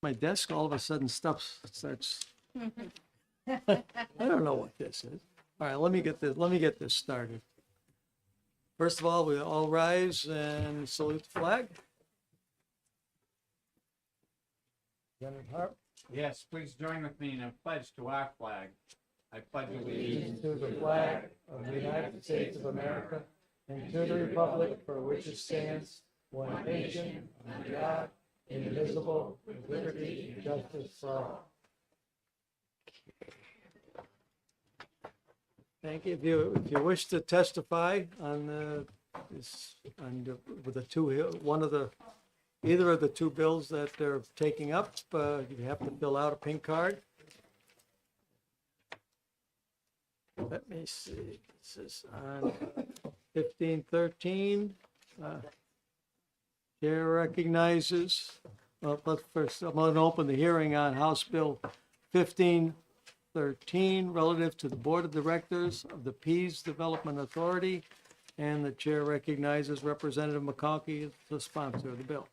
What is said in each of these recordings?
My desk all of a sudden stuff starts. I don't know what this is. All right, let me get this started. First of all, we all rise and salute the flag. Senator Harp. Yes, please join with me in a pledge to our flag. I pledge allegiance To the flag of the United States of America and to the republic for which it stands, one nation, under God, indivisible, with liberty and justice for all. Thank you. If you wish to testify on with the two, either of the two bills that they're taking up, you have to fill out a pink card. Let me see, this is on 1513. Chair recognizes, but first, I'm going to open the hearing on House Bill 1513 relative to the Board of Directors of the Pease Development Authority, and the chair recognizes Representative McConkey, the sponsor of the bill.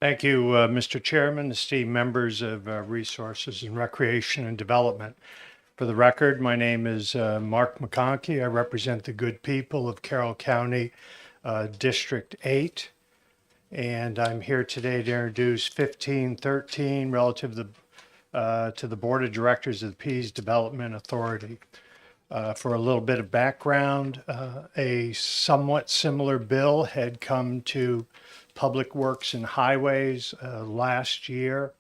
Thank you, Mr. Chairman, esteemed members of Resources and Recreation and Development. For the record, my name is Mark McConkey. I represent the good people of Carroll County, District 8. And I'm here today to introduce 1513 relative to the Board of Directors of the Pease Development Authority. For a little bit of background, a somewhat similar bill had come to Public Works and Highways last year.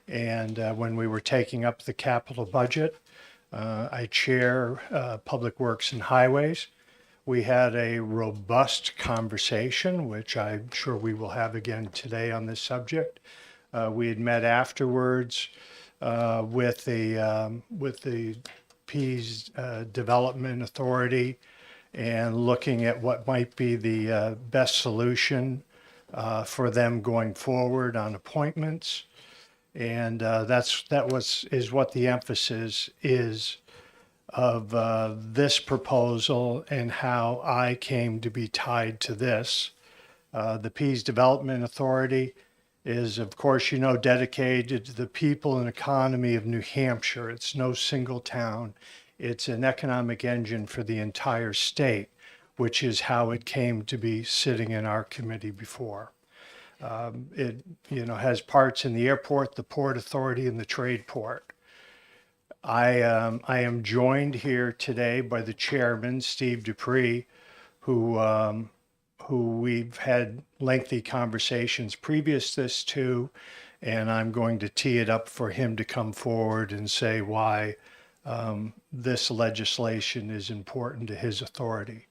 And when we were taking up the capital budget, I chair Public Works and Highways. We had a robust conversation, which I'm sure we will have again today on this subject. We had met afterwards with the Pease Development Authority and looking at what might be the best solution for them going forward on appointments. And is what the emphasis is of this proposal and how I came to be tied to this. The Pease Development Authority is, of course, dedicated to the people and economy of New Hampshire. It's no single town. It's an economic engine for the entire state, which is how it came to be sitting in our committee before. It has parts in the airport, the port authority, and the trade port. I am joined here today by the chairman, Steve Dupree, who we've had lengthy conversations previous this to, and I'm going to tee it up for him to come forward and say why this legislation is important to his authority.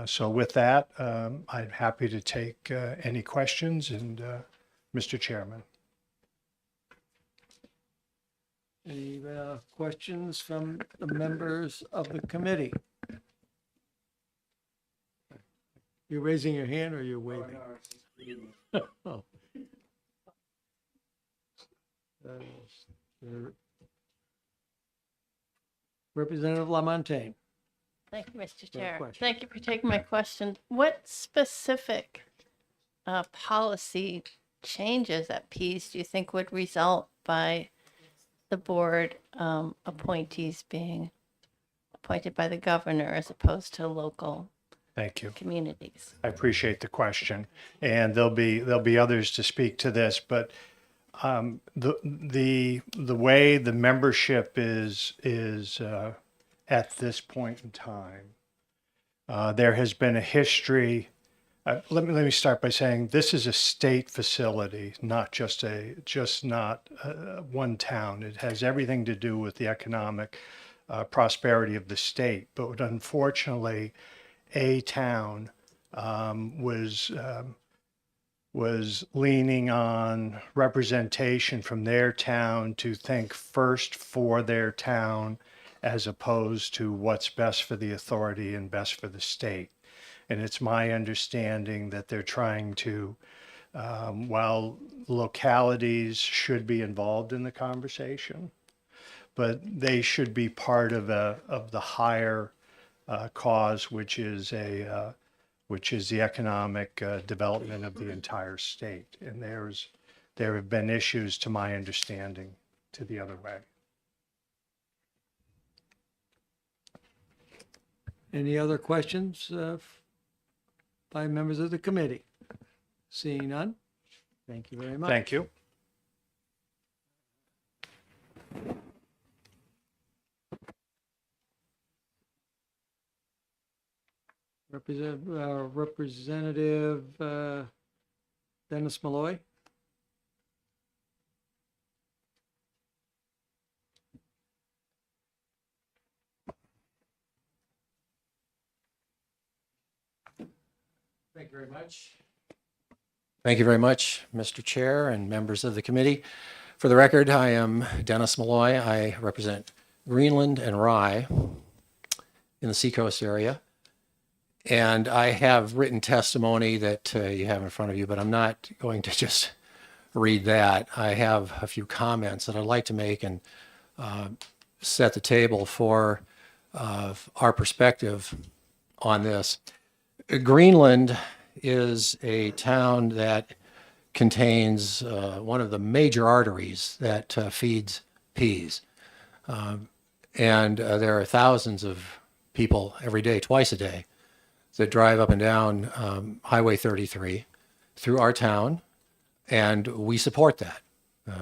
So with that, I'm happy to take any questions, and Mr. Chairman. Any questions from the members of the committee? You're raising your hand or you're waving? Oh. Representative LaMontagne. Thank you, Mr. Good Chair. question. Thank you for taking my question. What specific policy changes at Pease do you think would result by the board appointees being appointed by the governor as opposed to local Thank you. communities? I appreciate the question, and there'll be others to speak to this, but the way the membership is at this point in time, there has been a history. Let me start by saying this is a state facility, not one town. It has everything to do with the economic prosperity of the state. But unfortunately, a town was leaning on representation from their town to think first for their town, as opposed to what's best for the authority and best for the state. And it's my understanding that they're trying to, while localities should be involved in the conversation, but they should be part of the higher cause, which is the economic development of the entire state. And there have been issues, to my understanding, to the other way. Any other questions by members of the committee? Seeing none? Thank you very much. Thank you. Representative Dennis Malloy. Thank you very much. Thank you very much, Mr. Chair and members of the committee. For the record, I am Dennis Malloy. I represent Greenland and Rye in the Seacoast area. And I have written testimony that you have in front of you, but I'm not going to just read that. I have a few comments that I'd like to make and set the table for our perspective on this. Greenland is a town that contains one of the major arteries that feeds Pease. And there are thousands of people every day, twice a day, that drive up and down Highway 33 through our town, and we support that.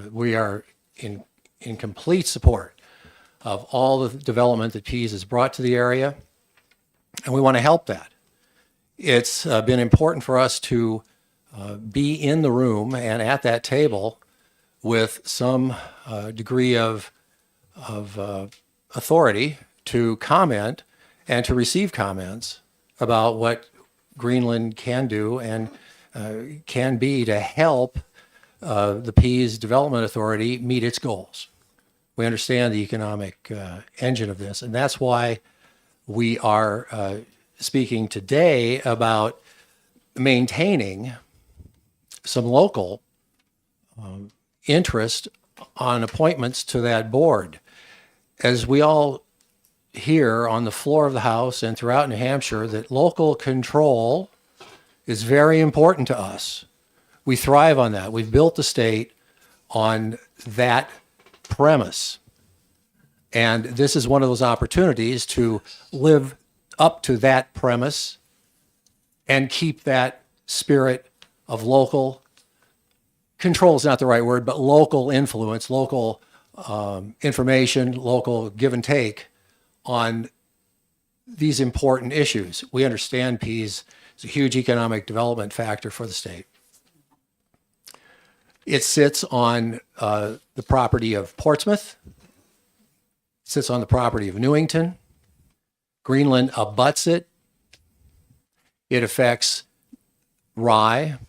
We are in complete support of all the development that Pease has brought to the area, and we want to help that. It's been important for us to be in the room and at that table with some degree of authority to comment and to receive comments about what Greenland can do and can be to help the Pease Development Authority meet its goals. We understand the economic engine of this, and that's why we are speaking today about maintaining some local interest on appointments to that board. As we all hear on the floor of the House and throughout New Hampshire, that local control is very important to us. We thrive on that. We've built the state on that premise. And this is one of those opportunities to live up to that premise and keep that spirit of local control is not the right word, but local influence, local information, local give and take on these important issues. We understand Pease is a huge economic development factor for the state. It sits on the property of Portsmouth, it sits on the property of Newington. Greenland abuts it. It affects Rye, it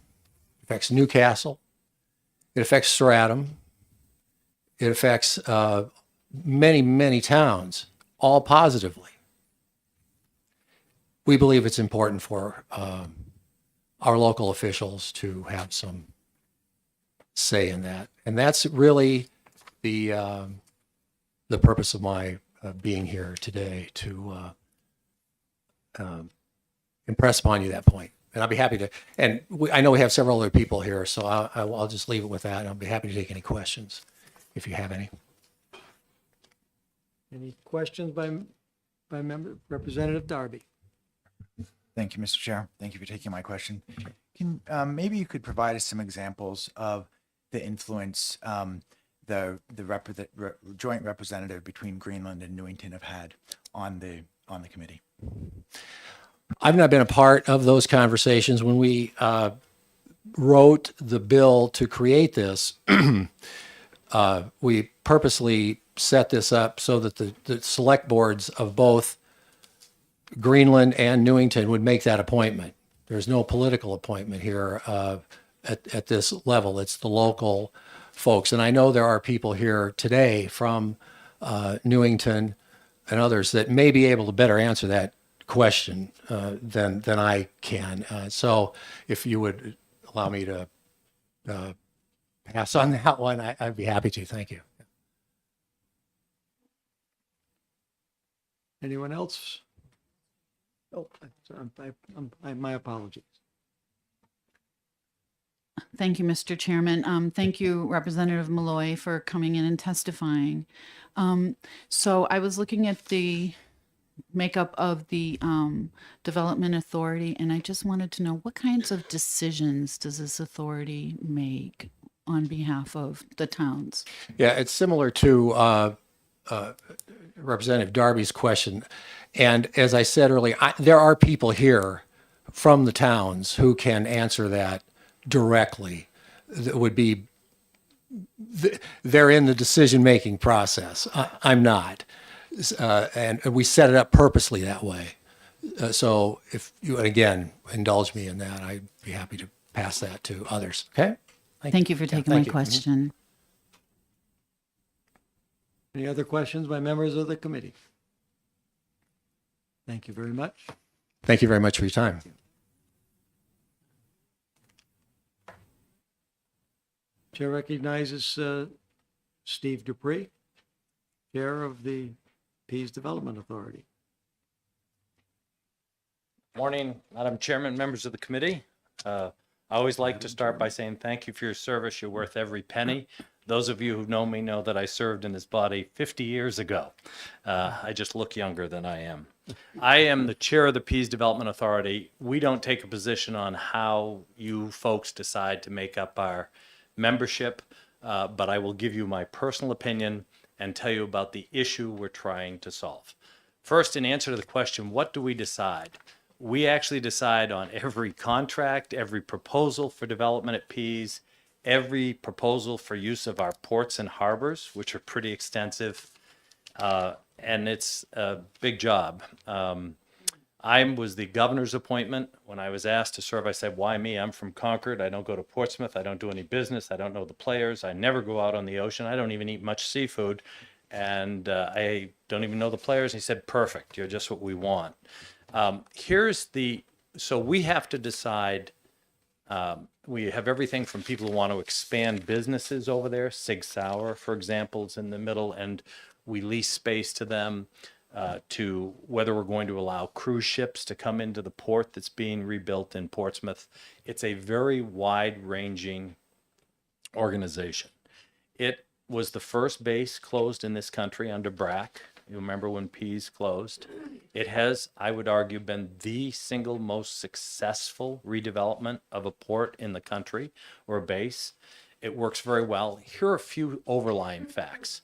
affects Newcastle, it affects Stratham, it affects many, many towns, all positively. We believe it's important for our local officials to have some say in that. And that's really the purpose of my being here today, to impress upon you that point. And I'll be happy to, and I know we have several other people here, so I'll just leave it with that. I'll be happy to take any questions if you have any. Any questions by member Representative Darby? Thank you, Mr. Chair. Thank you for taking my question. Can maybe you could provide us some examples of the influence the joint representative between Greenland and Newington have had on the committee? I've not been a part of those conversations. When we wrote the bill to create this, we purposely set this up so that the select boards of both Greenland and Newington would make that appointment. There's no political appointment here at this level. It's the local folks. And I know there are people here today from Newington and others that may be able to better answer that question than I can. So if you would allow me to pass on that one, I'd be happy to. Thank you. Anyone else? Oh, my apologies. Thank you, Mr. Chairman. Thank you, Representative Malloy, for coming in and testifying. So I was looking at the makeup of the Development Authority, and I just wanted to know what kinds of decisions does this authority make on behalf of the towns? Yeah, it's similar to Representative Darby's question. And as I said earlier, there are people here from the towns who can answer that directly. That would be, they're in the decision-making process. I'm not. And we set it up purposely that way. So if you, and again, indulge me in that, I'd be happy to pass that to others. Okay? Thank you for taking my thank you. question. Any other questions by members of the committee? Thank you very much. Thank you very much for your time. Chair recognizes Steve Dupree, Chair of the Pease Development Authority. Morning, Madam Chairman, members of the committee. I always like to start by saying thank you for your service. You're worth every penny. Those of you who know me know that I served in this body 50 years ago. I just look younger than I am. I am the chair of the Pease Development Authority. We don't take a position on how you folks decide to make up our membership, but I will give you my personal opinion and tell you about the issue we're trying to solve. First, in answer to the question, what do we decide? We actually decide on every contract, every proposal for development at Pease, every proposal for use of our ports and harbors, which are pretty extensive, and it's a big job. I was the governor's appointment. When I was asked to serve, I said, why me? I'm from Concord. I don't go to Portsmouth. I don't do any business. I don't know the players. I never go out on the ocean. I don't even eat much seafood. And I don't even know the players. He said, perfect. You're just what we want. So we have to decide. We have everything from people who want to expand businesses over there. Sig Sauer, for example, is in the middle, and we lease space to them, to whether we're going to allow cruise ships to come into the port that's being rebuilt in Portsmouth. It's a very wide-ranging organization. It was the first base closed in this country under BRAC. You remember when Pease closed? It has, I would argue, been the single most successful redevelopment of a port in the country, or a base. It works very well. Here are a few overlying facts.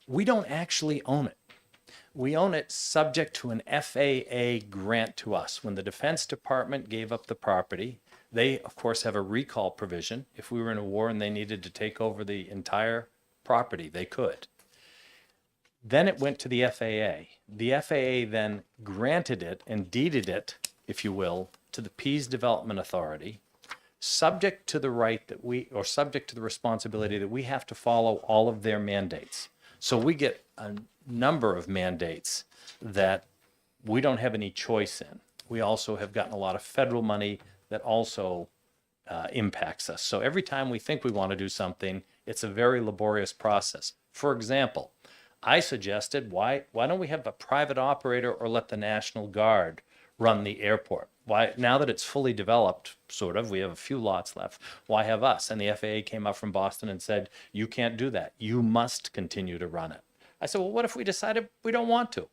We don't actually own it. We own it subject to an FAA grant to us. When the Defense Department gave up the property, they, of course, have a recall provision. If we were in a war and they needed to take over the entire property, they could. Then it went to the FAA. The FAA then granted it and deeded it, if you will, to the Pease Development Authority, subject to the right that or subject to the responsibility that we have to follow all of their mandates. So we get a number of mandates that we don't have any choice in. We also have gotten a lot of federal money that also impacts us. So every time we think we want to do something, it's a very laborious process. For example, I suggested, why don't we have a private operator or let the National Guard run the airport? Why, now that it's fully developed, sort of, we have a few lots left, why have us? And the FAA came up from Boston and said, you can't do that. You must continue to run it. I said, well, what if we decided we don't want to?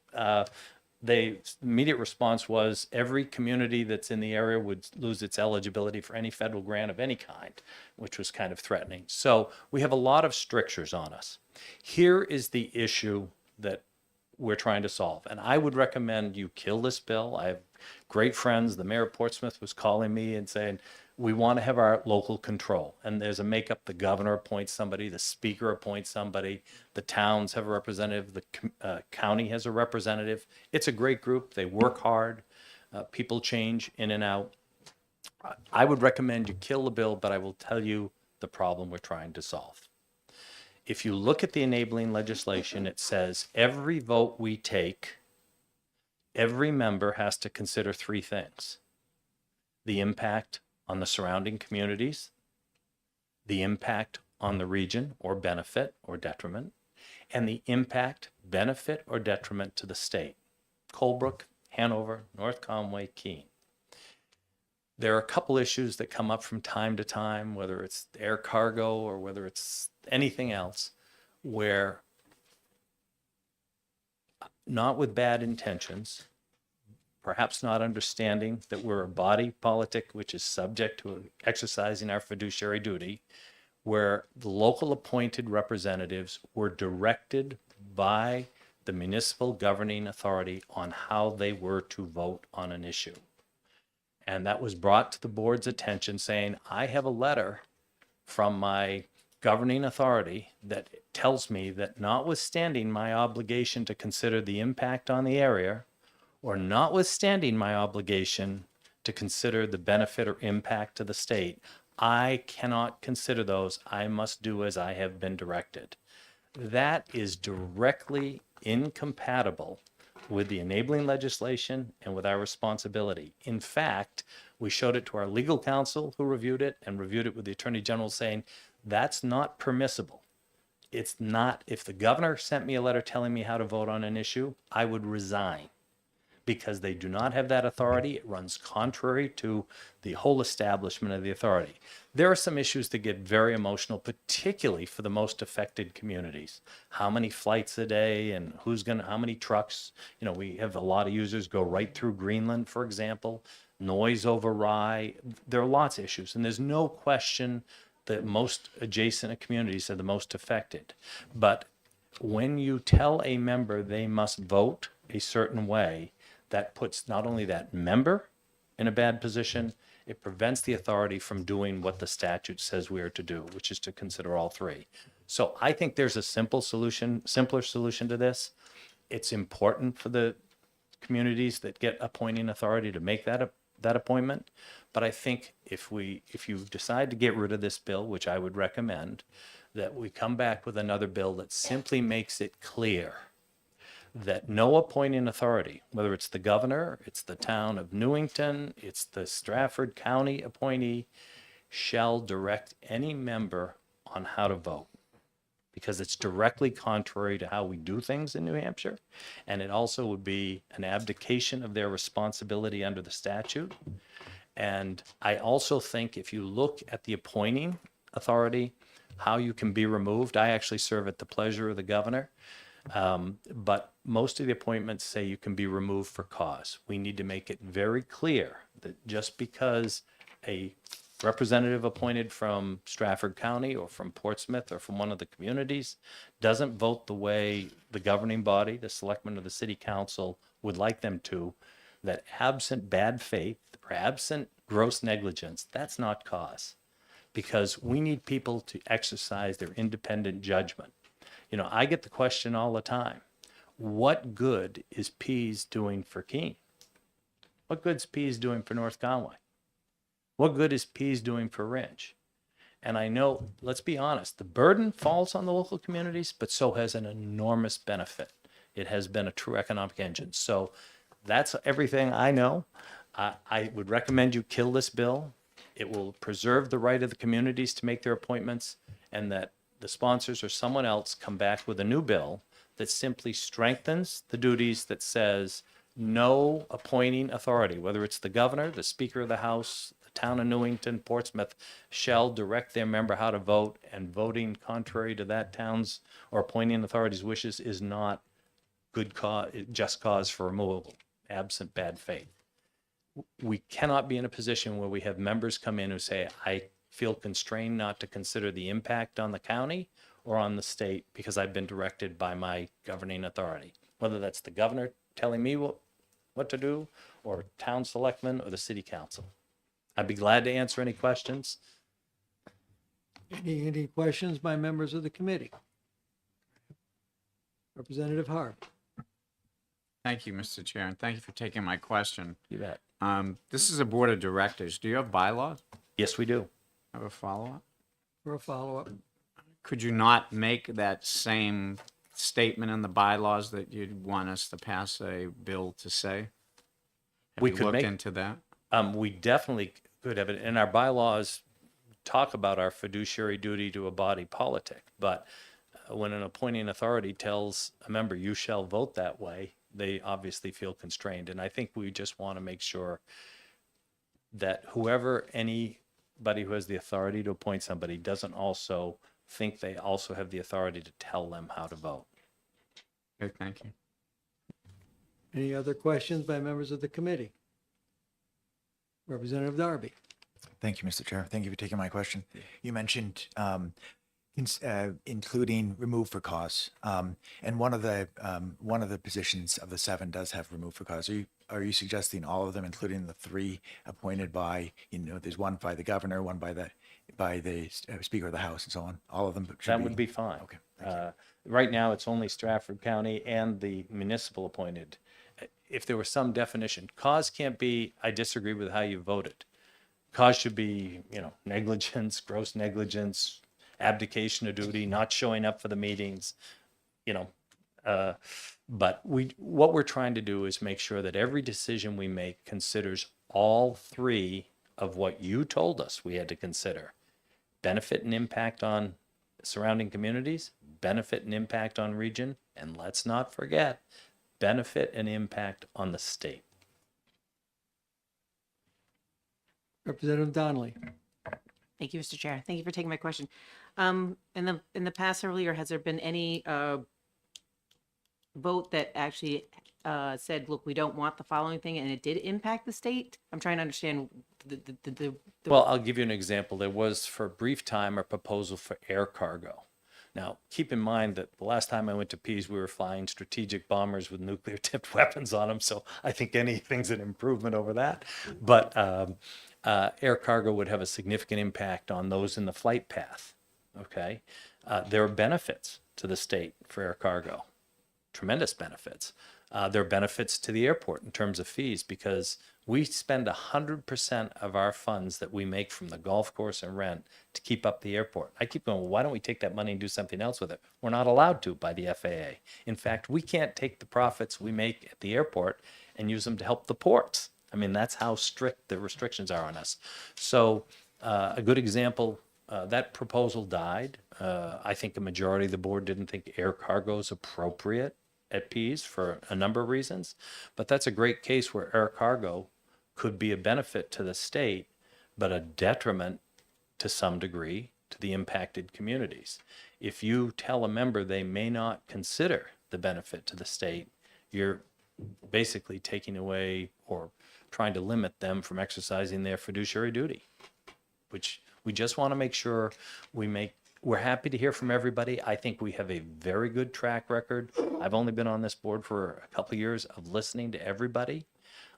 The immediate response was every community that's in the area would lose its eligibility for any federal grant of any kind, which was kind of threatening. So we have a lot of strictures on us. Here is the issue that we're trying to solve. And I would recommend you kill this bill. I have great friends. The mayor of Portsmouth was calling me and saying, we want to have our local control. And there's a makeup. The governor appoints somebody, the speaker appoints somebody, the towns have a representative, the county has a representative. It's a great group. They work hard. People change in and out. I would recommend you kill the bill, but I will tell you the problem we're trying to solve. If you look at the enabling legislation, it says every vote we take, every member has to consider three things: the impact on the surrounding communities, the impact on the region or benefit or detriment, and the impact, benefit, or detriment to the state. Colebrook, Hanover, North Conway, Keene. There are a couple issues that come up from time to time, whether it's air cargo or whether it's anything else, where not with bad intentions, perhaps not understanding that we're a body politic which is subject to exercising our fiduciary duty, where the local appointed representatives were directed by the municipal governing authority on how they were to vote on an issue. And that was brought to the board's attention saying, I have a letter from my governing authority that tells me that notwithstanding my obligation to consider the impact on the area, or notwithstanding my obligation to consider the benefit or impact to the state, I cannot consider those. I must do as I have been directed. That is directly incompatible with the enabling legislation and with our responsibility. In fact, we showed it to our legal counsel who reviewed it and reviewed it with the Attorney General saying, that's not permissible. It's not, if the governor sent me a letter telling me how to vote on an issue, I would resign because they do not have that authority. It runs contrary to the whole establishment of the authority. There are some issues that get very emotional, particularly for the most affected communities. How many flights a day and how many trucks? You know, we have a lot of users go right through Greenland, for example, noise over Rye. There are lots of issues, and there's no question that most adjacent communities are the most affected. But when you tell a member they must vote a certain way, that puts not only that member in a bad position, it prevents the authority from doing what the statute says we are to do, which is to consider all three. So I think there's a simpler solution to this. It's important for the communities that get appointing authority to make that appointment. But I think if you decide to get rid of this bill, which I would recommend, that we come back with another bill that simply makes it clear that no appointing authority, whether it's the governor, it's the town of Newington, it's the Stratford County appointee, shall direct any member on how to vote, because it's directly contrary to how we do things in New Hampshire. And it also would be an abdication of their responsibility under the statute. And I also think if you look at the appointing authority, how you can be removed, I actually serve at the pleasure of the governor. But most of the appointments say you can be removed for cause. We need to make it very clear that just because a representative appointed from Stratford County or from Portsmouth or from one of the communities doesn't vote the way the governing body, the selectmen or the city council would like them to, that absent bad faith or absent gross negligence, that's not cause. Because we need people to exercise their independent judgment. You know, I get the question all the time, what good is Pease doing for Keene? What good's Pease doing for North Conway? What good is Pease doing for Rinch? And I know, let's be honest, the burden falls on the local communities, but so has an enormous benefit. It has been a true economic engine. So that's everything I know. I would recommend you kill this bill. It will preserve the right of the communities to make their appointments, and that the sponsors or someone else come back with a new bill that simply strengthens the duties that says no appointing authority, whether it's the governor, the Speaker of the House, the town of Newington, Portsmouth, shall direct their member how to vote, and voting contrary to that town's or appointing authority's wishes is not good cause, just cause for removal, absent bad faith. We cannot be in a position where we have members come in who say, I feel constrained not to consider the impact on the county or on the state because I've been directed by my governing authority, whether that's the governor telling me what to do, or town selectmen, or the city council. I'd be glad to answer any questions. Any questions by members of the committee? Representative Harp. Thank you, Mr. Chair, and thank you for taking my question. You bet. This is a board of directors. Do you have bylaws? Yes, we do. Have a follow-up? For a follow-up. Could you not make that same statement in the bylaws that you'd want us to pass a bill to say? Have We you could looked make- into that? We definitely could have it, and our bylaws talk about our fiduciary duty to a body politic. But when an appointing authority tells a member, you shall vote that way, they obviously feel constrained. And I think we just want to make sure that anybody who has the authority to appoint somebody doesn't also think they also have the authority to tell them how to vote. Okay, thank you. Any other questions by members of the committee? Representative Darby. Thank you, Mr. Chair. Thank you for taking my question. You mentioned including remove for cause, and one of the positions of the 7 does have remove for cause. Are you suggesting all of them, including the 3 appointed by, there's one by the governor, one by the Speaker of the House, and so on? All of them should That would be fine. Okay, thank you. Right now, it's only Stratford County and the municipal appointed. If there was some definition, cause can't be, I disagree with how you voted. Cause should be, negligence, gross negligence, abdication of duty, not showing up for the meetings, but what we're trying to do is make sure that every decision we make considers all 3 of what you told us we had to consider: benefit and impact on surrounding communities, benefit and impact on region, and let's not forget, benefit and impact on the state. Representative Donnelly. Thank you, Mr. Chair. Thank you for taking my question. In the past several years, has there been any vote that actually said, look, we don't want the following thing, and it did impact the state? I'm trying to understand the Well, I'll give you an example. There was for a brief time a proposal for air cargo. Now, keep in mind that the last time I went to Pease, we were flying strategic bombers with nuclear tipped weapons on them. So I think anything's an improvement over that. But air cargo would have a significant impact on those in the flight path. Okay. There are benefits to the state for air cargo, tremendous benefits. There are benefits to the airport in terms of fees, because we spend 100% of our funds that we make from the golf course and rent to keep up the airport. I keep going, well, why don't we take that money and do something else with it? We're not allowed to by the FAA. In fact, we can't take the profits we make at the airport and use them to help the ports. I mean, that's how strict the restrictions are on us. So a good example, that proposal died. I think a majority of the board didn't think air cargo is appropriate at Pease for a number of reasons, but that's a great case where air cargo could be a benefit to the state, but a detriment to some degree to the impacted communities. If you tell a member they may not consider the benefit to the state, you're basically taking away or trying to limit them from exercising their fiduciary duty, which we just want to make sure we're happy to hear from everybody. I think we have a very good track record. I've only been on this board for a couple of years of listening to everybody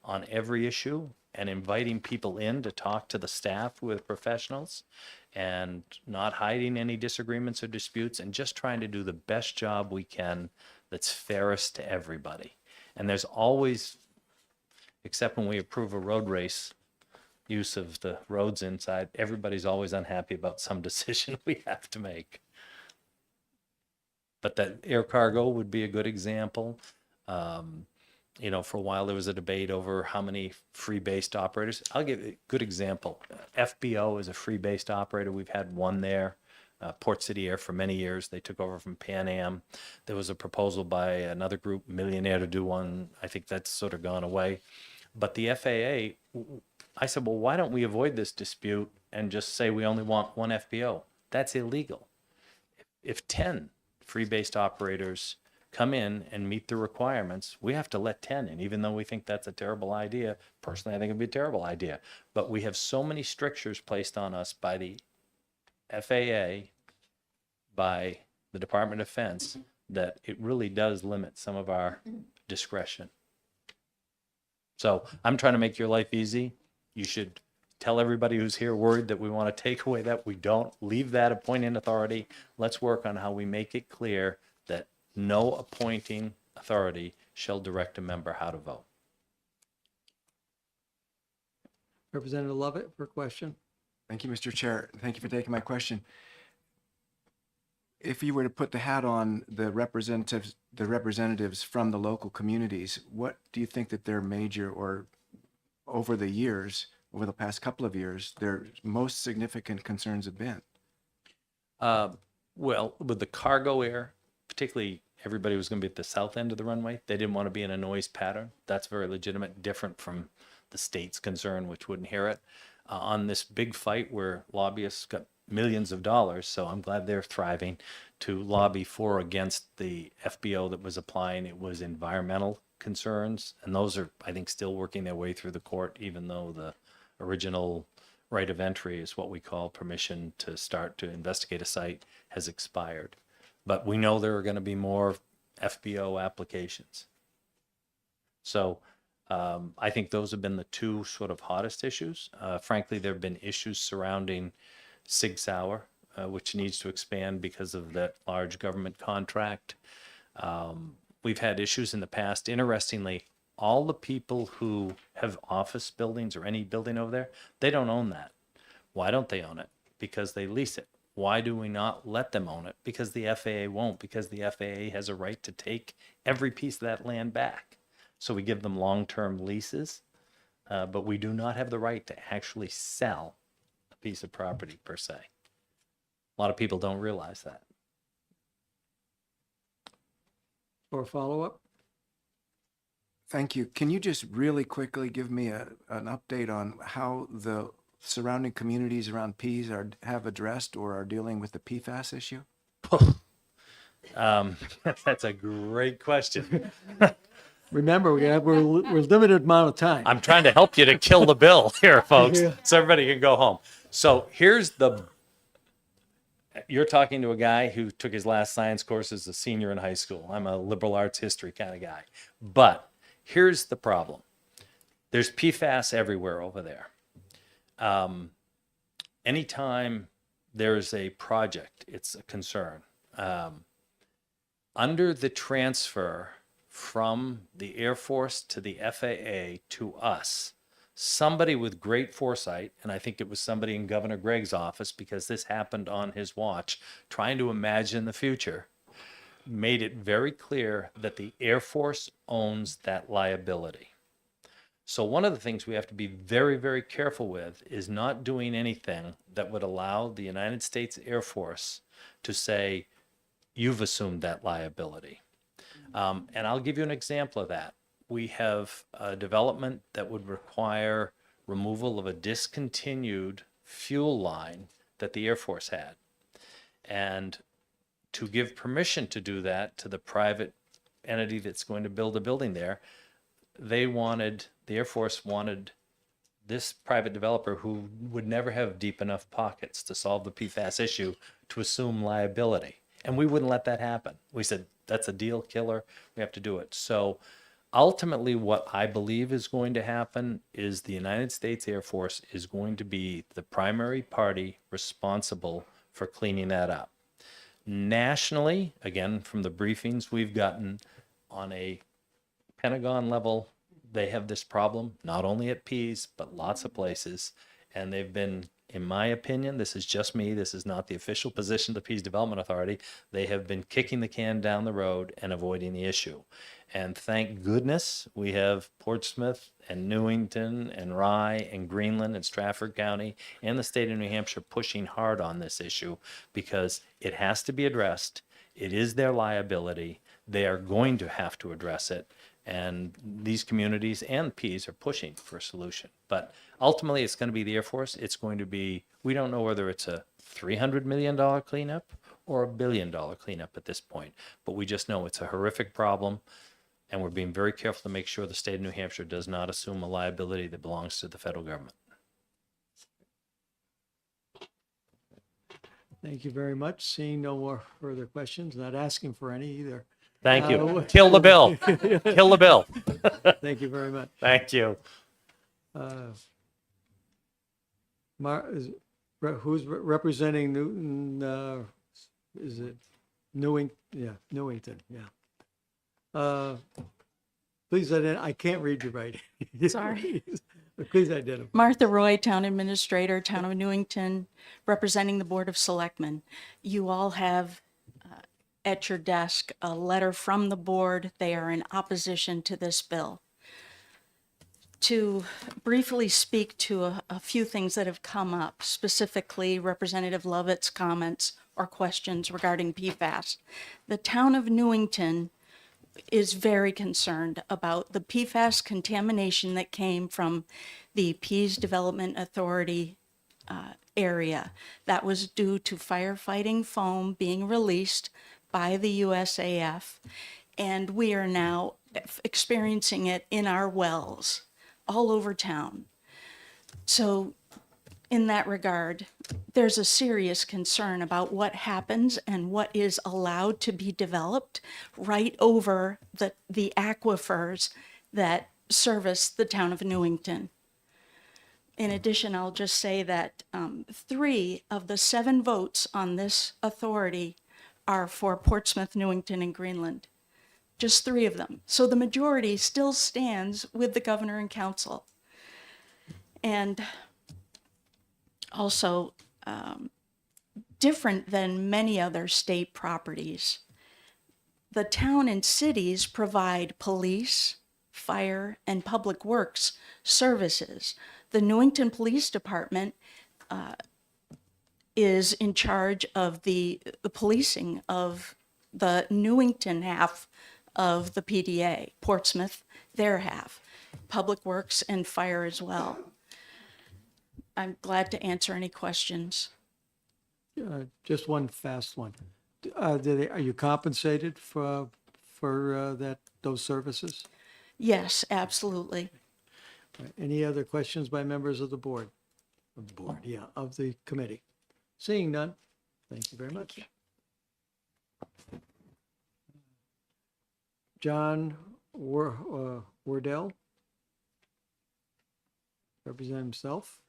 on every issue and inviting people in to talk to the staff with professionals and not hiding any disagreements or disputes and just trying to do the best job we can that's fairest to everybody. And there's always, except when we approve a road race, use of the roads inside, everybody's always unhappy about some decision we have to make. But that air cargo would be a good example. For a while there was a debate over how many free-based operators. I'll give a good example. FBO is a free-based operator. We've had one there, Port City Air, for many years. They took over from Pan Am. There was a proposal by another group, Millionaire, to do one. I think that's sort of gone away. But the FAA, I said, well, why don't we avoid this dispute and just say we only want one FBO? That's illegal. If 10 free-based operators come in and meet the requirements, we have to let 10 in, even though we think that's a terrible idea. Personally, I think it'd be a terrible idea. But we have so many strictures placed on us by the FAA, by the Department of Defense, that it really does limit some of our discretion. So I'm trying to make your life easy. You should tell everybody who's here worried that we want to take away that. We don't. Leave that appointing authority. Let's work on how we make it clear that no appointing authority shall direct a member how to vote. Representative Lovett for a question. Thank you, Mr. Chair. Thank you for taking my question. If you were to put the hat on the representatives from the local communities, what do you think that their major, or over the past couple of years, their most significant concerns have been? Well, with the cargo air, particularly everybody was going to be at the south end of the runway. They didn't want to be in a noise pattern. That's very legitimate, different from the state's concern, which wouldn't hear it, on this big fight where lobbyists got millions of dollars. So I'm glad they're thriving to lobby for or against the FBO that was applying. It was environmental concerns, and those are, I think, still working their way through the court, even though the original right of entry is what we call permission to start to investigate a site has expired. But we know there are going to be more FBO applications. So I think those have been the two sort of hottest issues. Frankly, there have been issues surrounding Sig Sauer, which needs to expand because of that large government contract. We've had issues in the past. Interestingly, all the people who have office buildings or any building over there, they don't own that. Why don't they own it? Because they lease it. Why do we not let them own it? Because the FAA won't, because the FAA has a right to take every piece of that land back. So we give them long-term leases, but we do not have the right to actually sell a piece of property per se. A lot of people don't realize that. For a follow-up? Thank you. Can you just really quickly give me an update on how the surrounding communities around Pease have addressed or are dealing with the PFAS issue? That's a great question. Remember, we're limited amount of time. I'm trying to help you to kill the bill here, folks, Yeah. so everybody can go home. So you're talking to a guy who took his last science course as a senior in high school. I'm a liberal arts history kind of guy. But here's the problem. There's PFAS everywhere over there. Anytime there's a project, it's a concern. Under the transfer from the Air Force to the FAA to us, somebody with great foresight, and I think it was somebody in Governor Gregg's office because this happened on his watch, trying to imagine the future, made it very clear that the Air Force owns that liability. So one of the things we have to be very, very careful with is not doing anything that would allow the United States Air Force to say, you've assumed that liability. And I'll give you an example of that. We have a development that would require removal of a discontinued fuel line that the Air Force had. And to give permission to do that to the private entity that's going to build a building there, the Air Force wanted this private developer who would never have deep enough pockets to solve the PFAS issue to assume liability. And we wouldn't let that happen. We said, that's a deal killer. We have to do it. So ultimately, what I believe is going to happen is the United States Air Force is going to be the primary party responsible for cleaning that up. Nationally, again, from the briefings we've gotten on a Pentagon level, they have this problem, not only at Pease, but lots of places. And they've been, in my opinion, this is just me, this is not the official position of the Pease Development Authority, they have been kicking the can down the road and avoiding the issue. And thank goodness we have Portsmouth and Newington and Rye and Greenland and Stratford County and the state of New Hampshire pushing hard on this issue because it has to be addressed. It is their liability. They are going to have to address it. And these communities and Pease are pushing for a solution. But ultimately, it's going to be the Air Force. It's going to be, we don't know whether it's a $300 million cleanup or $1 billion cleanup at this point. But we just know it's a horrific problem. And we're being very careful to make sure the state of New Hampshire does not assume a liability that belongs to the federal government. Thank you very much. Seeing no more further questions, not asking for any either. Thank you. Kill the bill. Kill the bill. Thank you very much. Thank you. Who's representing Newton? Is it Newington? Yeah, Newington. Yeah. Please, I can't read your writing. Sorry. Please identify. Martha Roy, Town Administrator, Town of Newington, representing the Board of Selectmen. You all have at your desk a letter from the board. They are in opposition to this bill. To briefly speak to a few things that have come up, specifically Representative Lovett's comments or questions regarding PFAS. The Town of Newington is very concerned about the PFAS contamination that came from the Pease Development Authority area. That was due to firefighting foam being released by the USAF, and we are now experiencing it in our wells all over town. So in that regard, there's a serious concern about what happens and what is allowed to be developed right over the aquifers that service the town of Newington. In addition, I'll just say that 3 of the 7 votes on this authority are for Portsmouth, Newington, and Greenland. Just 3 of them. So the majority still stands with the governor and council. And also, different than many other state properties, the town and cities provide police, fire, and public works services. The Newington Police Department is in charge of the policing of the Newington half of the PDA, Portsmouth, their half, Public Works and Fire as well. I'm glad to answer any questions. Just one fast one. Are you compensated for those services? Yes, absolutely. Any other questions by members of the board? Of the committee? Seeing none, thank you very much. John Wardell, represent himself.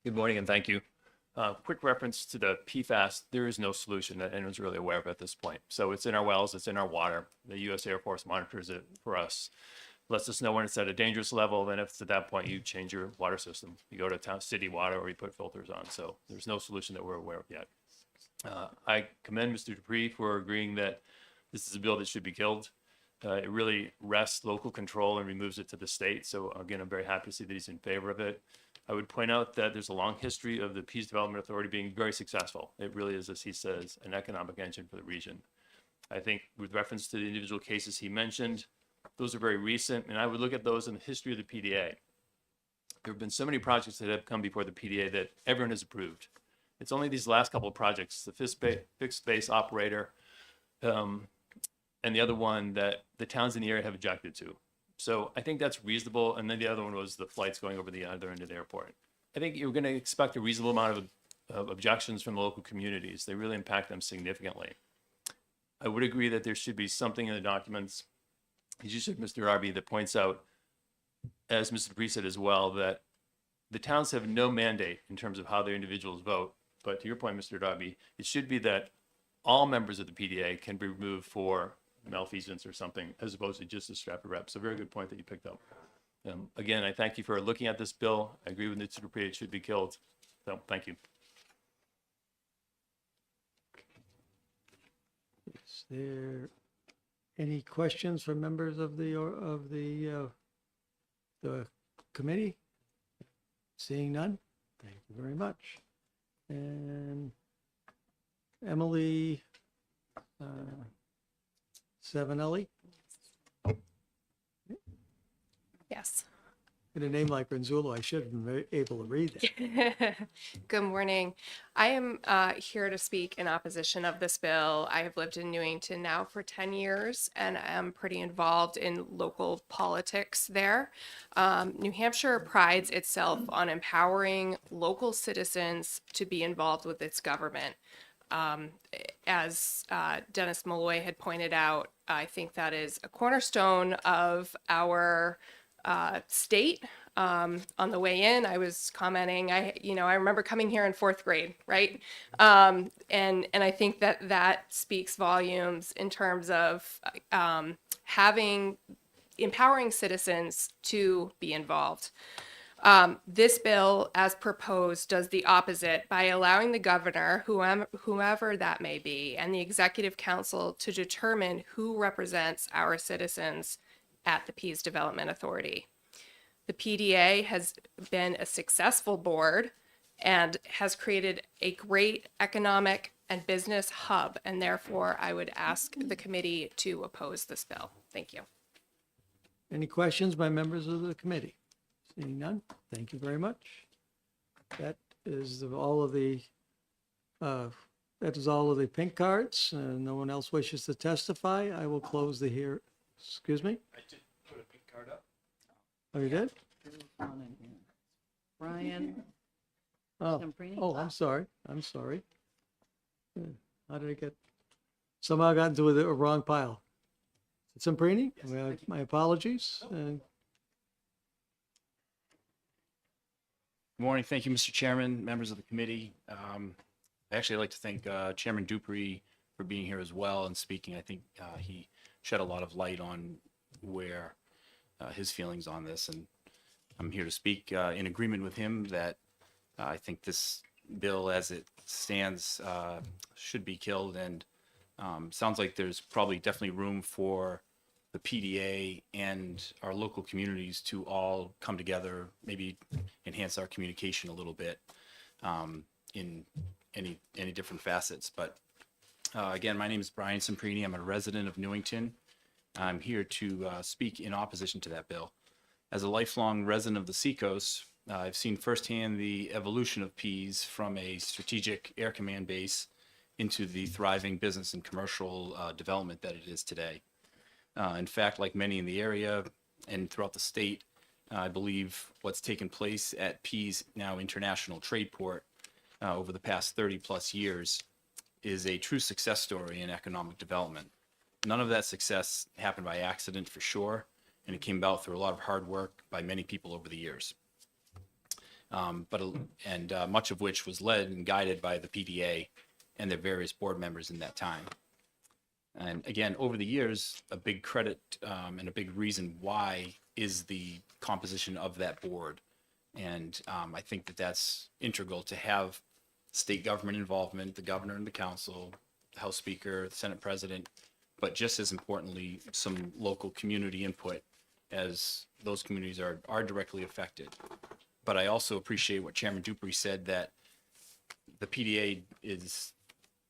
Good morning and thank you. Quick reference to the PFAS, there is no solution that anyone's really aware of at this point. So it's in our wells, it's in our water. The U.S. Air Force monitors it for us. Lets us know when it's at a dangerous level. Then if it's at that point, you change your water system. You go to town city water or you put filters on. So there's no solution that we're aware of yet. I commend Mr. Dupree for agreeing that this is a bill that should be killed. It really rests local control and removes it to the state. So again, I'm very happy to see that he's in favor of it. I would point out that there's a long history of the Pease Development Authority being very successful. It really is, as he says, an economic engine for the region. I think with reference to the individual cases he mentioned, those are very recent, and I would look at those in the history of the PDA. There have been so many projects that have come before the PDA that everyone has approved. It's only these last couple of projects, the fixed base operator, and the other one that the towns in the area have objected to. So I think that's reasonable. And then the other one was the flights going over the other end of the airport. I think you're going to expect a reasonable amount of objections from the local communities. They really impact them significantly. I would agree that there should be something in the documents, as you said, Mr. Darby, that points out, as Mr. Dupree said as well, that the towns have no mandate in terms of how their individuals vote. But to your point, Mr. Darby, it should be that all members of the PDA can be removed for malfeasance or something, as opposed to just a Stratford rep. So very good point that you picked up. Again, I thank you for looking at this bill. I agree with Mr. Dupree, it should be killed. So thank you. Is there any questions from members of the committee? Seeing none, thank you very much. And Emily Savinelli, Yes. in a name like Renzullo, I should have been able to read that. Good morning. I am here to speak in opposition of this bill. I have lived in Newington now for 10 years and am pretty involved in local politics there. New Hampshire prides itself on empowering local citizens to be involved with its government. As Dennis Malloy had pointed out, I think that is a cornerstone of our state. On the way in, I was commenting, I remember coming here in 4th grade, right? And I think that speaks volumes in terms of empowering citizens to be involved. This bill, as proposed, does the opposite by allowing the governor, whomever that may be, and the executive council to determine who represents our citizens at the Pease Development Authority. The PDA has been a successful board and has created a great economic and business hub, and therefore I would ask the committee to oppose this bill. Thank you. Any questions by members of the committee? Seeing none, thank you very much. That is all of the, pink cards. No one else wishes to testify. I will close the excuse me? I did put a pink card up. Oh, you did? Brian, Oh, Semprini? oh, I'm sorry. How did I somehow got into a wrong pile. Semprini? My apologies. Good morning. Thank you, Mr. Chairman, members of the committee. I actually like to thank Chairman Dupree for being here as well and speaking. I think he shed a lot of light on where his feelings on this, and I'm here to speak in agreement with him that I think this bill as it stands should be killed, and sounds like there's probably definitely room for the PDA and our local communities to all come together, maybe enhance our communication a little bit in any different facets. But again, my name is Brian Semprini. I'm a resident of Newington. I'm here to speak in opposition to that bill. As a lifelong resident of the Seacoast, I've seen firsthand the evolution of Pease from a strategic air command base into the thriving business and commercial development that it is today. In fact, like many in the area and throughout the state, I believe what's taken place at Pease, now International Trade Port, over the past 30 plus years is a true success story in economic development. None of that success happened by accident for sure, and it came about through a lot of hard work by many people over the years. Much of which was led and guided by the PDA and their various board members in that time. And again, over the years, a big credit and a big reason why is the composition of that board. And I think that that's integral to have state government involvement, the governor and the council, the House Speaker, the Senate President, but just as importantly, some local community input as those communities are directly affected. But I also appreciate what Chairman Dupree said, that the PDA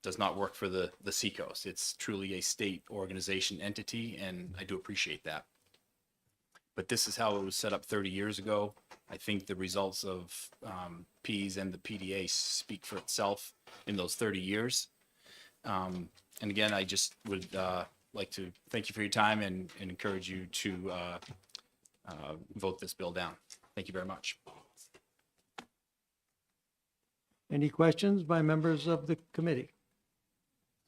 does not work for the Seacoast. It's truly a state organization entity, and I do appreciate that. But this is how it was set up 30 years ago. I think the results of Pease and the PDA speak for itself in those 30 years. And again, I just would like to thank you for your time and encourage you to vote this bill down. Thank you very much. Any questions by members of the committee?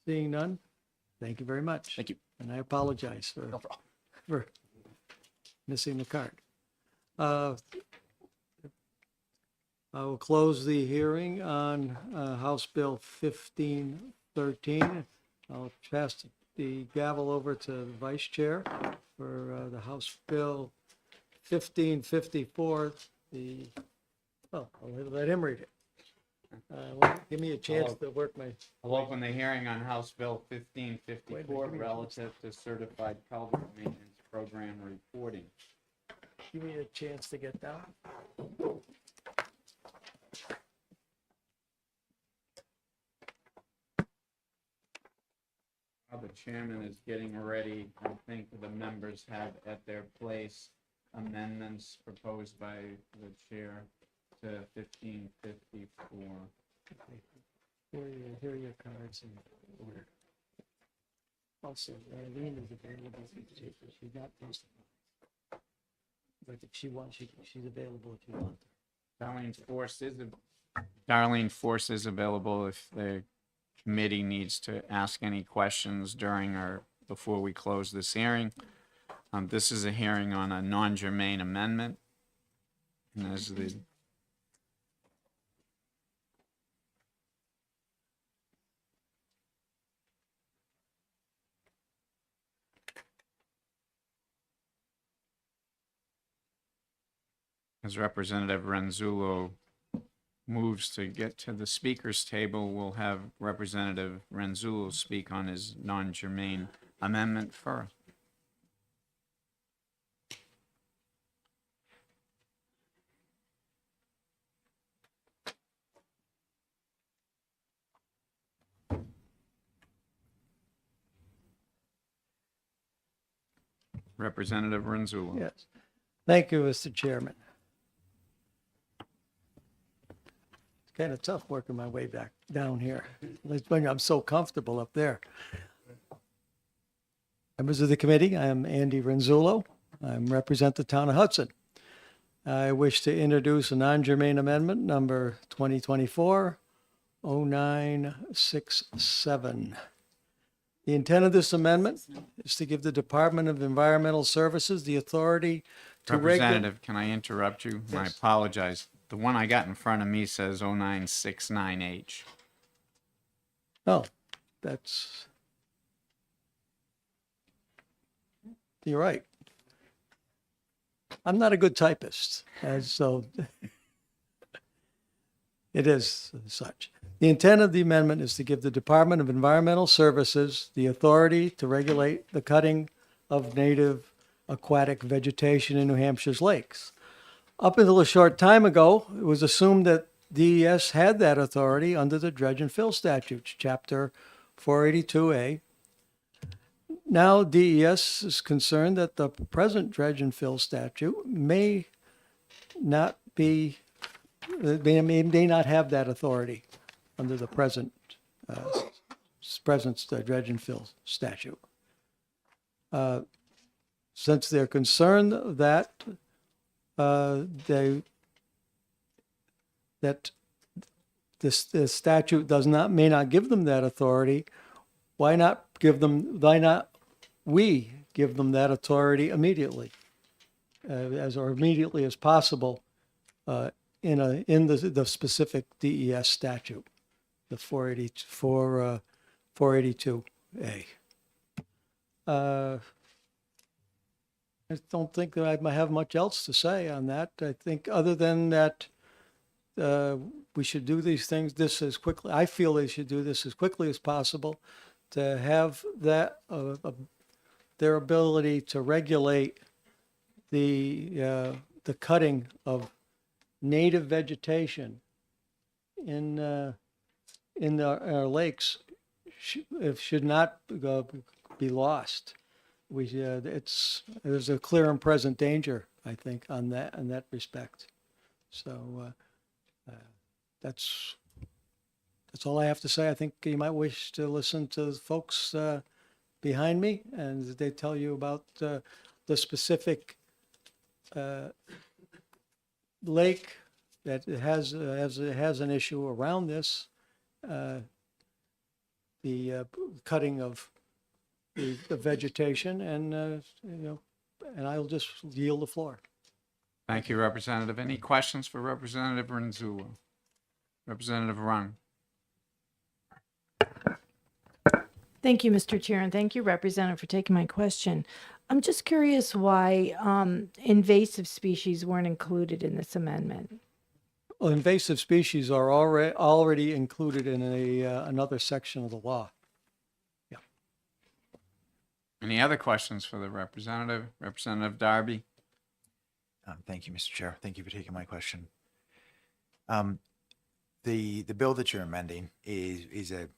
Seeing none, thank you very much. Thank you. And I apologize No problem. for missing the card. I will close the hearing on House Bill 1513. I'll pass the gavel over to the Vice Chair for the House Bill 1554. I'll let him read it. Give me a chance to work my... I'll open the hearing on House Bill 1554 relative to certified culvert maintenance program reporting. Give me a chance to get down. While the chairman is getting ready, I think the members have at their place amendments proposed by the chair to 1554. Here are your cards in order. Also, Arlene is available. She's not testifying. But if she wants, she's available if you want her. Darlene Force is available if the committee needs to ask any questions during or before we close this hearing. This is a hearing on a non-germane amendment. And as the As Representative Renzullo moves to get to the speaker's table, we'll have Representative Renzullo speak on his non-germane amendment first. Representative Renzullo. Yes. Thank you, Mr. Chairman. It's kind of tough working my way back down here. I'm so comfortable up there. Members of the committee, I am Andy Renzullo. I represent the town of Hudson. I wish to introduce a non-germane amendment number 2024-0967. The intent of this amendment is to give the Department of Environmental Services the authority to regulate. Representative, can I interrupt you? I Yes. apologize. The one I got in front of me says 0969H. Oh, that's. You're right. I'm not a good typist, so it is such. The intent of the amendment is to give the Department of Environmental Services the authority to regulate the cutting of native aquatic vegetation in New Hampshire's lakes. Up until a short time ago, it was assumed that DES had that authority under the Dredge and Fill statutes, Chapter 482A. Now DES is concerned that the present Dredge and Fill statute may not have that authority under the present Dredge and Fill statute. Since they're concerned that this statute may not give them that authority, why not we give them that authority immediately, immediately as possible, in the specific DES statute, the 482A. I don't think that I have much else to say on that. I think other than that, we should do these things as quickly. I feel they should do this as quickly as possible to have that their ability to regulate the cutting of native vegetation in our lakes should not be lost. There's a clear and present danger, I think, in that respect. So that's all I have to say. I think you might wish to listen to the folks behind me, and they tell you about the specific lake that has an issue around this, the cutting of the vegetation, and and I'll just yield the floor. Thank you, Representative. Any questions for Representative Renzullo? Representative Rung. Thank you, Mr. Chair, and thank you, Representative, for taking my question. I'm just curious why invasive species weren't included in this amendment. Well, invasive species are already included in another section of the law. Yeah. Any other questions for the representative? Representative Darby? Thank you, Mr. Chair. Thank you for taking my question. The bill that you're amending is a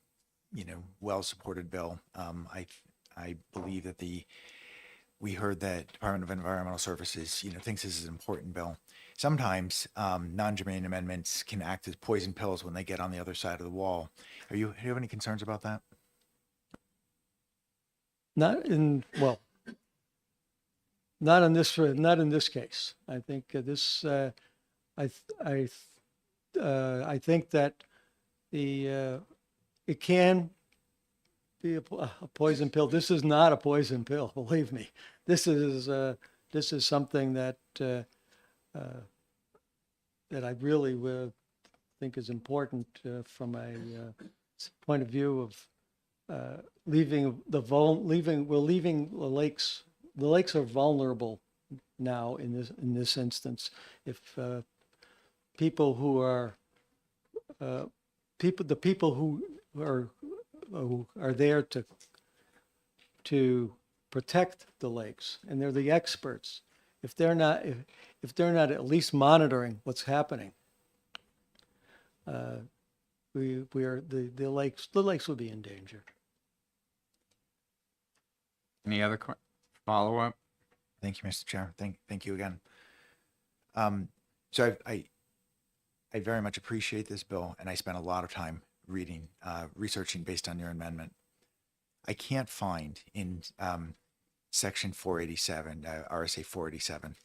well-supported bill. I believe that we heard that Department of Environmental Services thinks this is an important bill. Sometimes non-germane amendments can act as poison pills when they get on the other side of the wall. Do you have any concerns about that? Not in this case. I think this. I think that it can be a poison pill. This is not a poison pill. Believe me. This is something that that I really think is important from a point of view of leaving the lakes. The lakes are vulnerable now in this instance. If people who are the people who are there to protect the lakes, and they're the experts. If they're not at least monitoring what's happening, the lakes would be in danger. Any other follow-up? Thank you, Mr. Chair. Thank you again. So I very much appreciate this bill, and I spent a lot of time reading, researching based on your amendment. I can't find in section 487, RSA 487,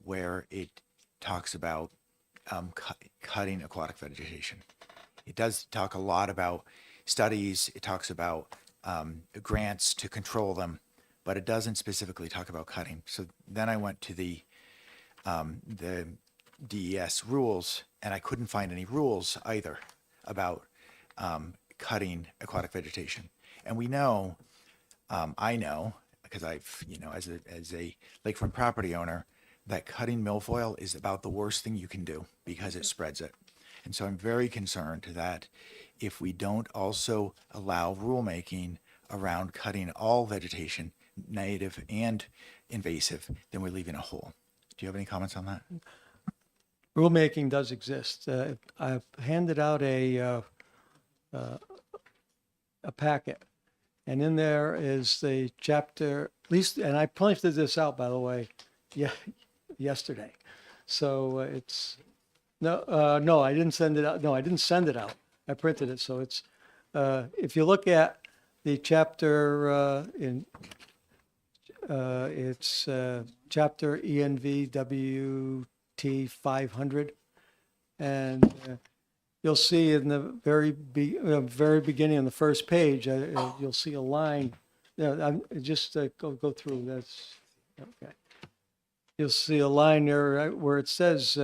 where it talks about cutting aquatic vegetation. It does talk a lot about studies. It talks about grants to control them, but it doesn't specifically talk about cutting. So then I went to the DES rules, and I couldn't find any rules either about cutting aquatic vegetation. And we know, I know, because I've, as a lakefront property owner, that cutting milfoil is about the worst thing you can do because it spreads it. And so I'm very concerned that if we don't also allow rulemaking around cutting all vegetation, native and invasive, then we're leaving a hole. Do you have any comments on that? Rulemaking does exist. I've handed out a packet, and in there is the chapter, at least, and I printed this out, by the way, yesterday. So it's, no, I didn't send it out. No, I didn't send it out. I printed it. So it's, if you look at the chapter it's chapter ENVWT 500, and you'll see in the very beginning on the first page, you'll see a line. I'm just go through. That's okay. You'll see a line there where it says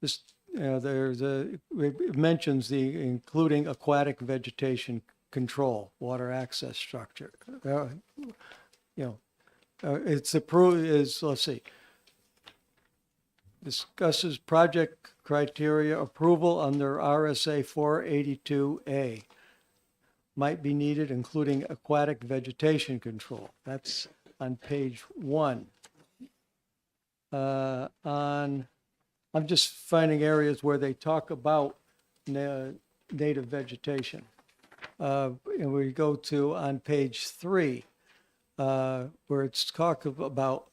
this. It mentions the including aquatic vegetation control, water access structure. It's approved. Let's see. Discusses project criteria approval under RSA 482A. Might be needed, including aquatic vegetation control. That's on page 1. I'm just finding areas where they talk about native vegetation. And we go to on page 3, where it's talk about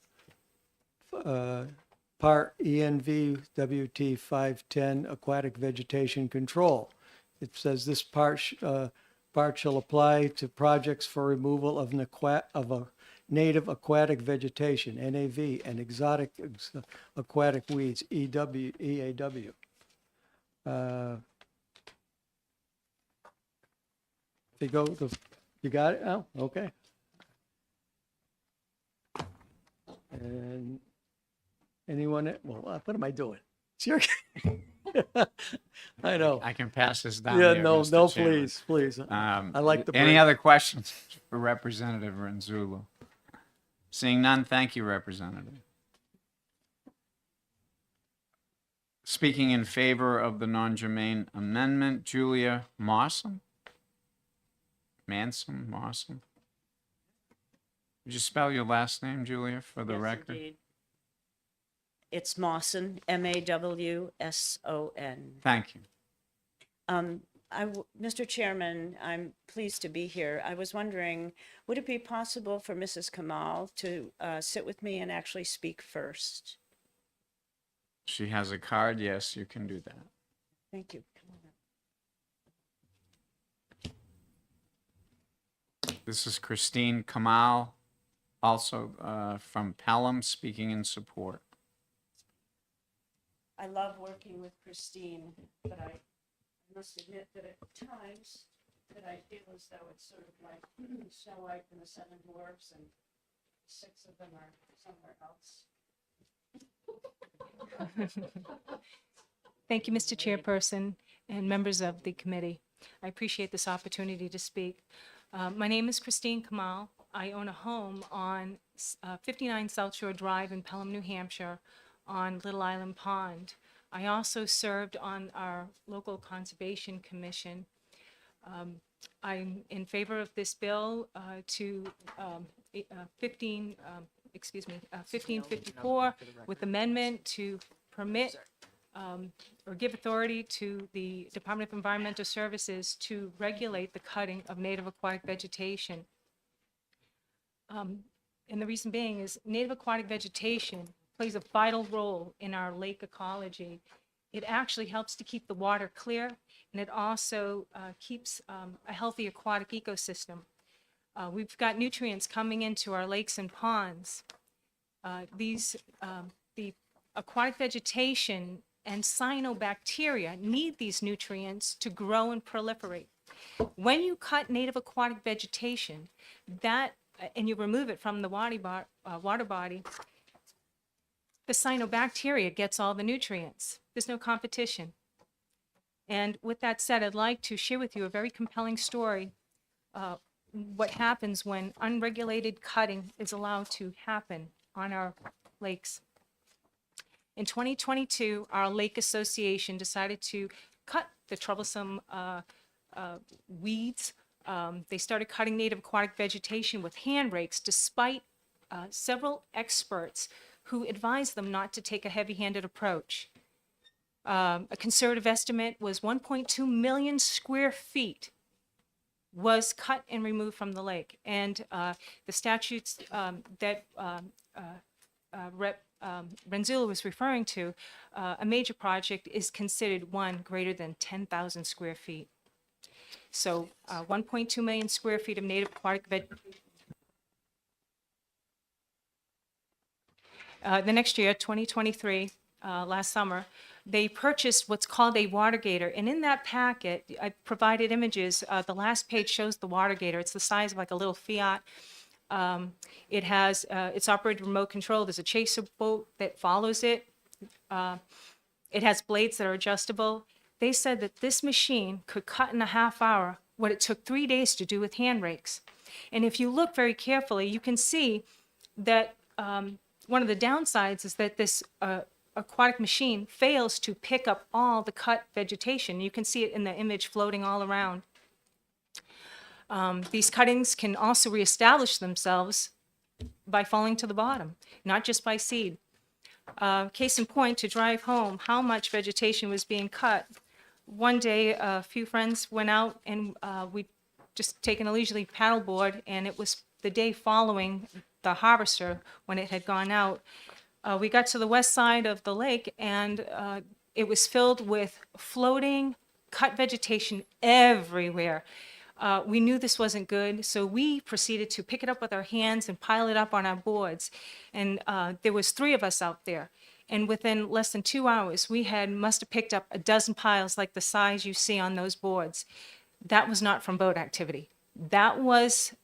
Part ENV WT 510 aquatic vegetation control. It says this part shall apply to projects for removal of a native aquatic vegetation, NAV, and exotic aquatic weeds, EAW. You got it? Oh, okay. And anyone, well, what am I doing? It's your, I know. I can pass this down. Yeah, here, no, Mr. Chairman. please. I like the Any break. other questions for Representative Renzullo? Seeing none, thank you, Representative. Speaking in favor of the non-germane amendment, Julia Mawson? Mawson? Would you spell your last name, Julia, for the record? Indeed. It's Mawson, M-A-W-S-O-N. Thank you. Mr. Chairman, I'm pleased to be here. I was wondering, would it be possible for Mrs. Kamal to sit with me and actually speak first? She has a card. Yes, you can do that. Thank you. This is Christine Kamal, also from Pelham, speaking in support. I love working with Christine, but I must admit that at times that I feel as though it's sort of like Snow White and the Seven Dwarfs, and 6 of them are somewhere else. Thank you, Mr. Chairperson and members of the committee. I appreciate this opportunity to speak. My name is Christine Kamal. I own a home on 59 South Shore Drive in Pelham, New Hampshire, on Little Island Pond. I also served on our local conservation commission. I'm in favor of this bill to 1554 with amendment to permit or give authority to the Department of Environmental Services to regulate the cutting of native aquatic vegetation. And the reason being is native aquatic vegetation plays a vital role in our lake ecology. It actually helps to keep the water clear, and it also keeps a healthy aquatic ecosystem. We've got nutrients coming into our lakes and ponds. The aquatic vegetation and cyanobacteria need these nutrients to grow and proliferate. When you cut native aquatic vegetation, and you remove it from the water body, the cyanobacteria gets all the nutrients. There's no competition. And with that said, I'd like to share with you a very compelling story, what happens when unregulated cutting is allowed to happen on our lakes. In 2022, our Lake Association decided to cut the troublesome weeds. They started cutting native aquatic vegetation with hand rakes, despite several experts who advised them not to take a heavy-handed approach. A conservative estimate was 1.2 million square feet was cut and removed from the lake. And the statutes that Rep. Renzullo was referring to, a major project is considered one greater than 10,000 square feet. So 1.2 million square feet of native aquatic vegetation. The next year, 2023, last summer, they purchased what's called a water gator. And in that packet, I provided images. The last page shows the water gator. It's the size of like a little Fiat. It has, it's operated remote control. There's a chaser boat that follows it. It has blades that are adjustable. They said that this machine could cut in a half hour what it took 3 days to do with hand rakes. And if you look very carefully, you can see that one of the downsides is that this aquatic machine fails to pick up all the cut vegetation. You can see it in the image floating all around. These cuttings can also reestablish themselves by falling to the bottom, not just by seed. Case in point, to drive home how much vegetation was being cut, one day a few friends went out and we just taken a leisurely paddleboard, and it was the day following the harvester when it had gone out. We got to the west side of the lake, and it was filled with floating cut vegetation everywhere. We knew this wasn't good, so we proceeded to pick it up with our hands and pile it up on our boards. And there was 3 of us out there. And within less than 2 hours, we must have picked up a dozen piles like the size you see on those boards. That was not from boat activity. That was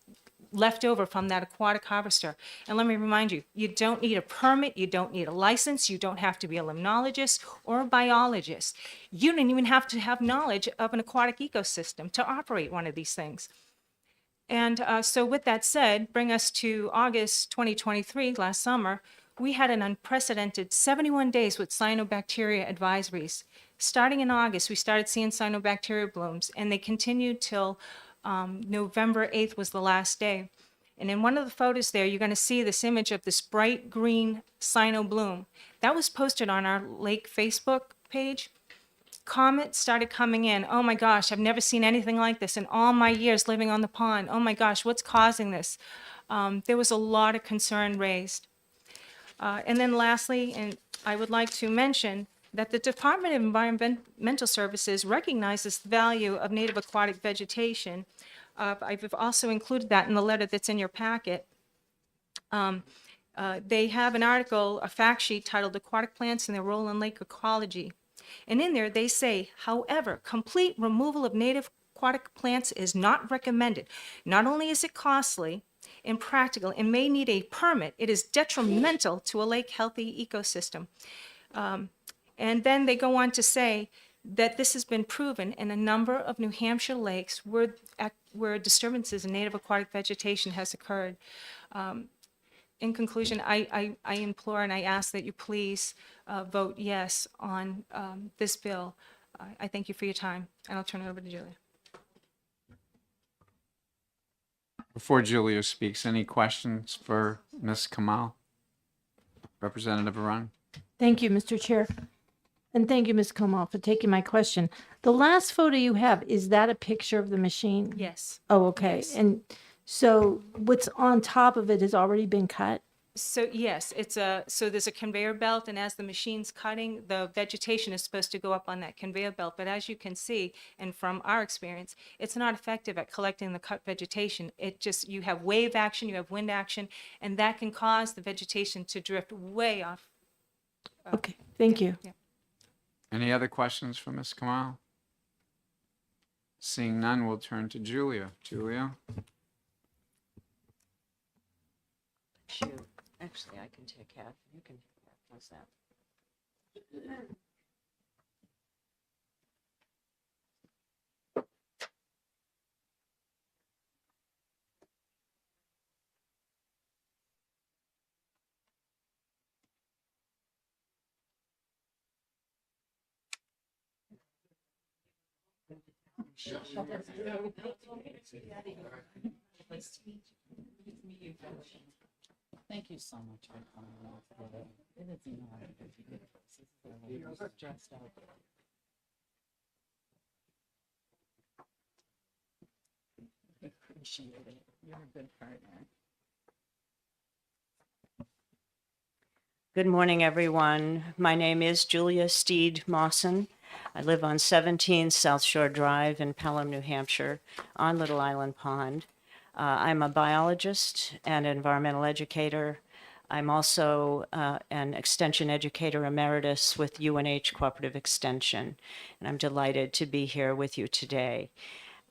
left over from that aquatic harvester. And let me remind you, you don't need a permit, you don't need a license, you don't have to be a limnologist or a biologist. You don't even have to have knowledge of an aquatic ecosystem to operate one of these things. And so with that said, bring us to August 2023, last summer, we had an unprecedented 71 days with cyanobacteria advisories. Starting in August, we started seeing cyanobacteria blooms, and they continued till November 8th was the last day. And in one of the photos there, you're going to see this image of this bright green cyano bloom. That was posted on our lake Facebook page. Comments started coming in. Oh my gosh, I've never seen anything like this in all my years living on the pond. Oh my gosh, what's causing this? There was a lot of concern raised. And then lastly, and I would like to mention that the Department of Environmental Services recognizes the value of native aquatic vegetation. I've also included that in the letter that's in your packet. They have an article, a fact sheet titled Aquatic Plants and Their Role in Lake Ecology. And in there they say, however, complete removal of native aquatic plants is not recommended. Not only is it costly, impractical, and may need a permit, it is detrimental to a lake healthy ecosystem. And then they go on to say that this has been proven in a number of New Hampshire lakes where disturbances in native aquatic vegetation has occurred. In conclusion, I implore and I ask that you please vote yes on this bill. I thank you for your time, and I'll turn it over to Julia. Before Julia speaks, any questions for Ms. Kamal? Representative Arun? Thank you, Mr. Chair. And thank you, Ms. Kamal, for taking my question. The last photo you have, is that a picture of the machine? Yes. Oh, okay. Yes. And So what's on top of it has already been cut? So yes, so there's a conveyor belt, and as the machine's cutting, the vegetation is supposed to go up on that conveyor belt. But as you can see, and from our experience, it's not effective at collecting the cut vegetation. You have wave action, you have wind action, and that can cause the vegetation to drift way off. Okay, thank you. Yeah. Any other questions for Ms. Kamal? Seeing none, we'll turn to Julia. Julia? Shoot, actually, I can take half, you can take half, how's that? Thank you so much for coming out today. It is an honor to be here. This is really stressed out. Appreciate it. You're a good partner. Good morning, everyone. My name is Julia Steed Mawson. I live on 17 South Shore Drive in Pelham, New Hampshire, on Little Island Pond. I'm a biologist and environmental educator. I'm also an extension educator emeritus with UNH Cooperative Extension, and I'm delighted to be here with you today.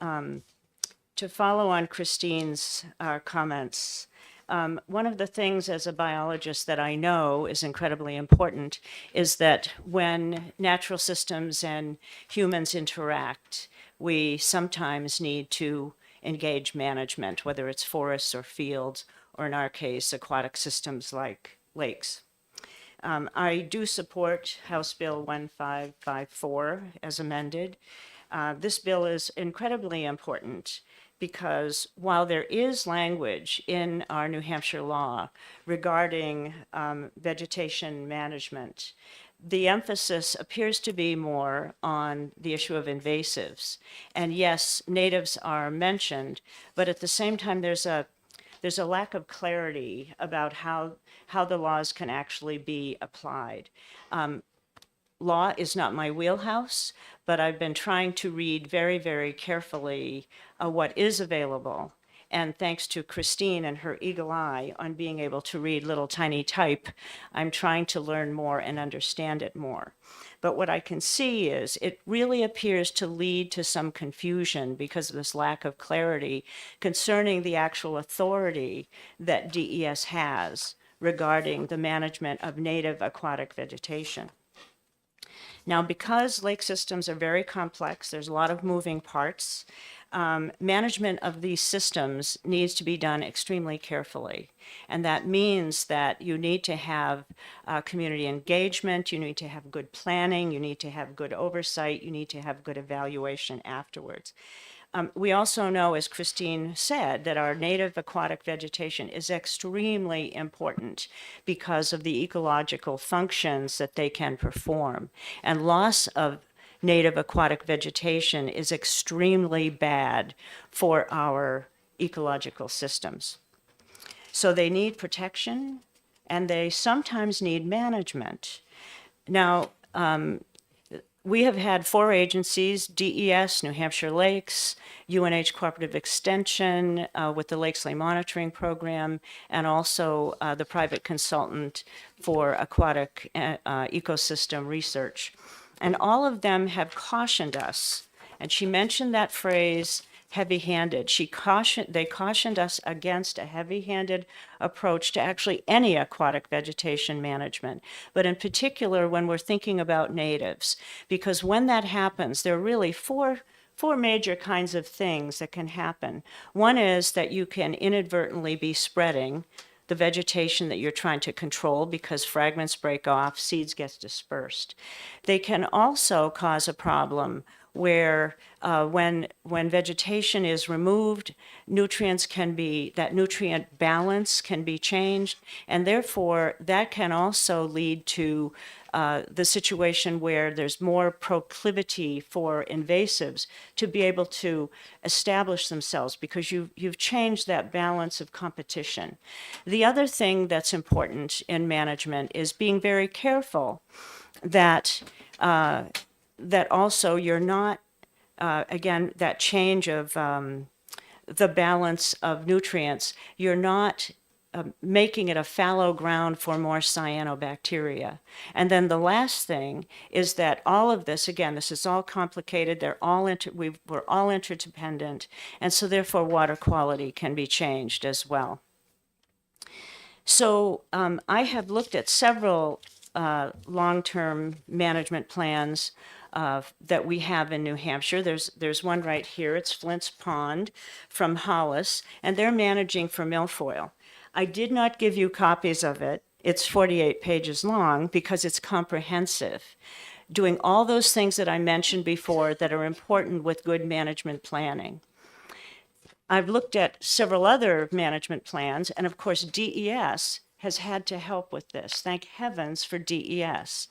To follow on Christine's comments, one of the things as a biologist that I know is incredibly important is that when natural systems and humans interact, we sometimes need to engage management, whether it's forests or fields, or in our case, aquatic systems like lakes. I do support House Bill 1554 as amended. This bill is incredibly important because while there is language in our New Hampshire law regarding vegetation management, the emphasis appears to be more on the issue of invasives. And yes, natives are mentioned, but at the same time, there's a lack of clarity about how the laws can actually be applied. Law is not my wheelhouse, but I've been trying to read very, very carefully what is available. And thanks to Christine and her eagle eye on being able to read little tiny type, I'm trying to learn more and understand it more. But what I can see is it really appears to lead to some confusion because of this lack of clarity concerning the actual authority that DES has regarding the management of native aquatic vegetation. Now, because lake systems are very complex, there's a lot of moving parts, management of these systems needs to be done extremely carefully. And that means that you need to have community engagement, you need to have good planning, you need to have good oversight, you need to have good evaluation afterwards. We also know, as Christine said, that our native aquatic vegetation is extremely important because of the ecological functions that they can perform. And loss of native aquatic vegetation is extremely bad for our ecological systems. So they need protection, and they sometimes need management. Now, we have had 4 agencies, DES, New Hampshire Lakes, UNH Cooperative Extension with the Lakes Lake Monitoring Program, and also the private consultant for aquatic ecosystem research. And all of them have cautioned us, and she mentioned that phrase, heavy-handed. They cautioned us against a heavy-handed approach to actually any aquatic vegetation management, but in particular when we're thinking about natives, because when that happens, there are really four major kinds of things that can happen. One is that you can inadvertently be spreading the vegetation that you're trying to control because fragments break off, seeds get dispersed. They can also cause a problem where when vegetation is removed, that nutrient balance can be changed, and therefore that can also lead to the situation where there's more proclivity for invasives to be able to establish themselves because you've changed that balance of competition. The other thing that's important in management is being very careful that that also you're not again, that change of the balance of nutrients, you're not making it a fallow ground for more cyanobacteria. And then the last thing is that all of this, again, this is all complicated, we're all interdependent, and so therefore water quality can be changed as well. So I have looked at several long-term management plans that we have in New Hampshire. There's one right here. It's Flint's Pond from Hollis, and they're managing for milfoil. I did not give you copies of it. It's 48 pages long because it's comprehensive, doing all those things that I mentioned before that are important with good management planning. I've looked at several other management plans, and of course, DES has had to help with this. Thank heavens for DES.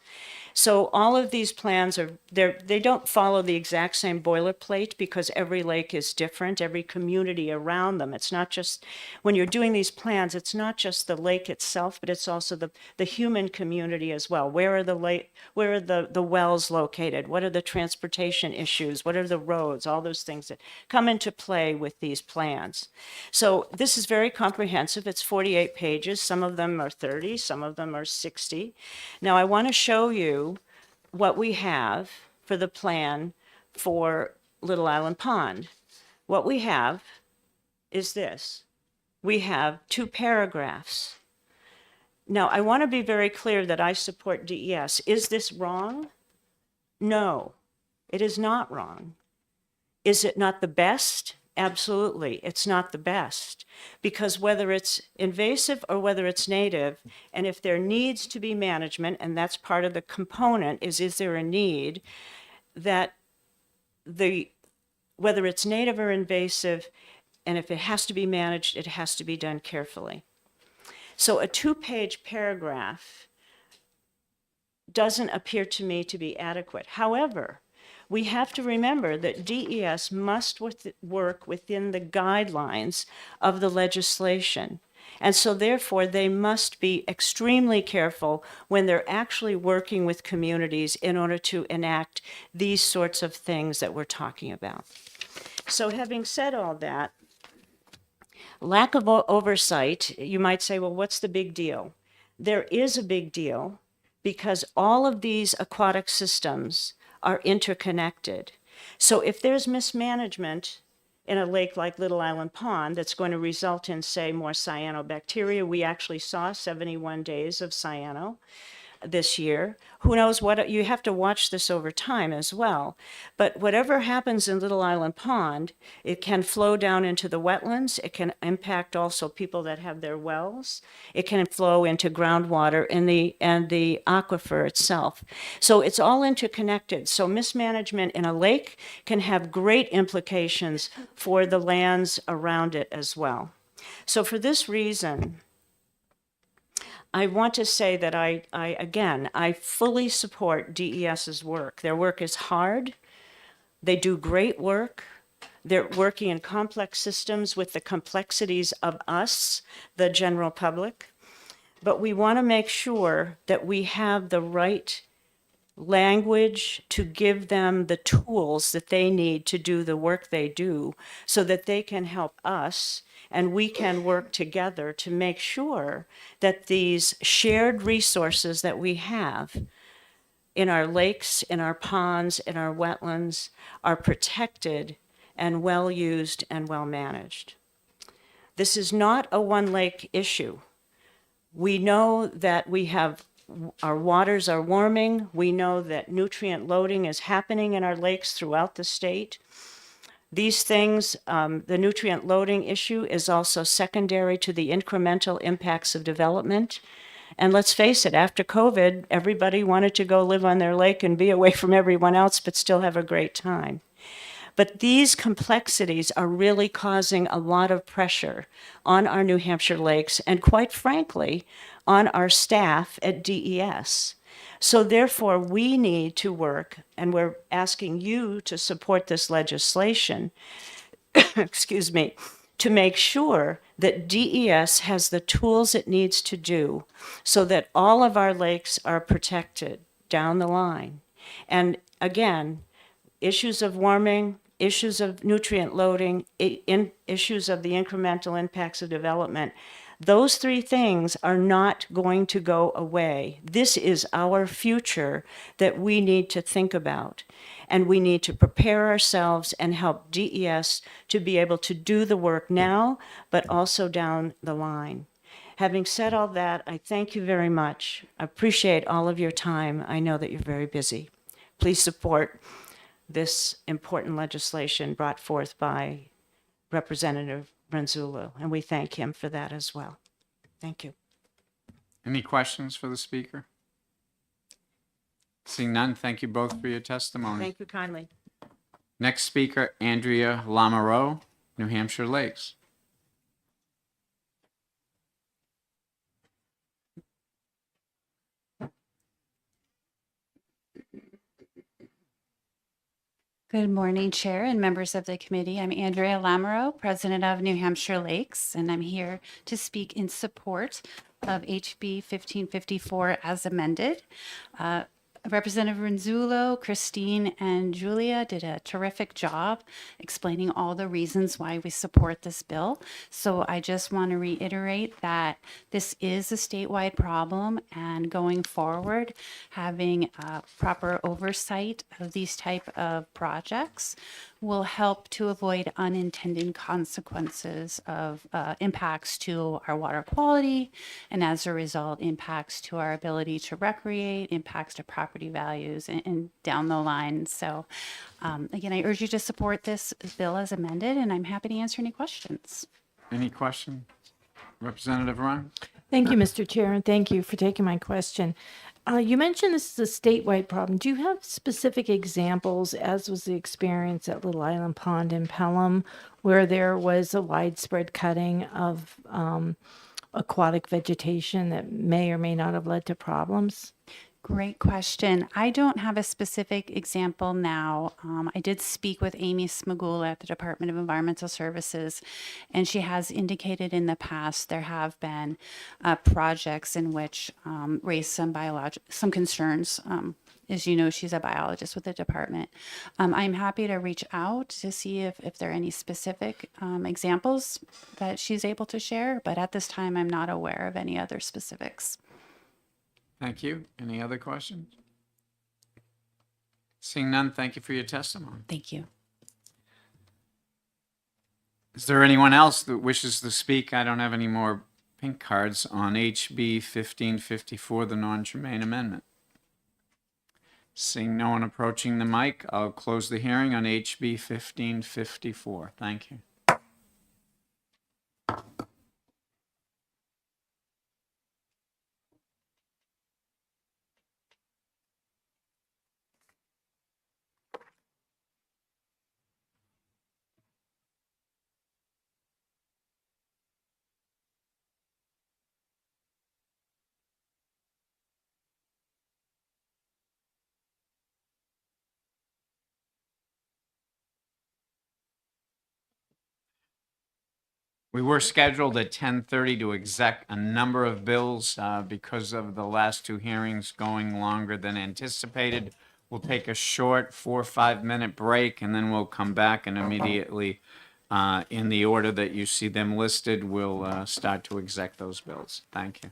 So all of these plans they don't follow the exact same boilerplate because every lake is different, every community around them. It's not just, when you're doing these plans, it's not just the lake itself, but it's also the human community as well. Where are the wells located? What are the transportation issues? What are the roads? All those things that come into play with these plans. So this is very comprehensive. It's 48 pages. Some of them are 30, some of them are 60. Now I want to show you what we have for the plan for Little Island Pond. What we have is this. We have 2 paragraphs. Now, I want to be very clear that I support DES. Is this wrong? No, it is not wrong. Is it not the best? Absolutely, it's not the best, because whether it's invasive or whether it's native, and if there needs to be management, and that's part of the component, is there a need that whether it's native or invasive, and if it has to be managed, it has to be done carefully. So a 2-page paragraph doesn't appear to me to be adequate. However, we have to remember that DES must work within the guidelines of the legislation. And so therefore, they must be extremely careful when they're actually working with communities in order to enact these sorts of things that we're talking about. So having said all that, lack of oversight, you might say, well, what's the big deal? There is a big deal because all of these aquatic systems are interconnected. So if there's mismanagement in a lake like Little Island Pond that's going to result in, say, more cyanobacteria, we actually saw 71 days of cyano this year. Who knows what, you have to watch this over time as well. But whatever happens in Little Island Pond, it can flow down into the wetlands. It can impact also people that have their wells. It can flow into groundwater and the aquifer itself. So it's all interconnected. So mismanagement in a lake can have great implications for the lands around it as well. So for this reason, I want to say that I fully support DES's work. Their work is hard. They do great work. They're working in complex systems with the complexities of us, the general public. But we want to make sure that we have the right language to give them the tools that they need to do the work they do so that they can help us and we can work together to make sure that these shared resources that we have in our lakes, in our ponds, in our wetlands are protected and well used and well managed. This is not a one lake issue. We know that our waters are warming. We know that nutrient loading is happening in our lakes throughout the state. These things, the nutrient loading issue is also secondary to the incremental impacts of development. And let's face it, after COVID, everybody wanted to go live on their lake and be away from everyone else, but still have a great time. But these complexities are really causing a lot of pressure on our New Hampshire lakes and, quite frankly, on our staff at DES. So therefore, we need to work, and we're asking you to support this legislation, excuse me, to make sure that DES has the tools it needs to do so that all of our lakes are protected down the line. And again, issues of warming, issues of nutrient loading, issues of the incremental impacts of development, those three things are not going to go away. This is our future that we need to think about. And we need to prepare ourselves and help DES to be able to do the work now, but also down the line. Having said all that, I thank you very much. I appreciate all of your time. I know that you're very busy. Please support this important legislation brought forth by Representative Renzullo, and we thank him for that as well. Thank you. Any questions for the speaker? Seeing none, thank you both for your testimony. Thank you kindly. Next speaker, Andrea Lamoureux, New Hampshire Lakes. Good morning, Chair and members of the committee. I'm Andrea Lamoureux, President of New Hampshire Lakes, and I'm here to speak in support of HB 1554 as amended. Representative Renzullo, Christine, and Julia did a terrific job explaining all the reasons why we support this bill. So I just want to reiterate that this is a statewide problem, and going forward, having proper oversight of these type of projects will help to avoid unintended consequences of impacts to our water quality, and as a result, impacts to our ability to recreate, impacts to property values, and down the line. So again, I urge you to support this bill as amended, and I'm happy to answer any questions. Any question? Representative Ryan? Thank you, Mr. Chair, and thank you for taking my question. You mentioned this is a statewide problem. Do you have specific examples, as was the experience at Little Island Pond in Pelham, where there was a widespread cutting of aquatic vegetation that may or may not have led to problems? Great question. I don't have a specific example now. I did speak with Amy Smagula at the Department of Environmental Services, and she has indicated in the past there have been projects in which raised some concerns. As you know, she's a biologist with the department. I'm happy to reach out to see if there are any specific examples that she's able to share, but at this time, I'm not aware of any other specifics. Thank you. Any other questions? Seeing none, thank you for your testimony. Thank you. Is there anyone else that wishes to speak? I don't have any more pink cards on HB 1554, the non-germane amendment. Seeing no one approaching the mic, I'll close the hearing on HB 1554. Thank you. We were scheduled at 10:30 to exec a number of bills because of the last two hearings going longer than anticipated. We'll take a short 4 or 5 minute break, and then we'll come back and immediately, in the order that you see them listed, we'll start to exec those bills. Thank you.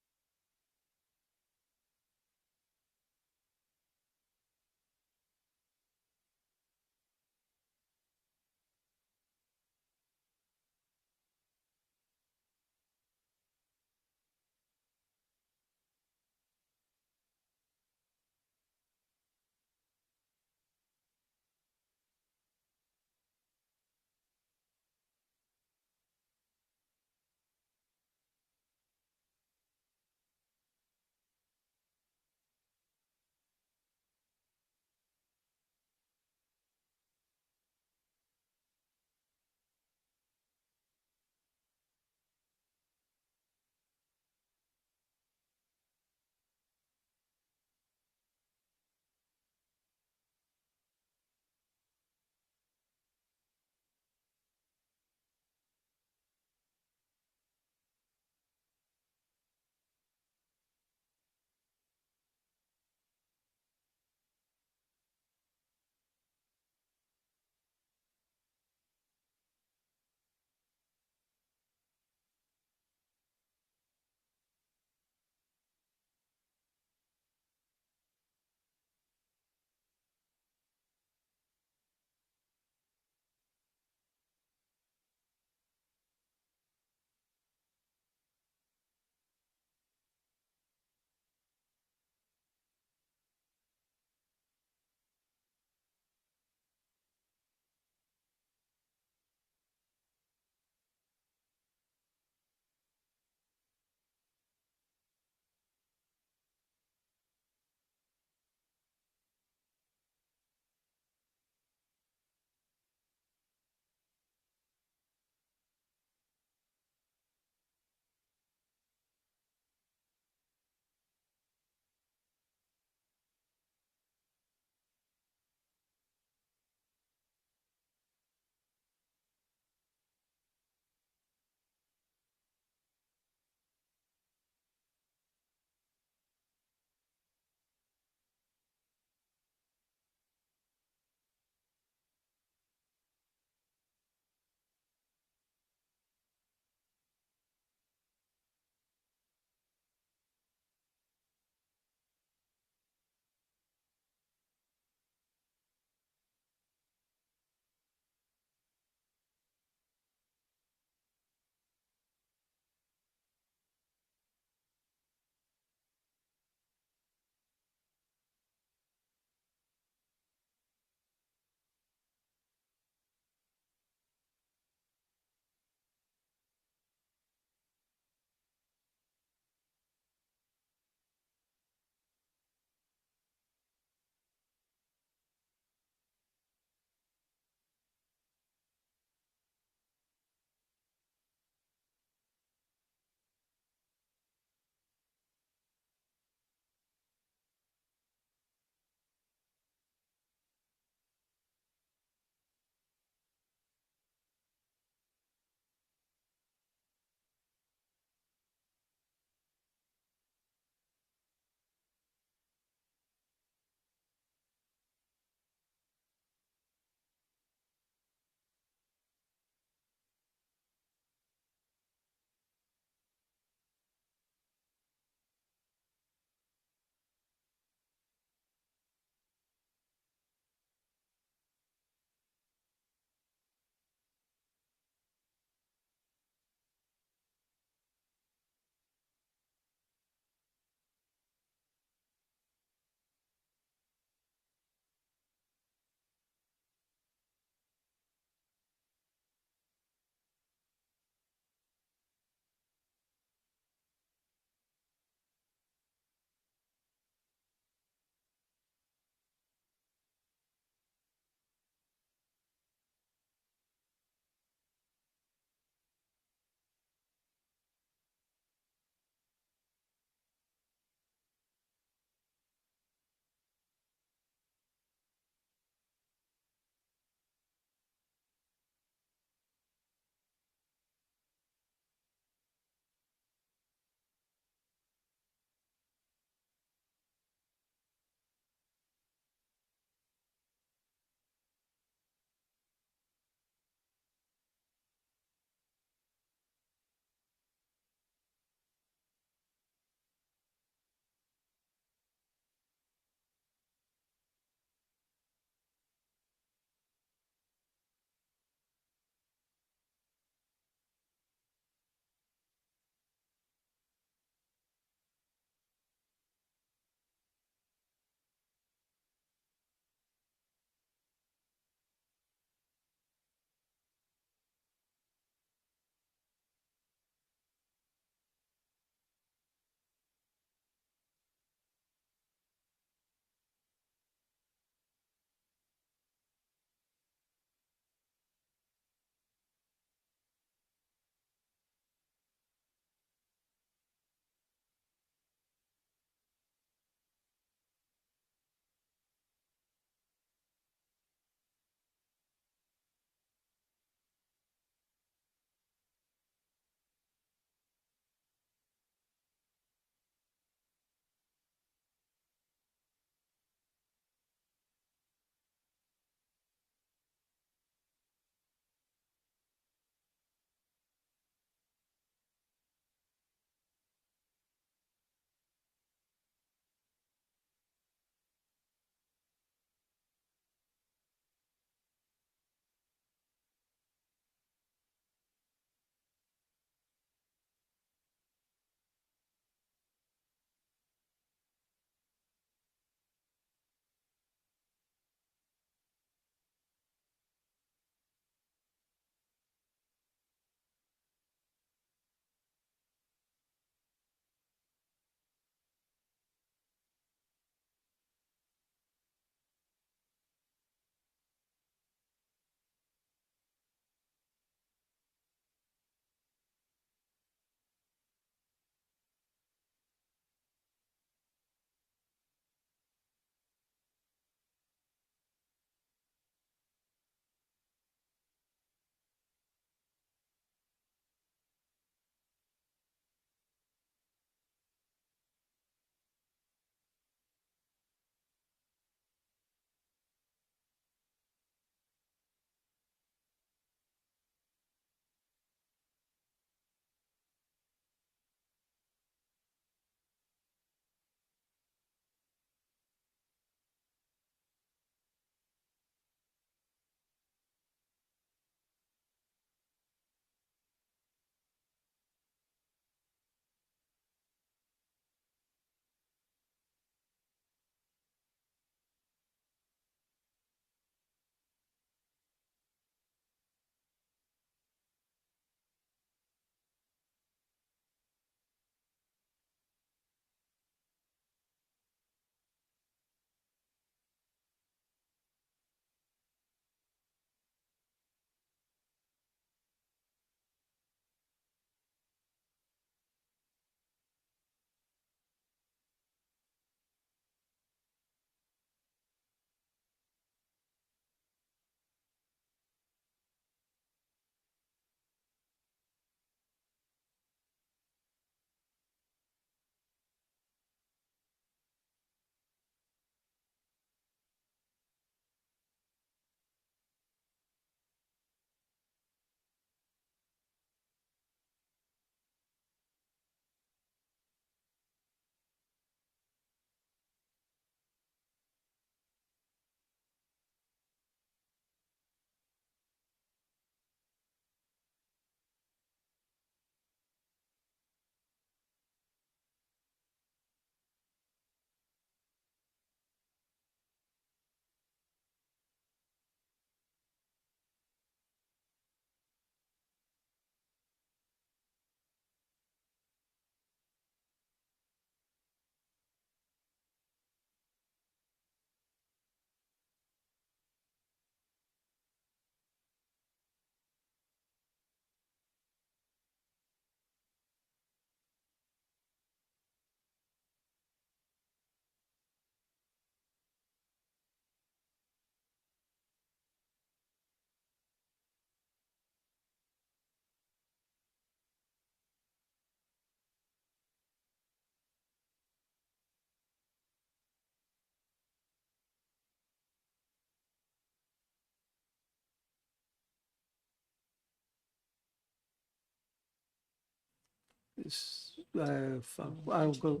I'll go,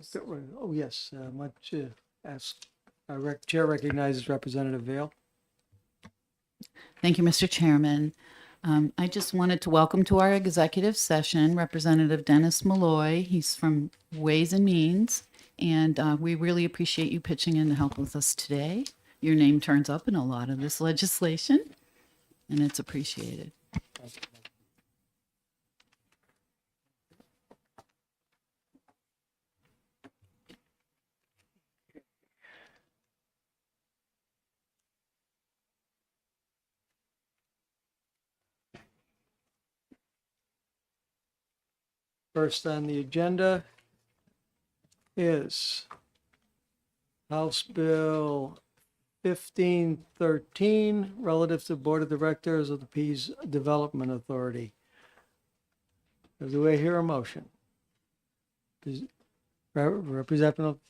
oh, yes, Chair recognizes Representative Vale. Thank you, Mr. Chairman. I just wanted to welcome to our executive session Representative Dennis Malloy. He's from Ways and Means, and we really appreciate you pitching in to help with us today. Your name turns up in a lot of this legislation, and it's appreciated. First on the agenda is House Bill 1513 relative to Board of Directors of the Pease Development Authority. Do I hear a motion? Representative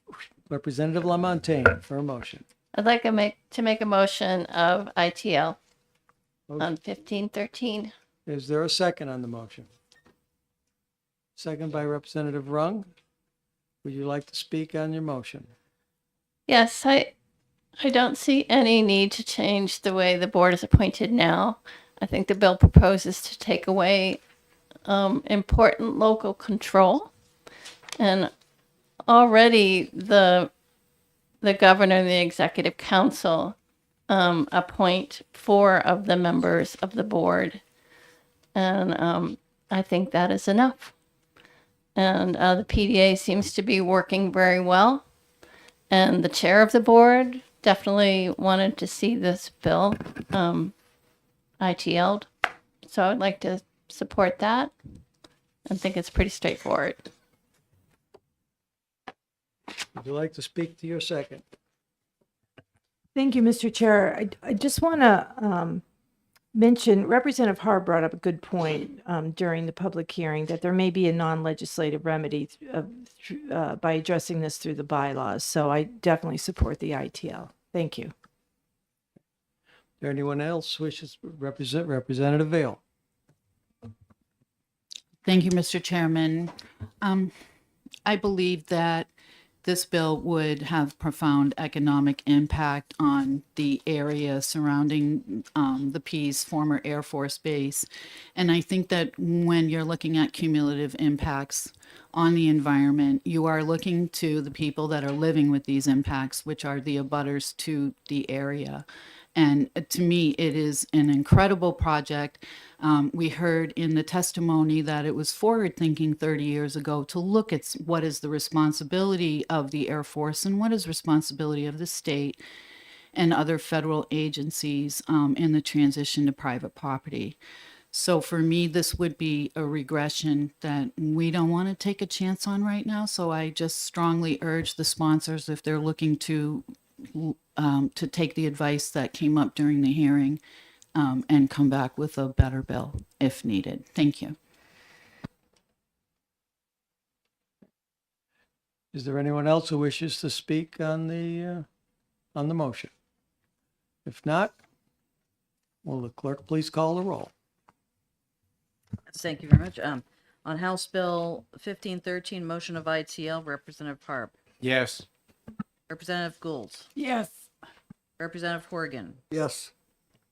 Lamontagne for a motion. I'd like to make a motion of ITL on 1513. Is there a second on the motion? Second by Representative Rung. Would you like to speak on your motion? Yes, I don't see any need to change the way the board is appointed now. I think the bill proposes to take away important local control, and already the governor and the executive council appoint 4 of the members of the board, and I think that is enough. And the PDA seems to be working very well. And the chair of the board definitely wanted to see this bill ITL'd. So I'd like to support that. I think it's pretty straightforward. Would you like to speak to your second? Thank you, Mr. Chair. I just want to mention, Representative Har brought up a good point during the public hearing that there may be a non-legislative remedy by addressing this through the bylaws. So I definitely support the ITL. Thank you. Is there anyone else wishes to represent Representative Vale? Thank you, Mr. Chairman. I believe that this bill would have profound economic impact on the area surrounding the Pease former Air Force Base. And I think that when you're looking at cumulative impacts on the environment, you are looking to the people that are living with these impacts, which are the abutters to the area. And to me, it is an incredible project. We heard in the testimony that it was forward thinking 30 years ago to look at what is the responsibility of the Air Force and what is responsibility of the state and other federal agencies in the transition to private property. So for me, this would be a regression that we don't want to take a chance on right now. So I just strongly urge the sponsors, if they're looking to take the advice that came up during the hearing and come back with a better bill if needed. Thank you. Is there anyone else who wishes to speak on the motion? If not, will the clerk please call the roll? Thank you very much. On House Bill 1513, motion of ITL, Representative Harp. Yes. Representative Gould. Yes. Representative Horgan. Yes.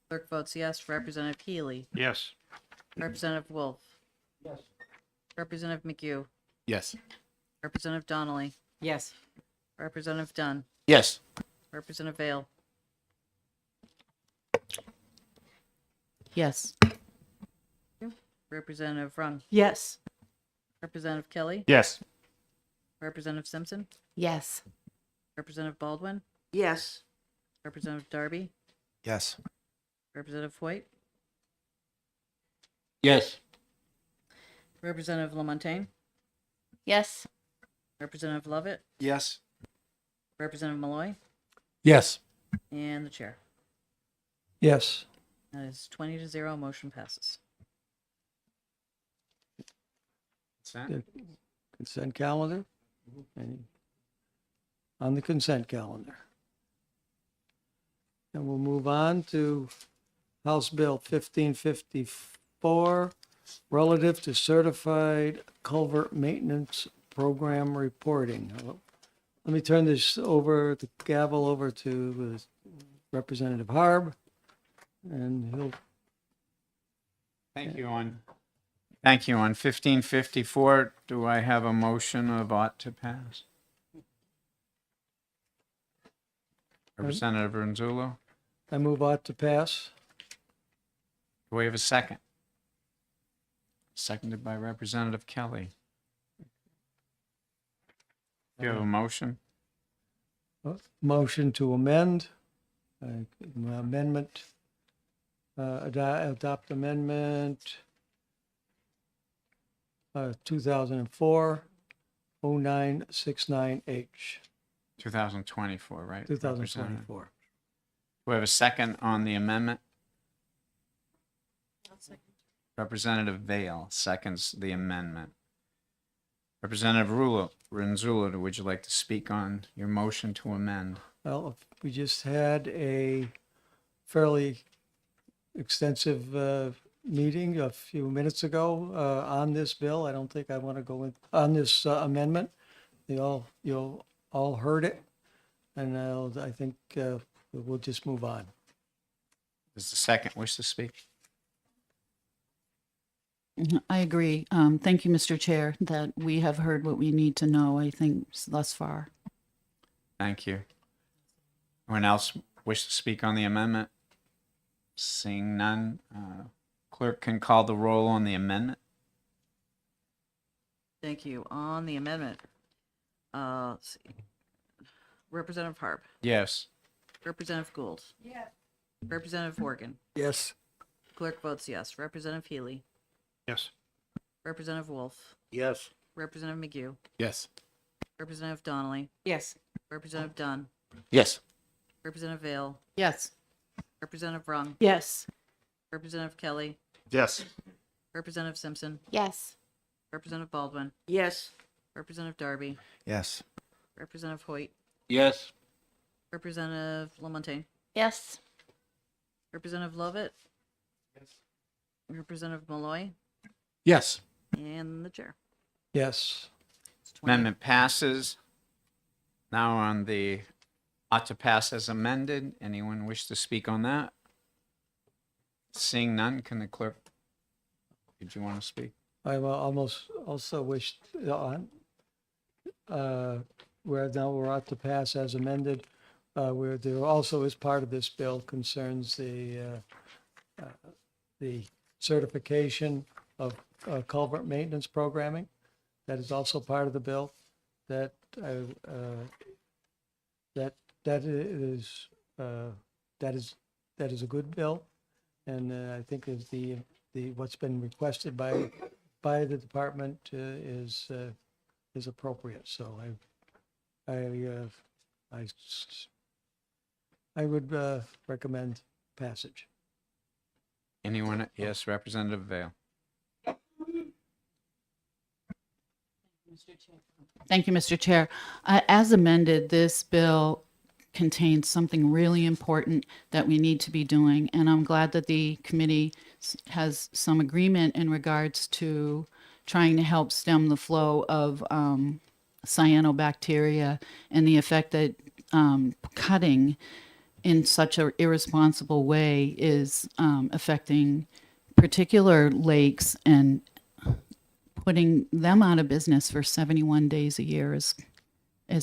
Clerk votes yes. Representative Healy. Yes. Representative Wolf. Yes. Representative McHugh. Yes. Representative Donnelly. Yes. Representative Dunn. Yes. Representative Vale. Yes. Representative Rung. Yes. Representative Kelly. Yes. Representative Simpson. Yes. Representative Baldwin. Yes. Representative Darby. Yes. Representative Hoyt. Yes. Representative Lamontagne. Yes. Representative Lovett. Yes. Representative Malloy. Yes. And the chair. Yes. That is 20-0. Motion passes. The consent calendar? On the consent calendar. And we'll move on to House Bill 1554, relative to certified culvert maintenance program reporting. Let me turn this over, the gavel over to Representative Harb, and he'll. Thank you. Thank you. On 1554, do I have a motion of ought to pass? Representative Renzullo, I move ought to pass. do we have a second? Seconded by Representative Kelly. Do you have a motion? Motion to amend, amendment, adopt amendment 2004 0969H, 2024, right? Representative? 2024. Do we have a second on the amendment? Representative Vale seconds the amendment. Representative Renzullo, would you like to speak on your motion to amend? Well, we just had a fairly extensive meeting a few minutes ago on this bill. I don't think I want to go in on this amendment. You all heard it, and I think we'll just move on. Does the second wish to speak? I agree. Thank you, Mr. Chair, that we have heard what we need to know, I think, thus far. Thank you. Anyone else wish to speak on the amendment? Seeing none, clerk can call the roll on the amendment. Thank you. On the amendment, let's see. Representative Harp, Yes. Representative Gould, Yes. Representative Horgan, Yes. clerk votes yes. Representative Healy, Yes. Representative Wolf, Yes. Representative McGee, Yes. Representative Donnelly, Yes. Representative Dunn, Yes. Representative Vale, Yes. Representative Rung, Yes. Representative Kelly, Yes. Representative Simpson, Yes. Representative Baldwin, Yes. Representative Darby, Yes. Representative Hoyt, Yes. Representative Lamontagne, Yes. Representative Lovett, Representative Malloy, Yes. and the chair. Yes. It's 20 Amendment passes. Now on the ought to pass as amended. Anyone wish to speak on that? Seeing none, can the clerk, did you want to speak? I almost also wish on, where now we're out to pass as amended, where there also is part of this bill concerns the certification of culvert maintenance programming. That is also part of the bill. That is a good bill, and I think is the what's been requested by the department is appropriate. So I would recommend passage. Anyone? Yes, Representative Vale. Thank you, Mr. Chair. As amended, this bill contains something really important that we need to be doing, and I'm glad that the committee has some agreement in regards to trying to help stem the flow of cyanobacteria and the effect that cutting in such an irresponsible way is affecting particular lakes and putting them out of business for 71 days a year is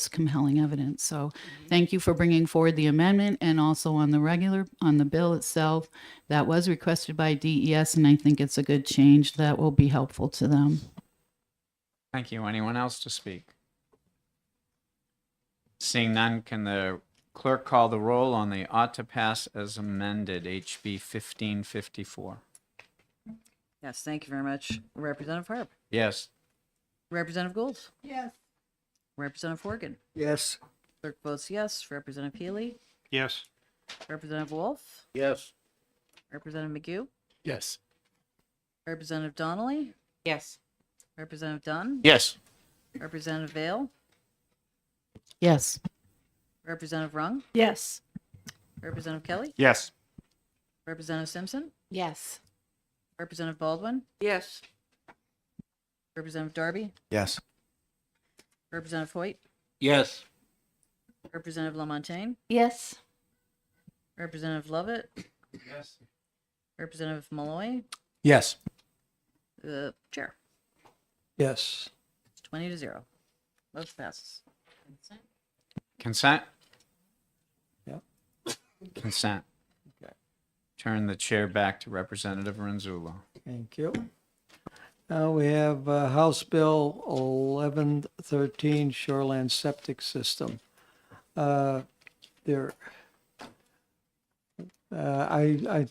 compelling evidence. So thank you for bringing forward the amendment, and also on the bill itself that was requested by DES, and I think it's a good change that will be helpful to them. Thank you. Anyone else to speak? Seeing none, can the clerk call the roll on the ought to pass as amended, HB 1554? Yes, thank you very much. Representative Harp, Yes. Representative Gould, Yes. Representative Horgan, Yes. clerk votes yes. Representative Healy, Yes. Representative Wolf, Yes. Representative McGee, Yes. Representative Donnelly, Yes. Representative Dunn, Yes. Representative Vale, Yes. Representative Rung, Yes. Representative Kelly, Yes. Representative Simpson, Yes. Representative Baldwin, Yes. Representative Darby, Yes. Representative Hoyt, Yes. Representative Lamontagne, Yes. Representative Lovett, Yes. Representative Malloy, Yes. the chair. Yes. It's 20-0. Motion passes. Consent? Yep. Consent. Okay. Turn the chair back to Representative Renzullo. Thank you. Now we have House Bill 1113 Shoreland Septic System. There, I'm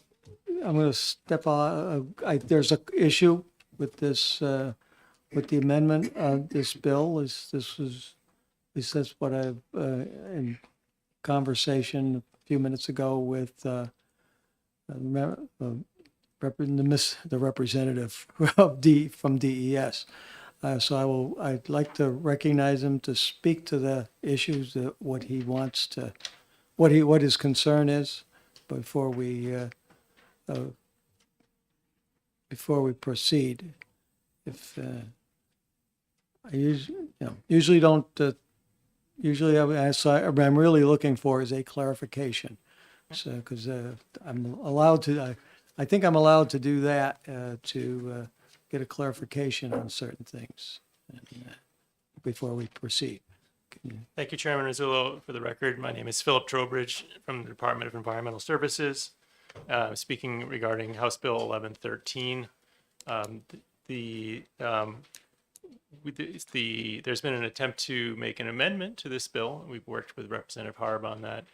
going to step on, there's a issue with this, with the amendment of this bill. This is what I've, in conversation a few minutes ago with the representative from DES. So I'd like to recognize him to speak to the issues that what he wants to, what his concern is before we proceed. If I usually don't, usually I'm really looking for is a clarification. So, because I'm allowed to, I think I'm allowed to do that to get a clarification on certain things before we proceed. Thank you, Chairman Rizzullo. For the record, my name is Philip Trowbridge from the Department of Environmental Services. Speaking regarding House Bill 1113. There's been an attempt to make an amendment to this bill. We've worked with Representative Harb on that.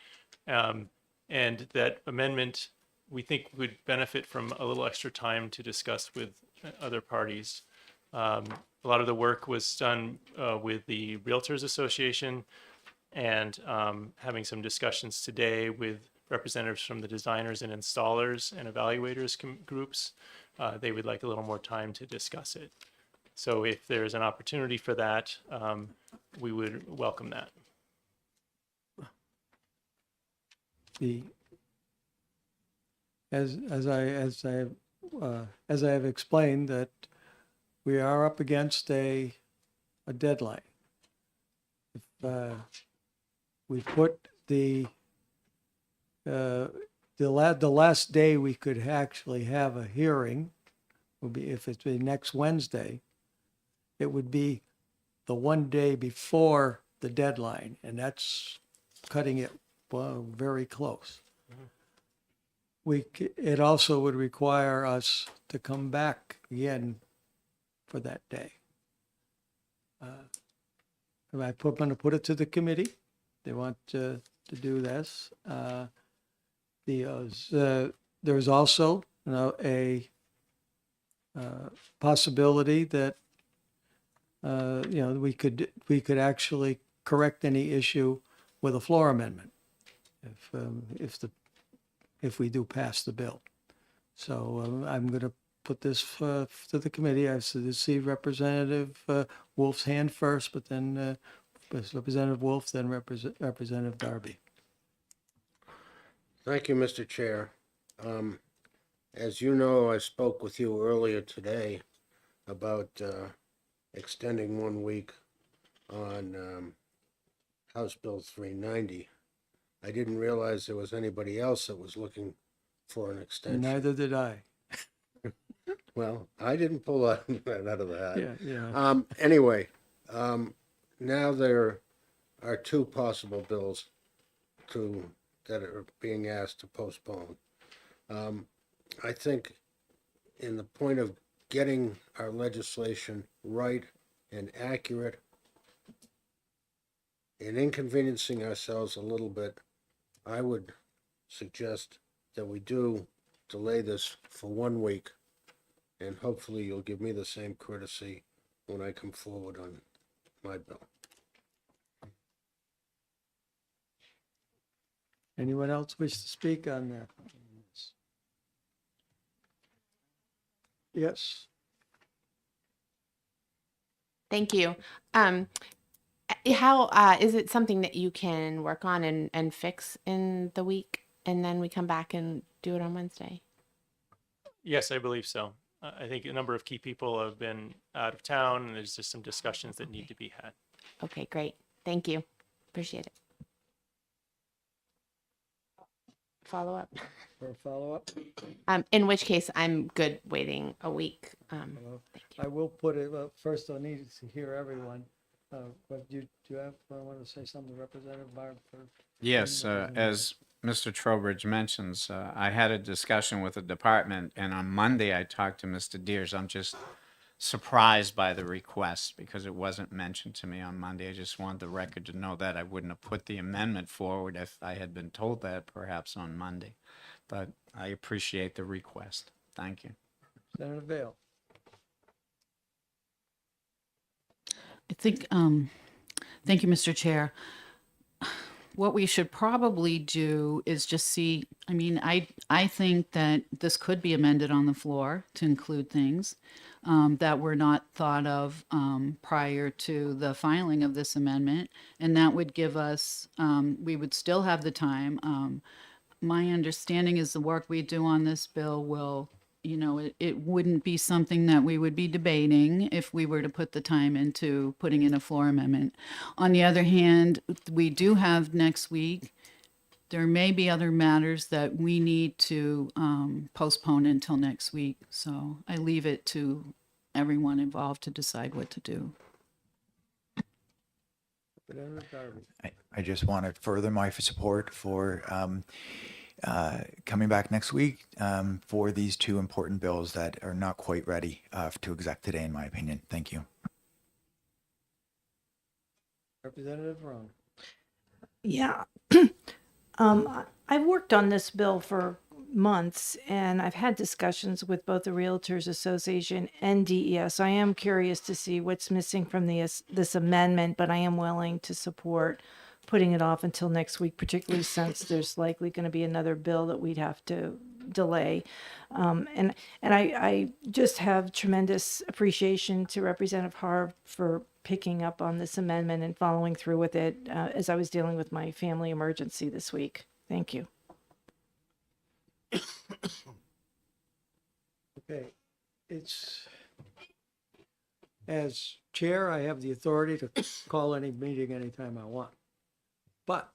And that amendment, we think, would benefit from a little extra time to discuss with other parties. A lot of the work was done with the Realtors Association and having some discussions today with representatives from the designers and installers and evaluators groups. They would like a little more time to discuss it. So if there's an opportunity for that, we would welcome that. As I have explained, that we are up against a deadline. If we put the last day we could actually have a hearing would be, if it's the next Wednesday, it would be the one day before the deadline, and that's cutting it very close. It also would require us to come back again for that day. I'm going to put it to the committee. They want to do this. There's also a possibility that we could actually correct any issue with a floor amendment if we do pass the bill. So I'm going to put this to the committee. I see Representative Wolf's hand first, but then Representative Wolf, then Representative Darby. Thank you, Mr. Chair. As you know, I spoke with you earlier today about extending 1 week on House Bill 390. I didn't realize there was anybody else that was looking for an extension. Neither did I. Well, I didn't pull that out of the hat. Yeah. Anyway, now there are two possible bills that are being asked to postpone. I think in the point of getting our legislation right and accurate and inconveniencing ourselves a little bit, I would suggest that we do delay this for 1 week, and hopefully you'll give me the same courtesy when I come forward on my bill. Anyone else wish to speak on that? Yes. Thank you. How is it something that you can work on and fix in the week, and then we come back and do it on Wednesday? Yes, I believe so. I think a number of key people have been out of town, and there's just some discussions that need to be had. Okay, great. Thank you. Appreciate it. Follow up. For a follow-up? In which case, I'm good waiting a week. I will put it, first I need to hear everyone. But do you have, want to say something, Representative Barb? Yes, as Mr. Trowbridge mentions, I had a discussion with the department, and on Monday I talked to Mr. Deers. I'm just surprised by the request because it wasn't mentioned to me on Monday. I just wanted the record to know that I wouldn't have put the amendment forward if I had been told that perhaps on Monday. But I appreciate the request. Thank you. Senator Vale. I think, thank you, Mr. Chair. What we should probably do is just see, I mean, I think that this could be amended on the floor to include things that were not thought of prior to the filing of this amendment. And that would give us, we would still have the time. My understanding is the work we do on this bill will, you know, it wouldn't be something that we would be debating if we were to put the time into putting in a floor amendment. On the other hand, we do have next week, there may be other matters that we need to postpone until next week. So I leave it to everyone involved to decide what to do. Representative Darby. I just want to further my support for coming back next week for these two important bills that are not quite ready to exec today, in my opinion. Thank you. Representative Roan. Yeah. I've worked on this bill for months and I've had discussions with both the Realtors Association and DES. I am curious to see what's missing from this amendment, but I am willing to support putting it off until next week, particularly since there's likely going to be another bill that we'd have to delay. And I just have tremendous appreciation to Representative Harb for picking up on this amendment and following through with it as I was dealing with my family emergency this week. Thank you. Okay, it's, as chair, I have the authority to call any meeting anytime I want. But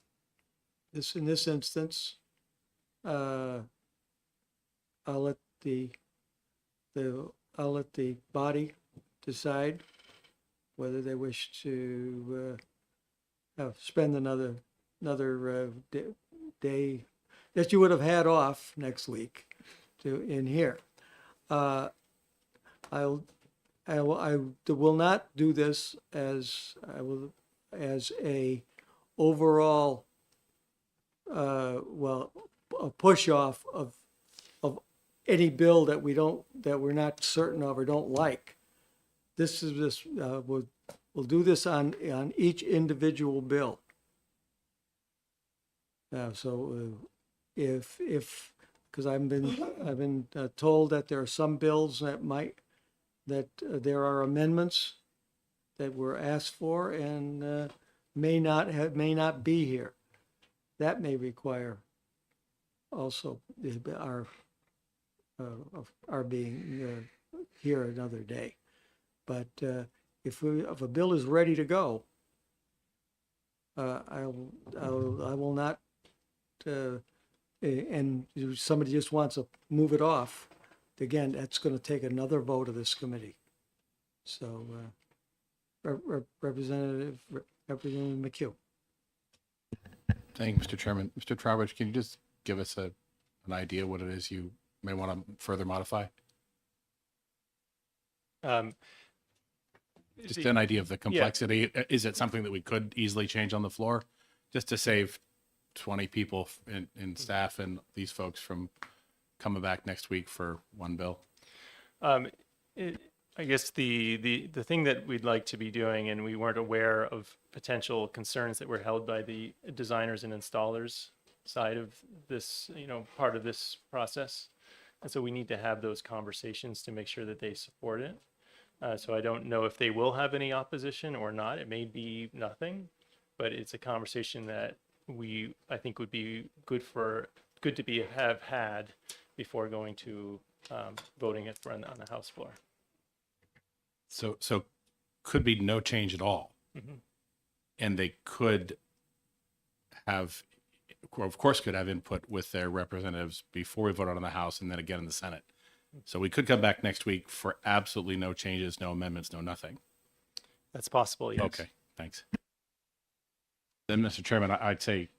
in this instance, I'll let the body decide whether they wish to spend another day that you would have had off next week in here. I will not do this as a overall a push off of any bill that we're not certain of or don't like. We'll do this on each individual bill. Because I've been told that there are some bills that there are amendments that were asked for and may not be here. That may require also our being here another day. But if a bill is ready to go, I will not. And somebody just wants to move it off, again, that's going to take another vote of this committee. So, Representative McHugh. Thank you, Mr. Chairman. Mr. Trowbridge, can you just give us an idea what it is you may want to further modify? Just an idea of the complexity. Yeah. Is it something that we could easily change on the floor just to save 20 people in staff and these folks from coming back next week for one bill? I guess the thing that we'd like to be doing, and we weren't aware of potential concerns that were held by the designers and installers side of this, part of this process. And so we need to have those conversations to make sure that they support it. So I don't know if they will have any opposition or not. It may be nothing, but it's a conversation that I think would be good to have had before going to voting it for on the House floor. So could be no change at all. Mhm. And they could have, of course, could have input with their representatives before we vote on the House and then again in the Senate. So we could come back next week for absolutely no changes, no amendments, no nothing. That's possible, yes. Okay, thanks. Then, Mr. Chairman, I'd say,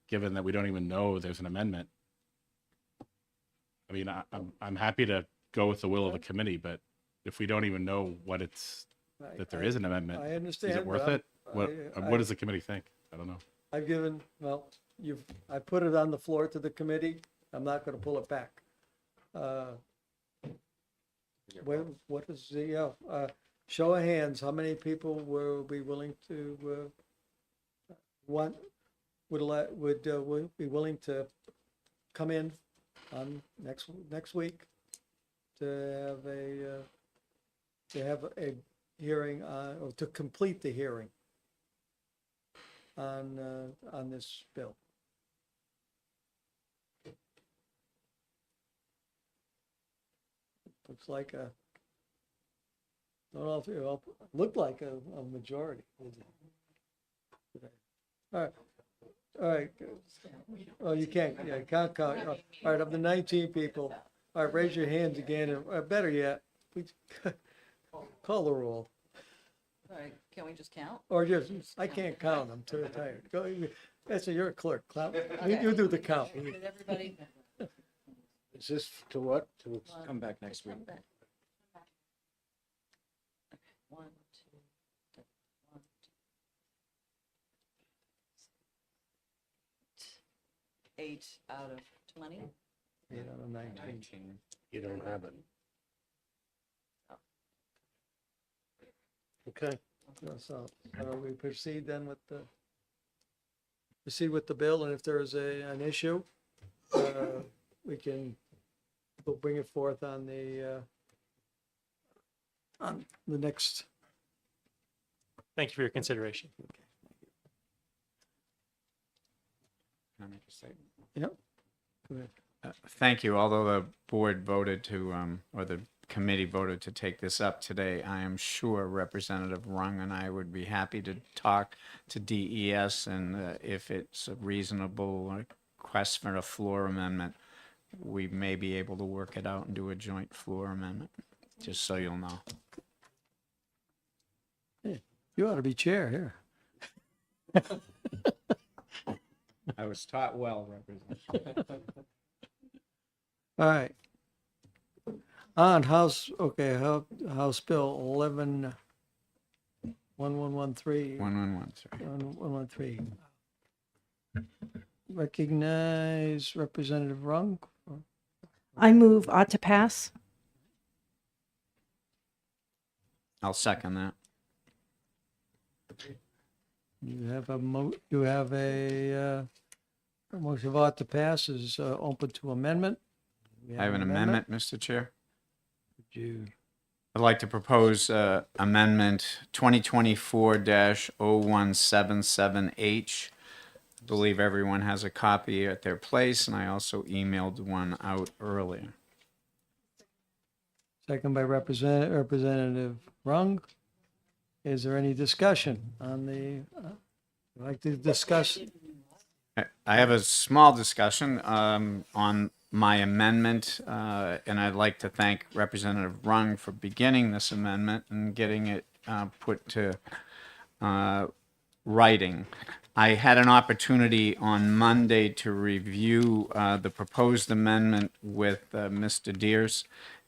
given that we don't even know there's an amendment, I mean, I'm happy to go with the will of the committee, but if we don't even know what it's, that there is an amendment, I is understand, it worth but it? What, what does the committee think? I don't know. I've given, well, I put it on the floor to the committee. I'm not gonna pull it back. What is the, show of hands, how many people will be willing to, would be willing to come in on next week to have a hearing, or to complete the hearing on this bill? Looks like a, don't know if it looked like a majority. All right, all right. Oh, you can't, yeah, you can't count. All right, of the 19 people, all right, raise your hands again, and better yet, call the roll. All right, can we just count? Or just, I can't count, I'm too tired. Go, you're a clerk, you do the count. Did everybody? Is this to what? To Come back next week. Okay, 1, 2, 1, 2. 8 out of 20. 8 out of 19. You don't have it. Okay. So we proceed then with the bill, and if there is an issue, we'll bring it forth on the next. Thank you for your consideration. Can I make a statement? Yep. Go ahead. Thank you. Although the board voted to, or the committee voted to take this up today, I am sure Representative Rung and I would be happy to talk to DES, and if it's a reasonable request for a floor amendment, we may be able to work it out and do a joint floor amendment, just so you'll know. Hey, you ought to be chair here. I was taught well, Representative. All right. On House Bill 11, 1113. 1113. 1113. Recognize Representative Rung. I move ought to pass. I'll second that. You have a motion of ought to pass is open to amendment. We I have an amendment, Mr. Chair. Would you? I'd like to propose amendment 2024-0177H. I believe everyone has a copy at their place, and I also emailed one out earlier. Second by Representative Rung. Is there any discussion on would like to discuss? I have a small discussion on my amendment, and I'd like to thank Representative Rung for beginning this amendment and getting it put to writing. I had an opportunity on Monday to review the proposed amendment with Mr. Deers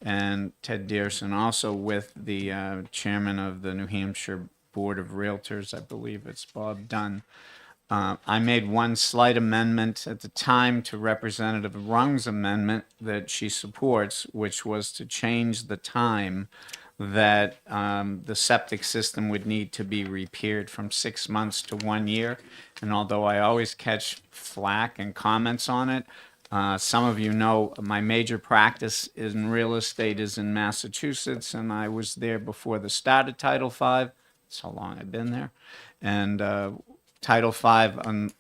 and Ted Dearson, also with the chairman of the New Hampshire Board of Realtors. I believe it's Bob Dunn. I made one slight amendment at the time to Representative Rung's amendment that she supports, which was to change the time that the septic system would need to be repaired from 6 months to 1 year. And although I always catch flack and comments on it, some of you know my major practice in real estate is in Massachusetts, and I was there before the start of Title V. That's how long I've been there. And Title V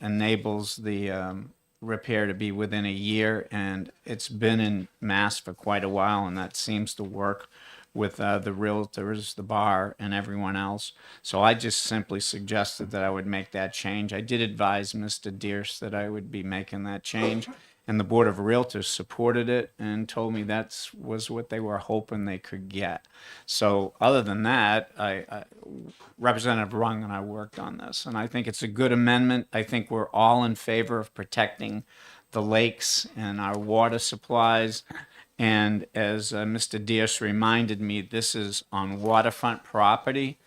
enables the repair to be within a year, and it's been in Mass for quite a while, and that seems to work with the realtors, the bar, and everyone else. So I just simply suggested that I would make that change. I did advise Mr. Deers that I would be making that change, and the Board of Realtors supported it and told me that was what they were hoping they could get. So other than that, Representative Rung and I worked on this, and I think it's a good amendment. I think we're all in favor of protecting the lakes and our water supplies. And as Mr. Deers reminded me, this is on waterfront property.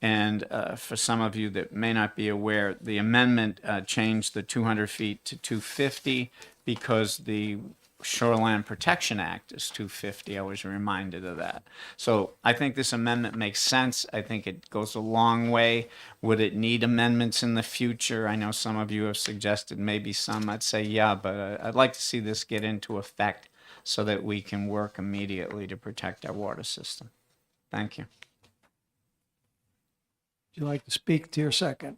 And for some of you that may not be aware, the amendment changed the 200 feet to 250 because the Shoreline Protection Act is 250. I was reminded of that. So I think this amendment makes sense. I think it goes a long way. Would it need amendments in the future? I know some of you have suggested maybe some. I'd say yeah, but I'd like to see this get into effect so that we can work immediately to protect our water system. Thank you. Would you like to speak to your second?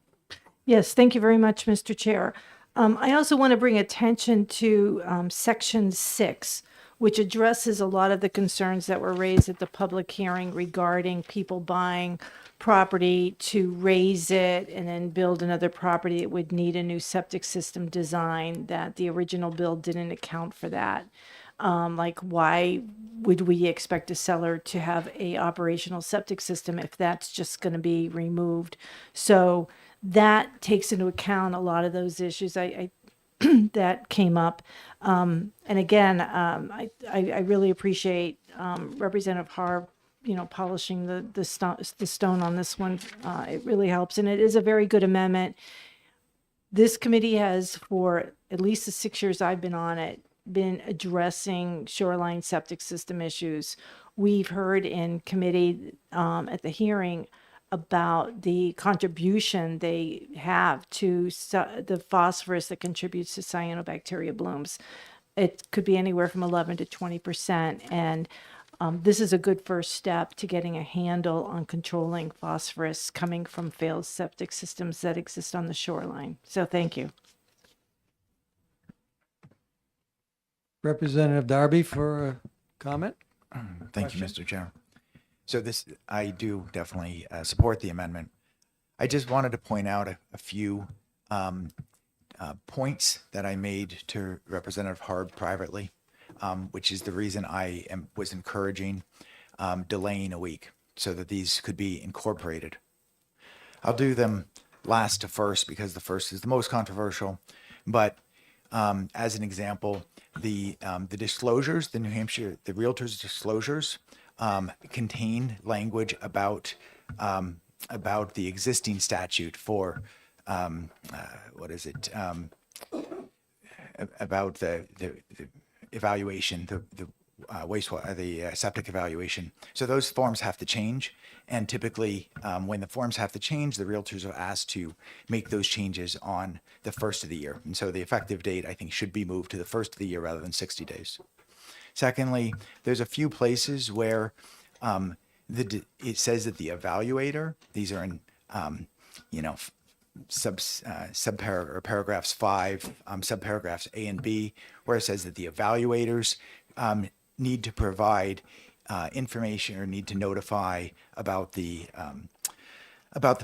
Yes, thank you very much, Mr. Chair. I also want to bring attention to Section 6, which addresses a lot of the concerns that were raised at the public hearing regarding people buying property to raise it and then build another property. It would need a new septic system design, that the original bill didn't account for that. Like, why would we expect a seller to have a operational septic system if that's just going to be removed? So that takes into account a lot of those issues I that came up. And again, I really appreciate Representative Harb, polishing the stone on this one. It really helps, and it is a very good amendment. This committee has, for at least the 6 years I've been on it, been addressing shoreline septic system issues. We've heard in committee at the hearing about the contribution they have to the phosphorus that contributes to cyanobacteria blooms. It could be anywhere from 11 to 20%. And this is a good first step to getting a handle on controlling phosphorus coming from failed septic systems that exist on the shoreline. So thank you. Representative Darby for a comment? Thank you, Mr. Chair. So I do definitely support the amendment. I just wanted to point out a few points that I made to Representative Harb privately, which is the reason I was encouraging delaying a week so that these could be incorporated. I'll do them last to first because the first is the most controversial, but as an example, the disclosures, the realtors' disclosures contain language about the existing statute for about the evaluation, the wastewater, the septic evaluation. So those forms have to change, and typically when the forms have to change, the realtors are asked to make those changes on the first of the year. And so the effective date, I think, should be moved to the first of the year rather than 60 days. Secondly, there's a few places where it says that the evaluator, these are in paragraphs 5, subparagraphs A and B, where it says that the evaluators need to provide information or need to notify about the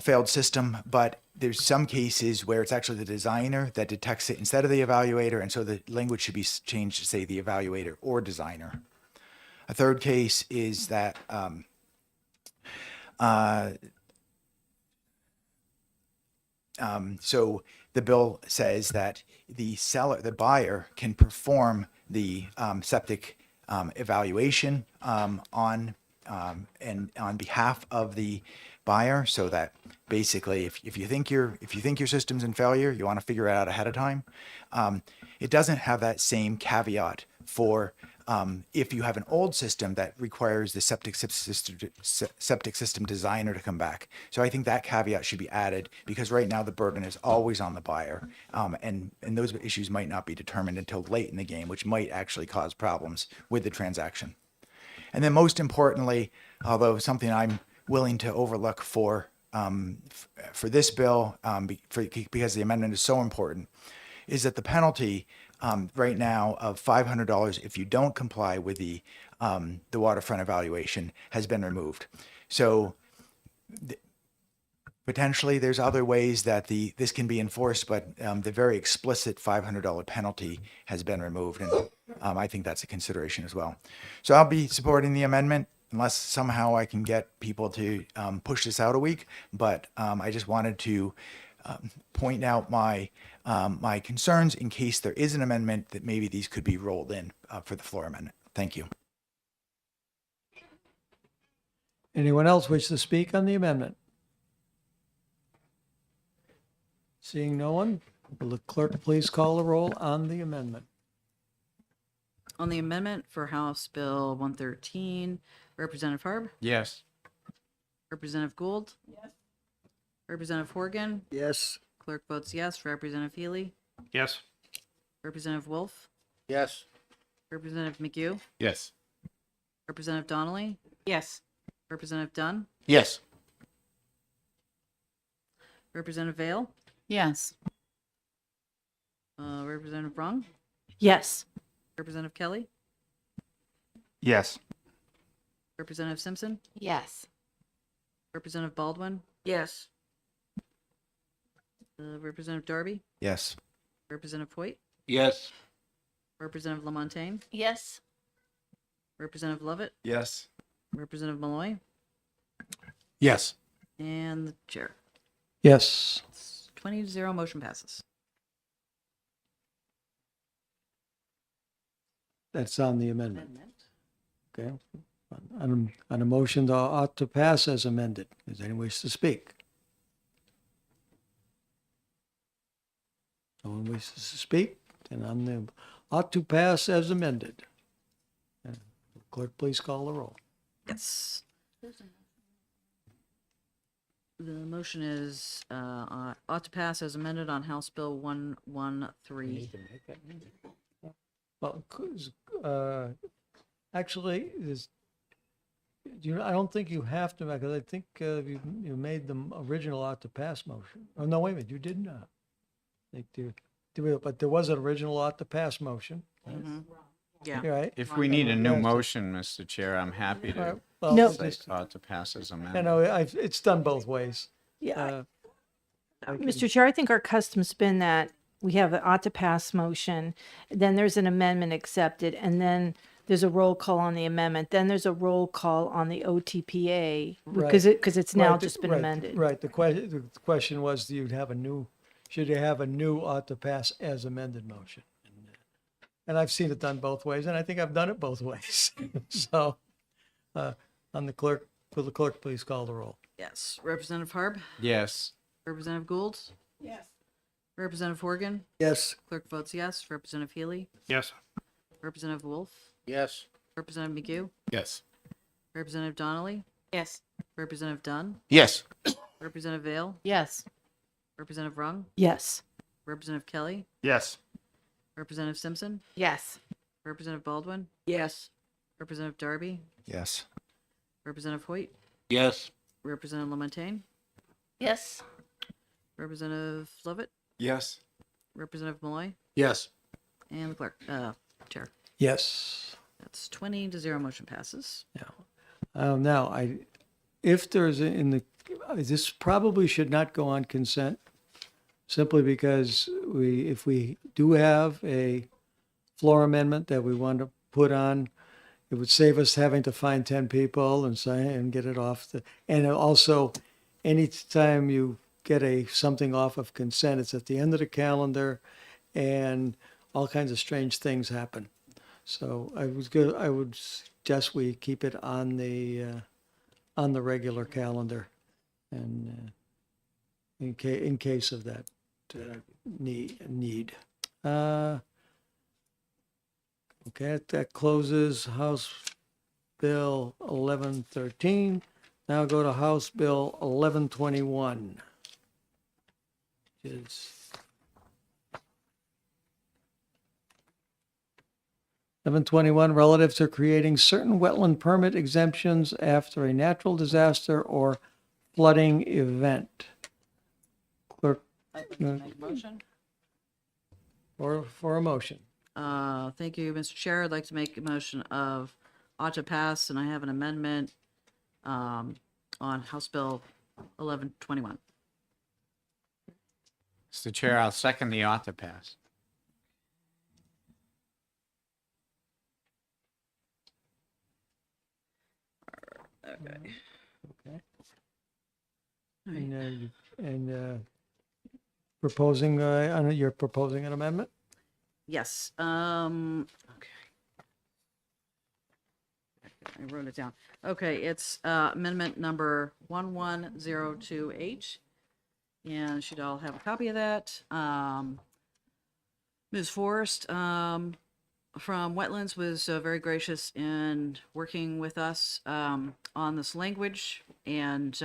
failed system, but there's some cases where it's actually the designer that detects it instead of the evaluator, and so the language should be changed to say the evaluator or designer. A third case is that so the bill says that the buyer can perform the septic evaluation on behalf of the buyer, so that basically if you think your system's in failure, you want to figure it out ahead of time. It doesn't have that same caveat for if you have an old system that requires the septic system designer to come back. So I think that caveat should be added, because right now the burden is always on the buyer, and those issues might not be determined until late in the game, which might actually cause problems with the transaction. And then most importantly, although something I'm willing to overlook for this bill, because the amendment is so important, is that the penalty right now of $500 if you don't comply with the waterfront evaluation has been removed. So potentially there's other ways that this can be enforced, but the very explicit $500 penalty has been removed, and I think that's a consideration as well. So I'll be supporting the amendment unless somehow I can get people to push this out a week. But I just wanted to point out my concerns in case there is an amendment that maybe these could be rolled in for the floor amendment. Thank you. Anyone else wish to speak on the amendment? Seeing no one, will the clerk please call the roll on the amendment? On the amendment for House Bill 113, Representative Harb, Yes. Representative Gould, Representative Horgan, Yes. clerk votes yes. Representative Healy, Yes. Representative Wolf, Yes. Representative McGee, Yes. Representative Donnelly, Yes. Representative Dunn, Yes. Representative Vale, Yes. Representative Brung, Yes. Representative Kelly, Yes. Representative Simpson, Yes. Representative Baldwin, Yes. Representative Darby, Yes. Representative Hoyt, Yes. Representative Lamontagne, Yes. Representative Lovett, Yes. Representative Malloy, Yes. and the chair. Yes. 20-0, motion passes. That's on the amendment. Okay. On a motion that ought to pass as amended. Does anyone wish to speak? No one wishes to speak? Then on the ought to pass as amended. Clerk, please call the roll. Yes. The motion is ought to pass as amended on House Bill 113. Well, actually, I don't think you have to, because I think you made the original ought to pass motion. Oh, no, wait a minute, you did not. But there was an original ought to pass motion. Yeah. You're right. If we need a new Yeah. motion, Mr. Chair, I'm happy All right, to well, No. say ought to pass as You amended. know, it's done both ways. Yeah. I can- Mr. Chair, I think our custom's been that we have an ought to pass motion, then there's an amendment accepted, and then there's a roll call on the amendment, then there's a roll call on the OTPA, because it's now Right, just been right, amended. Right, the question was, should you have a new ought to pass as amended motion? And I've seen it done both ways, and I think I've done it both ways. So, will the clerk please call the roll? Yes. Representative Harb, Yes. Representative Gould, Yes. Representative Horgan, Yes. clerk votes yes. Representative Healy, Yes. Representative Wolf, Yes. Representative McGee, Yes. Representative Donnelly, Yes. Representative Dunn, Yes. Representative Vale, Yes. Representative Rung, Yes. Representative Kelly, Yes. Representative Simpson, Yes. Representative Baldwin, Yes. Representative Darby, Yes. Representative Hoyt, Yes. Representative Lamontagne, Yes. Representative Lovett, Yes. Representative Malloy, Yes. and the clerk, chair. Yes. That's 20-0, motion passes. Now, if there's this probably should not go on consent, simply because if we do have a floor amendment that we want to put on, it would save us having to find 10 people and say, and get it off and also, anytime you get something off of consent, it's at the end of the calendar, and all kinds of strange things happen. So I would suggest we keep it on the regular calendar, and in case of that need. Okay, that closes House Bill 1113. Now go to House Bill 1121. Which is 1121, relative to creating certain wetland permit exemptions after a natural disaster or flooding event. Clerk, I'd like to make a motion. for a motion. Thank you, Mr. Chair. I'd like to make a motion of ought to pass, and I have an amendment on House Bill 1121. Mr. Chair, I'll second the ought to pass. Okay. Okay. And proposing, you're proposing an amendment? Yes, okay. I wrote it down. Okay, it's amendment number 1102H. And you should all have a copy of that. Ms. Forrest from Wetlands was very gracious in working with us on this language, and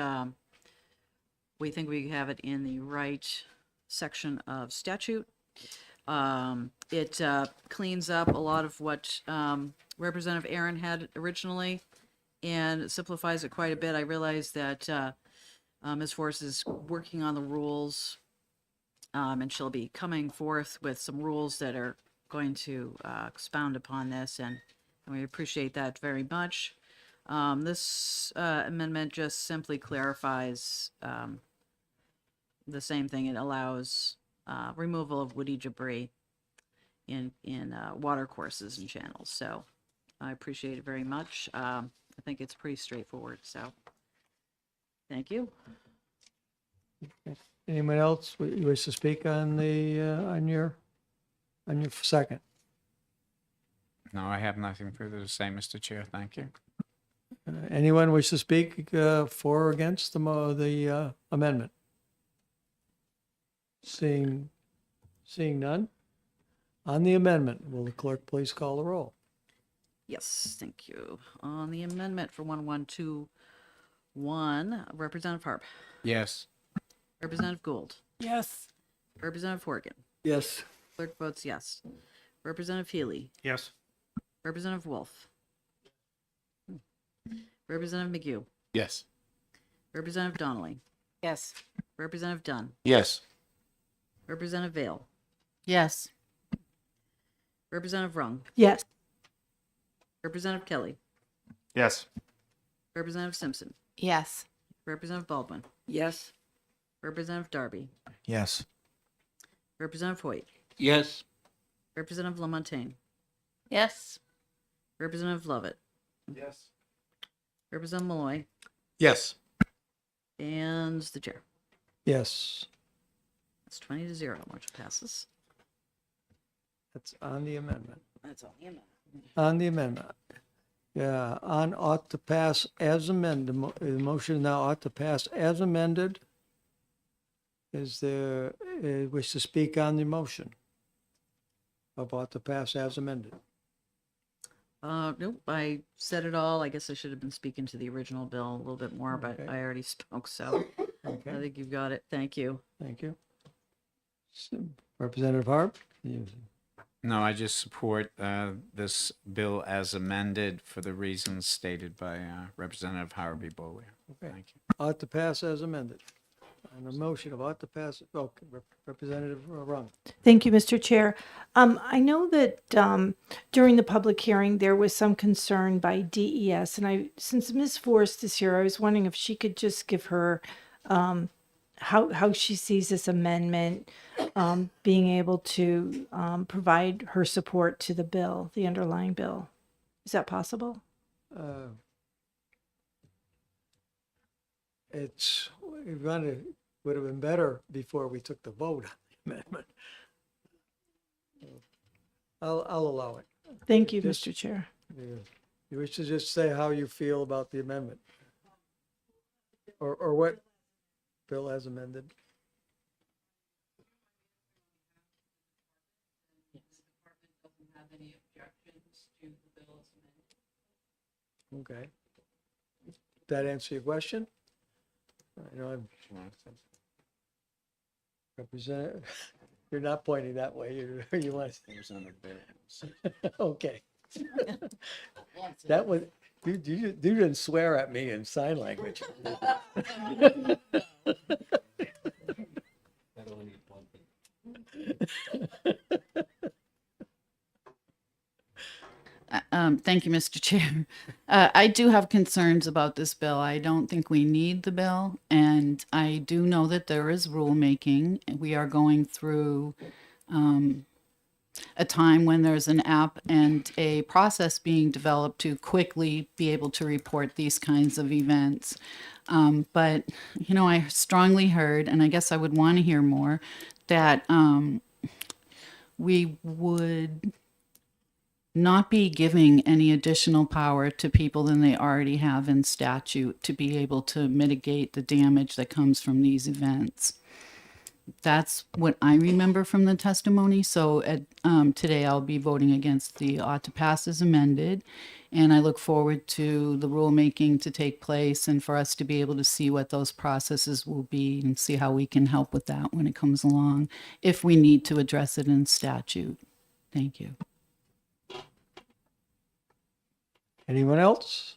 we think we have it in the right section of statute. It cleans up a lot of what Representative Aaron had originally, and it simplifies it quite a bit. I realize that Ms. Forrest is working on the rules, and she'll be coming forth with some rules that are going to expound upon this, and we appreciate that very much. This amendment just simply clarifies the same thing. It allows removal of woody debris in water courses and channels. So I appreciate it very much. I think it's pretty straightforward. So thank you. Anyone else wish to speak on the, on your second? No, I have nothing further to say, Mr. Chair. Thank you. Anyone wish to speak for or against the amendment? Seeing none. On the amendment, will the clerk please call the roll? Yes, thank you. On the amendment for 1121, Representative Harp, Yes. Representative Gould, Yes. Representative Horgan, Yes. clerk votes yes. Representative Healy, Yes. Representative Wolf, Representative McGee, Yes. Representative Donnelly, Yes. Representative Dunn, Yes. Representative Vale, Yes. Representative Rung, Yes. Representative Kelly, Yes. Representative Simpson, Yes. Representative Baldwin, Yes. Representative Darby, Yes. Representative Hoyt, Yes. Representative Lamontagne, Yes. Representative Lovett, Yes. Representative Malloy, Yes. and the chair. Yes, That's 20-0. Motion passes. that's on the amendment. That's all. On the amendment. Yeah, on ought to pass as amended, the motion now ought to pass as amended. Is there, wish to speak on the motion of ought to pass as amended? Nope, I said it all. I guess I should have been speaking to the original bill a little bit more, but Okay. I already spoke, so I Okay, think you've got it. Thank you. thank you. Representative Harp? No, I just support this bill as amended for the reasons stated by Representative Harvey Bollier. Okay. Thank you. Ought to pass as amended. On the motion of ought to pass, Representative Rung. Thank you, Mr. Chair. I know that during the public hearing, there was some concern by DES, and since Ms. Forrest is here, I was wondering if she could just give her how she sees this amendment being able to provide her support to the bill, the underlying bill. Is that possible? Would have been better before we took the vote on the amendment. I'll allow it. Thank you, Just- Mr. Chair. You wish to just say how you feel about the amendment? Or what bill as amended? Okay. That answer your question? I know I'm representative. You're not pointing that way. You want. Okay. That was, you didn't swear at me in sign language. Thank you, Mr. Chair. I do have concerns about this bill. I don't think we need the bill, and I do know that there is rulemaking. We are going through a time when there's an app and a process being developed to quickly be able to report these kinds of events. But, you know, I strongly heard, and I guess I would want to hear more, that we would not be giving any additional power to people than they already have in statute to be able to mitigate the damage that comes from these events. That's what I remember from the testimony. So today I'll be voting against the ought to pass as amended. And I look forward to the rulemaking to take place and for us to be able to see what those processes will be and see how we can help with that when it comes along, if we need to address it in statute. Thank you. Anyone else?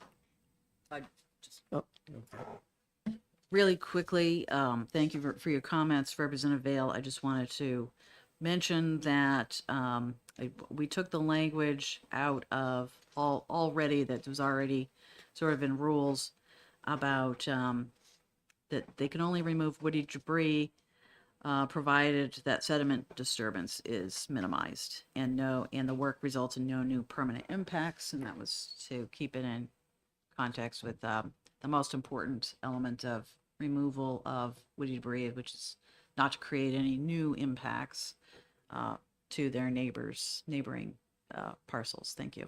I just Oh, really quickly, thank you for your comments, Representative Vale. I just wanted to mention that we took the language out of already that was already sort of in rules about that they can only remove woody debris provided that sediment disturbance is minimized and the work results in no new permanent impacts, and that was to keep it in context with the most important element of removal of woody debris, which is not to create any new impacts to their neighboring parcels. Thank you.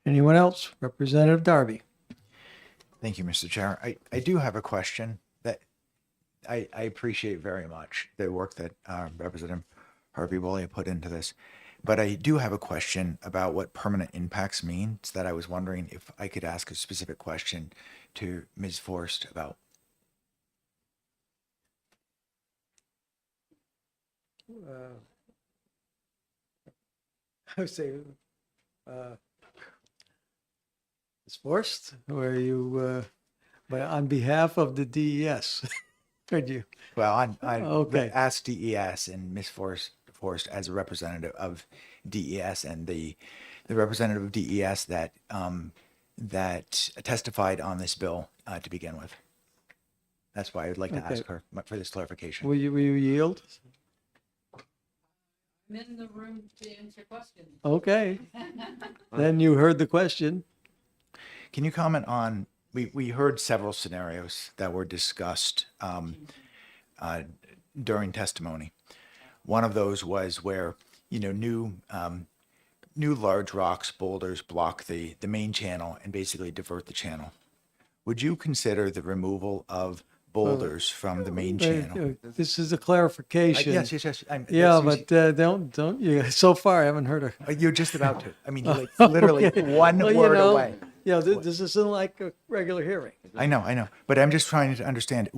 anyone else? Representative Darby. Thank you, Mr. Chair. I do have a question that I appreciate very much the work that Representative Harvey Woolley put into this. But I do have a question about what permanent impacts means that I was wondering if I could ask a specific question to Ms. Forrest about. I would say, Ms. Forrest, were you, but on behalf of the DES, could you? Well, I Okay. asked DES and Ms. Forrest as a representative of DES and the representative of DES that that testified on this bill to begin with. That's why I would like to Okay. ask her for this clarification. Will you yield? I'm in the room to answer questions. Okay. Then you heard the question. Can you comment on, we heard several scenarios that were discussed during testimony. One of those was where, new large rocks, boulders block the main channel and basically divert the channel. Would you consider the removal of boulders from the main channel? This is a clarification. Yes. Yeah, but don't you? So far, I haven't heard a. You're just about to. I mean, you're like literally one Well, word away. Yeah, this isn't like a regular hearing. I know. But I'm just trying to understand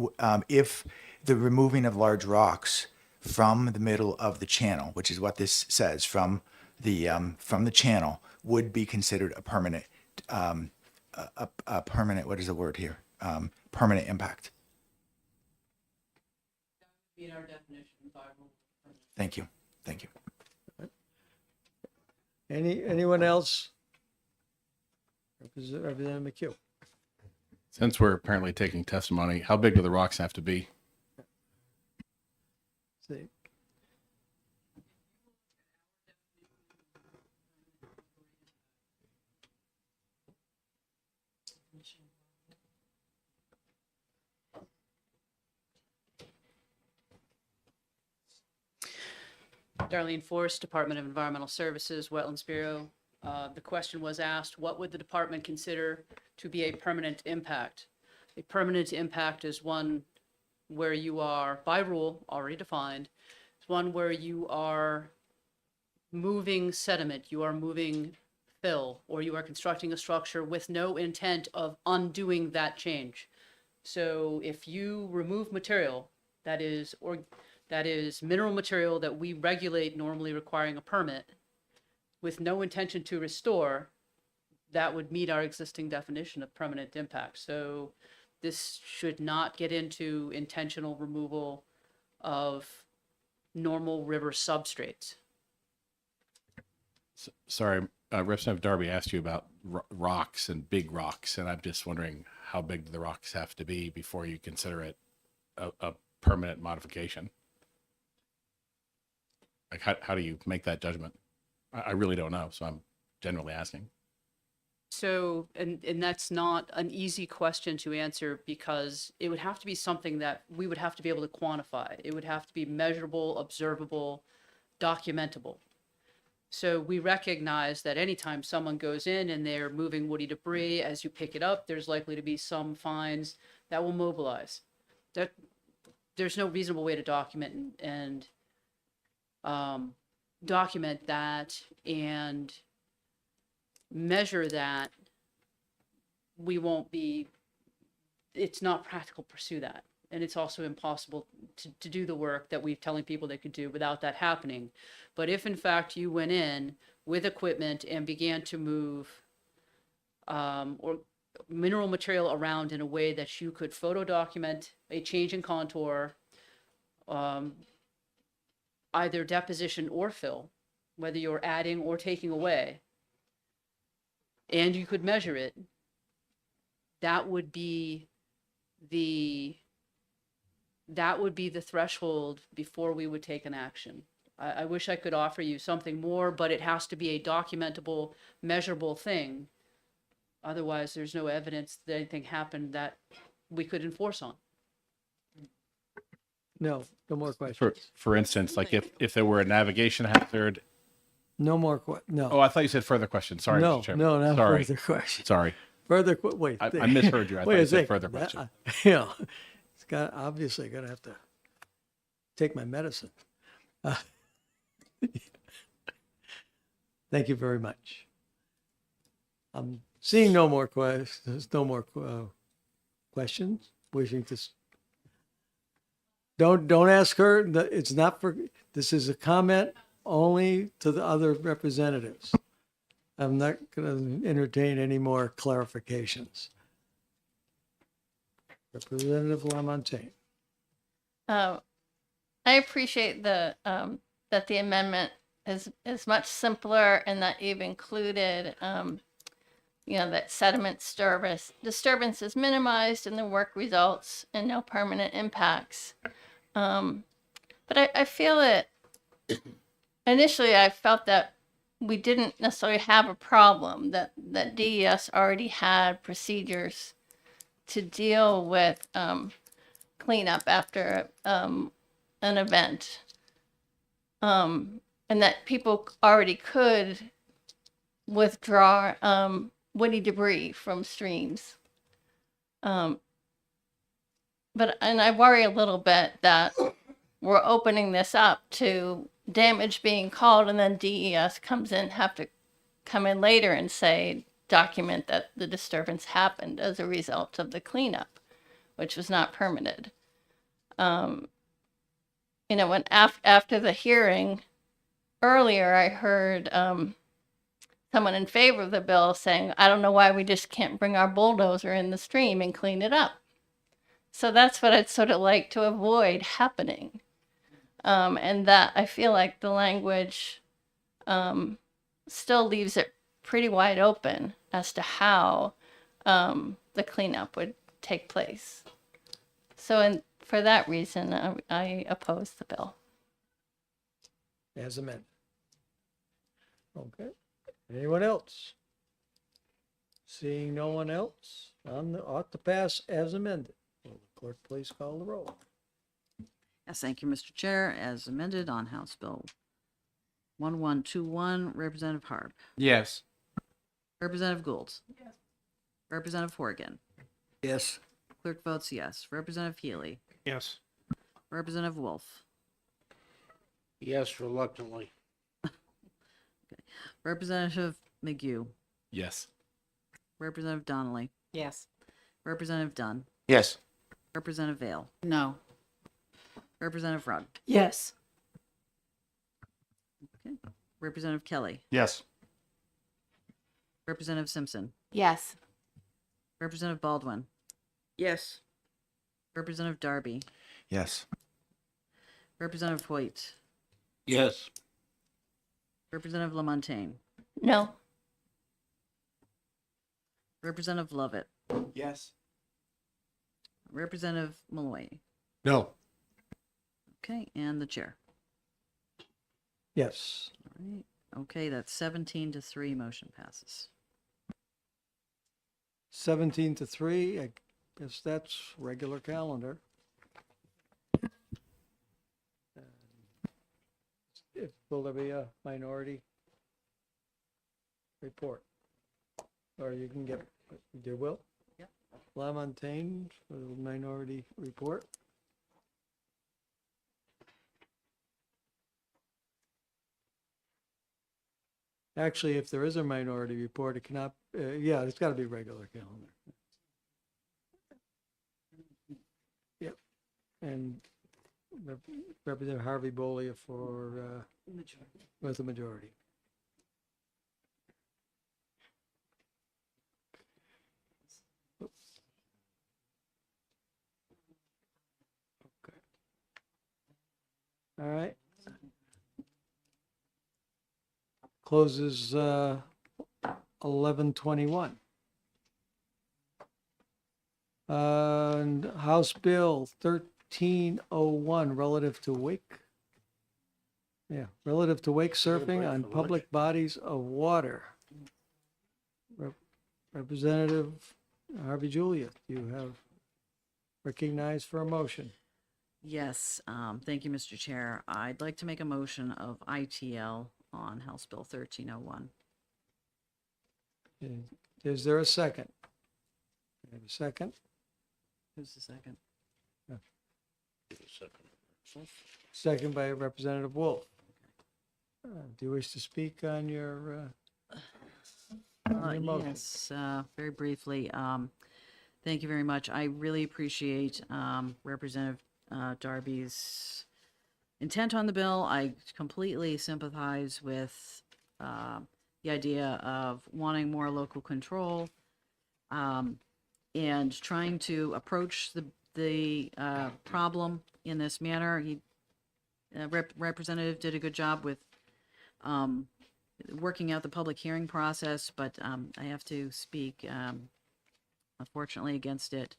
if the removing of large rocks from the middle of the channel, which is what this says, from the channel, would be considered a permanent, a permanent. What is the word here? Permanent impact. In our definition, Thank you. Anyone else? Representative McHugh. Since we're apparently taking testimony, how big do the rocks have to be? See. Darlene Forrest, Department of Environmental Services, Wetlands Bureau. The question was asked, what would the department consider to be a permanent impact? A permanent impact is one where you are, by rule, already defined, it's one where you are moving sediment, you are moving fill, or you are constructing a structure with no intent of undoing that change. So if you remove material that is mineral material that we regulate normally requiring a permit with no intention to restore, that would meet our existing definition of permanent impact. So this should not get into intentional removal of normal river substrates. Sorry, Representative Darby asked you about rocks and big rocks, and I'm just wondering how big do the rocks have to be before you consider it a permanent modification? Like, how do you make that judgment? I really don't know, so I'm generally asking. So, and that's not an easy question to answer because it would have to be something that we would have to be able to quantify. It would have to be measurable, observable, documentable. So we recognize that anytime someone goes in and they're moving woody debris, as you pick it up, there's likely to be some fines that will mobilize. That there's no reasonable way to document and document that and measure that. We won't be, it's not practical to pursue that. And it's also impossible to do the work that we're telling people they could do without that happening. But if in fact you went in with equipment and began to move or mineral material around in a way that you could photo document a change in contour, either deposition or fill, whether you're adding or taking away, and you could measure it, that would be the threshold before we would take an action. I wish I could offer you something more, but it has to be a documentable, measurable thing. Otherwise, there's no evidence that anything happened that we could enforce on. No more questions. For instance, like if there were a navigation hazard. No more no. Oh, I thought you said further questions. Sorry, No, Mr. Chairman. no, not Sorry. further questions. Sorry. Further, wait. I misheard you. I thought Wait a you said second. further question. You know, it's got obviously gonna have to take my medicine. Thank you very much. I'm seeing no more questions. No more questions. Wishing to. Don't ask her. It's not for. This is a comment only to the other representatives. I'm not going to entertain any more clarifications. Representative Lamontagne. I appreciate the that the amendment is much simpler and that you've included, that sediment disturbance is minimized and the work results in no permanent impacts. But I feel that initially I felt that we didn't necessarily have a problem, that DES already had procedures to deal with cleanup after an event. And that people already could withdraw woody debris from streams. And I worry a little bit that we're opening this up to damage being called and then DES comes in, have to come in later and say, document that the disturbance happened as a result of the cleanup, which was not permitted. When after the hearing earlier, I heard someone in favor of the bill saying, I don't know why we just can't bring our bulldozer in the stream and clean it up. So that's what I'd sort of like to avoid happening. And that I feel like the language still leaves it pretty wide open as to how the cleanup would take place. So for that reason, I oppose the bill. As amended. Okay. Anyone else? Seeing no one else, ought to pass as amended. Will the clerk please call the roll? Yes, thank you, Mr. Chair. As amended on House Bill 1121, Representative Harb. Yes. Representative Gould. Yes. Representative Horgan. Yes. Clerk votes yes. Representative Healy. Yes. Representative Wolf. Yes, reluctantly. Representative McGee. Yes. Representative Donnelly. Yes. Representative Dunn. Yes. Representative Vale. No. Representative Rugg. Yes. Okay. Representative Kelly. Yes. Representative Simpson. Yes. Representative Baldwin. Yes. Representative Darby. Yes. Representative Hoyt. Yes. Representative Lamontagne. No. Representative Lovett, Yes. Representative Malloy. No. Okay, and the chair. Yes. All right. Okay, that's 17-3, motion passes. 17-3, I guess that's regular calendar. Will there be a minority report? Or you can get, you will? Yep. LaMontagne for the minority report. Actually, if there is a minority report, it cannot, yeah, it's got to be regular calendar. Yep. And Representative Harvey Bolia for, with the majority. Okay. All right. Closes 11:21. And House Bill 1301 relative to wake. Yeah, relative to wake surfing on public bodies of water. Representative Harvey Julia, you have recognized for a motion. Yes, thank you, Mr. Chair. I'd like to make a motion of ITL on House Bill 1301. Is there a second? Have a second? Who's the second? Second by Representative Wolf. Do you wish to speak on your motion? Yes, very briefly. Thank you very much. I really appreciate Representative Darby's intent on the bill. I completely sympathize with the idea of wanting more local control and trying to approach the problem in this manner. Representative did a good job with working out the public hearing process, but I have to speak, unfortunately, against it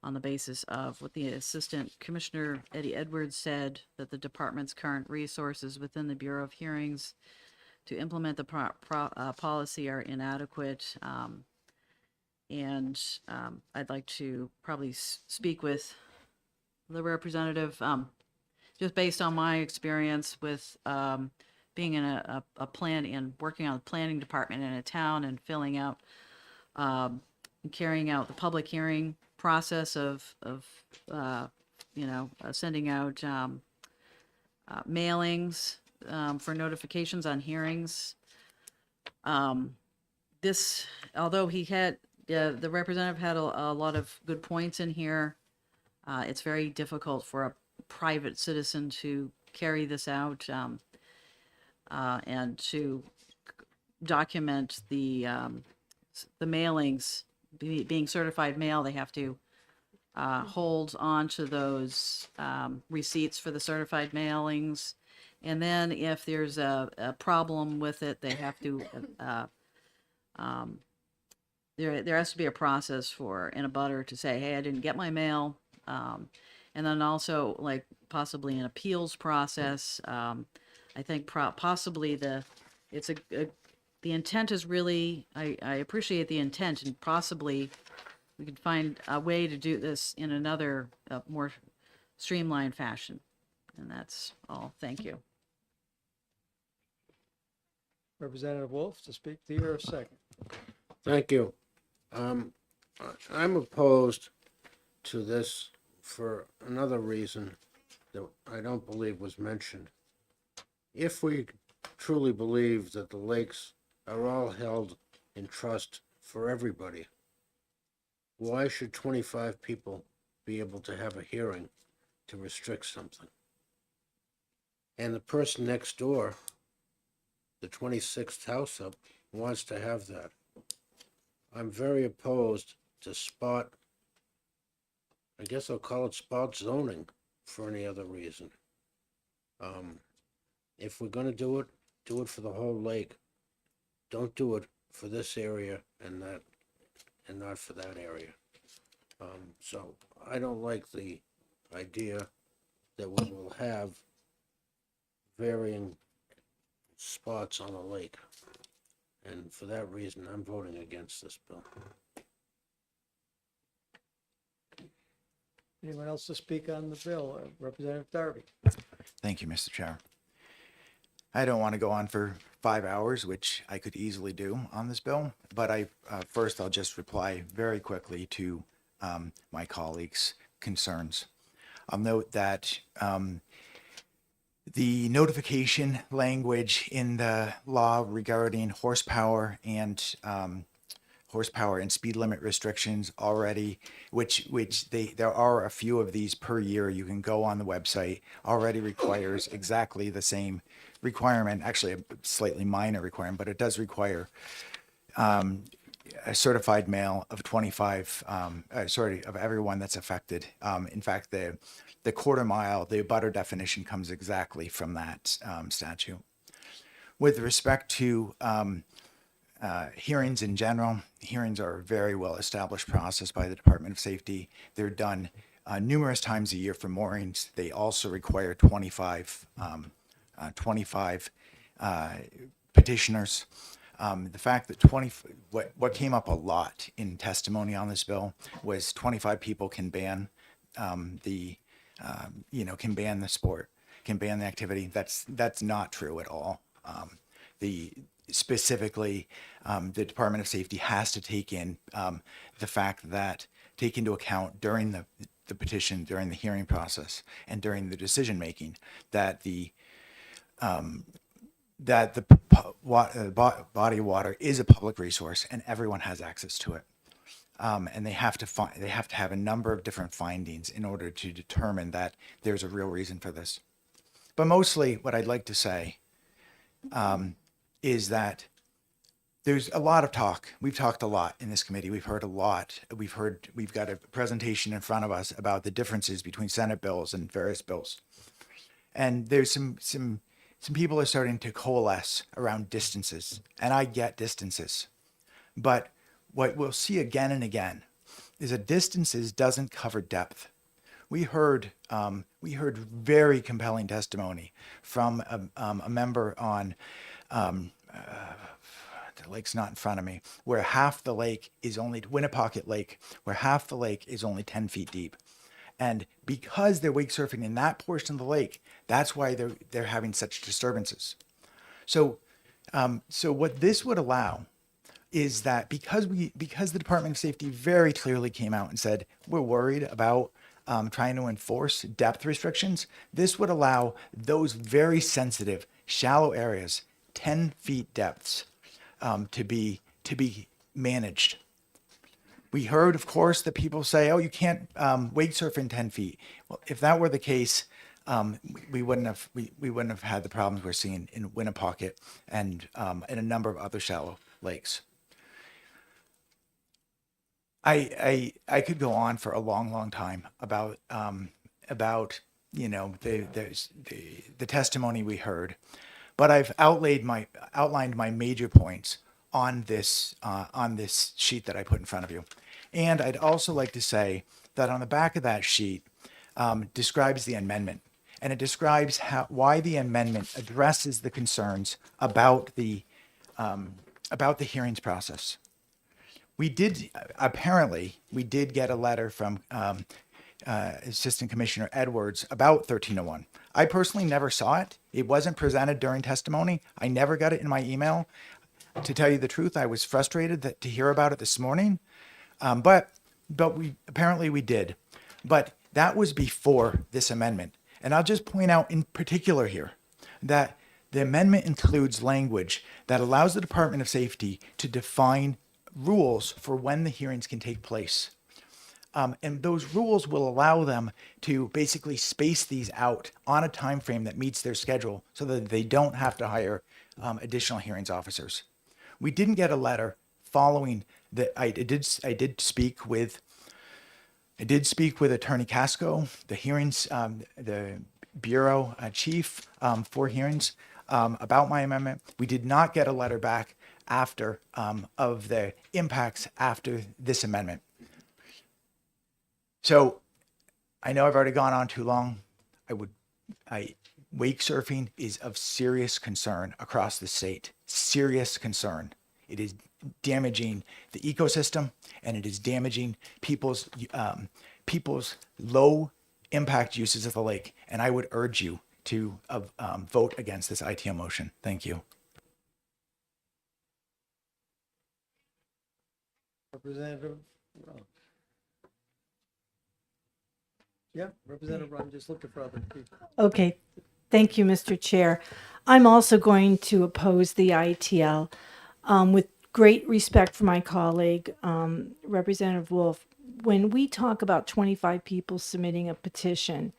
on the basis of what the Assistant Commissioner Eddie Edwards said, that the department's current resources within the Bureau of Hearings to implement the policy are inadequate. And I'd like to probably speak with the representative, just based on my experience with being in a plan and working on the planning department in a town and filling out, carrying out the public hearing process of sending out mailings for notifications on hearings. This, although he had, the representative had a lot of good points in here, it's very difficult for a private citizen to carry this out and to document the mailings being certified mail. They have to hold on to those receipts for the certified mailings, and then if there's a problem with it, they have to there has to be a process for an abutter to say, hey, I didn't get my mail, and then also like possibly an appeals process. I think possibly the intent is really, I appreciate the intent, and possibly we could find a way to do this in another more streamlined fashion. And that's all. Thank you. Representative Wolf, to speak to your second. Thank you. I'm opposed to this for another reason that I don't believe was mentioned. If we truly believe that the lakes are all held in trust for everybody, why should 25 people be able to have a hearing to restrict something? And the person next door, the 26th house up, wants to have that. I'm very opposed to spot, I guess I'll call it spot zoning for any other reason. If we're gonna do it for the whole lake. don't do it for this area and that, and not for that area. So I don't like the idea that we will have varying spots on a lake. And for that reason, I'm voting against this bill. Anyone else to speak on the bill? Representative Darby. Thank you, Mr. Chair. I don't want to go on for 5 hours, which I could easily do on this bill, but first I'll just reply very quickly to my colleagues' concerns. I'll note that the notification language in the law regarding horsepower and speed limit restrictions already, there are a few of these per year. You can go on the website, already requires exactly the same requirement, actually a slightly minor requirement, but it does require a certified mail of 25, of everyone that's affected. In fact, the quarter mile, the abutter definition comes exactly from that statute. With respect to hearings in general, hearings are a very well-established process by the Department of Safety. They're done numerous times a year for moorings. They also require 25 petitioners. The fact that what came up a lot in testimony on this bill was 25 people can ban can ban the sport, can ban the activity. That's not true at all. Specifically, the Department of Safety has to take into account during the petition, during the hearing process, and during the decision making that the body of water is a public resource and everyone has access to it. And they have to have a number of different findings in order to determine that there's a real reason for this. But mostly what I'd like to say is that there's a lot of talk. We've talked a lot in this committee. We've heard a lot. We've got a presentation in front of us about the differences between Senate bills and various bills. And there's some people are starting to coalesce around distances, and I get distances. But what we'll see again and again is that distances doesn't cover depth. We heard very compelling testimony from a member on the lake's not in front of me, where half the lake is only Winnipocket Lake, where half the lake is only 10 feet deep. And because they're wake surfing in that portion of the lake, that's why they're having such disturbances. So what this would allow is that because the Department of Safety very clearly came out and said, we're worried about trying to enforce depth restrictions, this would allow those very sensitive, shallow areas, 10 feet depths, to be managed. We heard, of course, that people say, oh, you can't wake surf in 10 feet. Well, if that were the case, we wouldn't have had the problems we're seeing in Winnipocket and in a number of other shallow lakes. I could go on for a long time about the testimony we heard, but I've outlined my major points on this sheet that I put in front of you. And I'd also like to say that on the back of that sheet describes the amendment, and it describes why the amendment addresses the concerns about the hearings process. We did get a letter from Assistant Commissioner Edwards about 1301. I personally never saw it. It wasn't presented during testimony. I never got it in my email. To tell you the truth, I was frustrated to hear about it this morning, but we did. But that was before this amendment. And I'll just point out in particular here that the amendment includes language that allows the Department of Safety to define rules for when the hearings can take place. And those rules will allow them to basically space these out on a time frame that meets their schedule so that they don't have to hire additional hearings officers. We didn't get a letter following that. I did speak with Attorney Casco, the hearings, the bureau chief for hearings about my amendment. We did not get a letter back after of the impacts after this amendment. So I know I've already gone on too long. Wake surfing is of serious concern across the state. Serious concern. It is damaging the ecosystem, and it is damaging people's low impact uses of the lake. And I would urge you to vote against this ITL motion. Thank you. Representative Ron. Yeah, Representative Ron, just looking for other people. Okay, thank you, Mr. Chair. I'm also going to oppose the ITL with great respect for my colleague, Representative Wolf. When we talk about 25 people submitting a petition,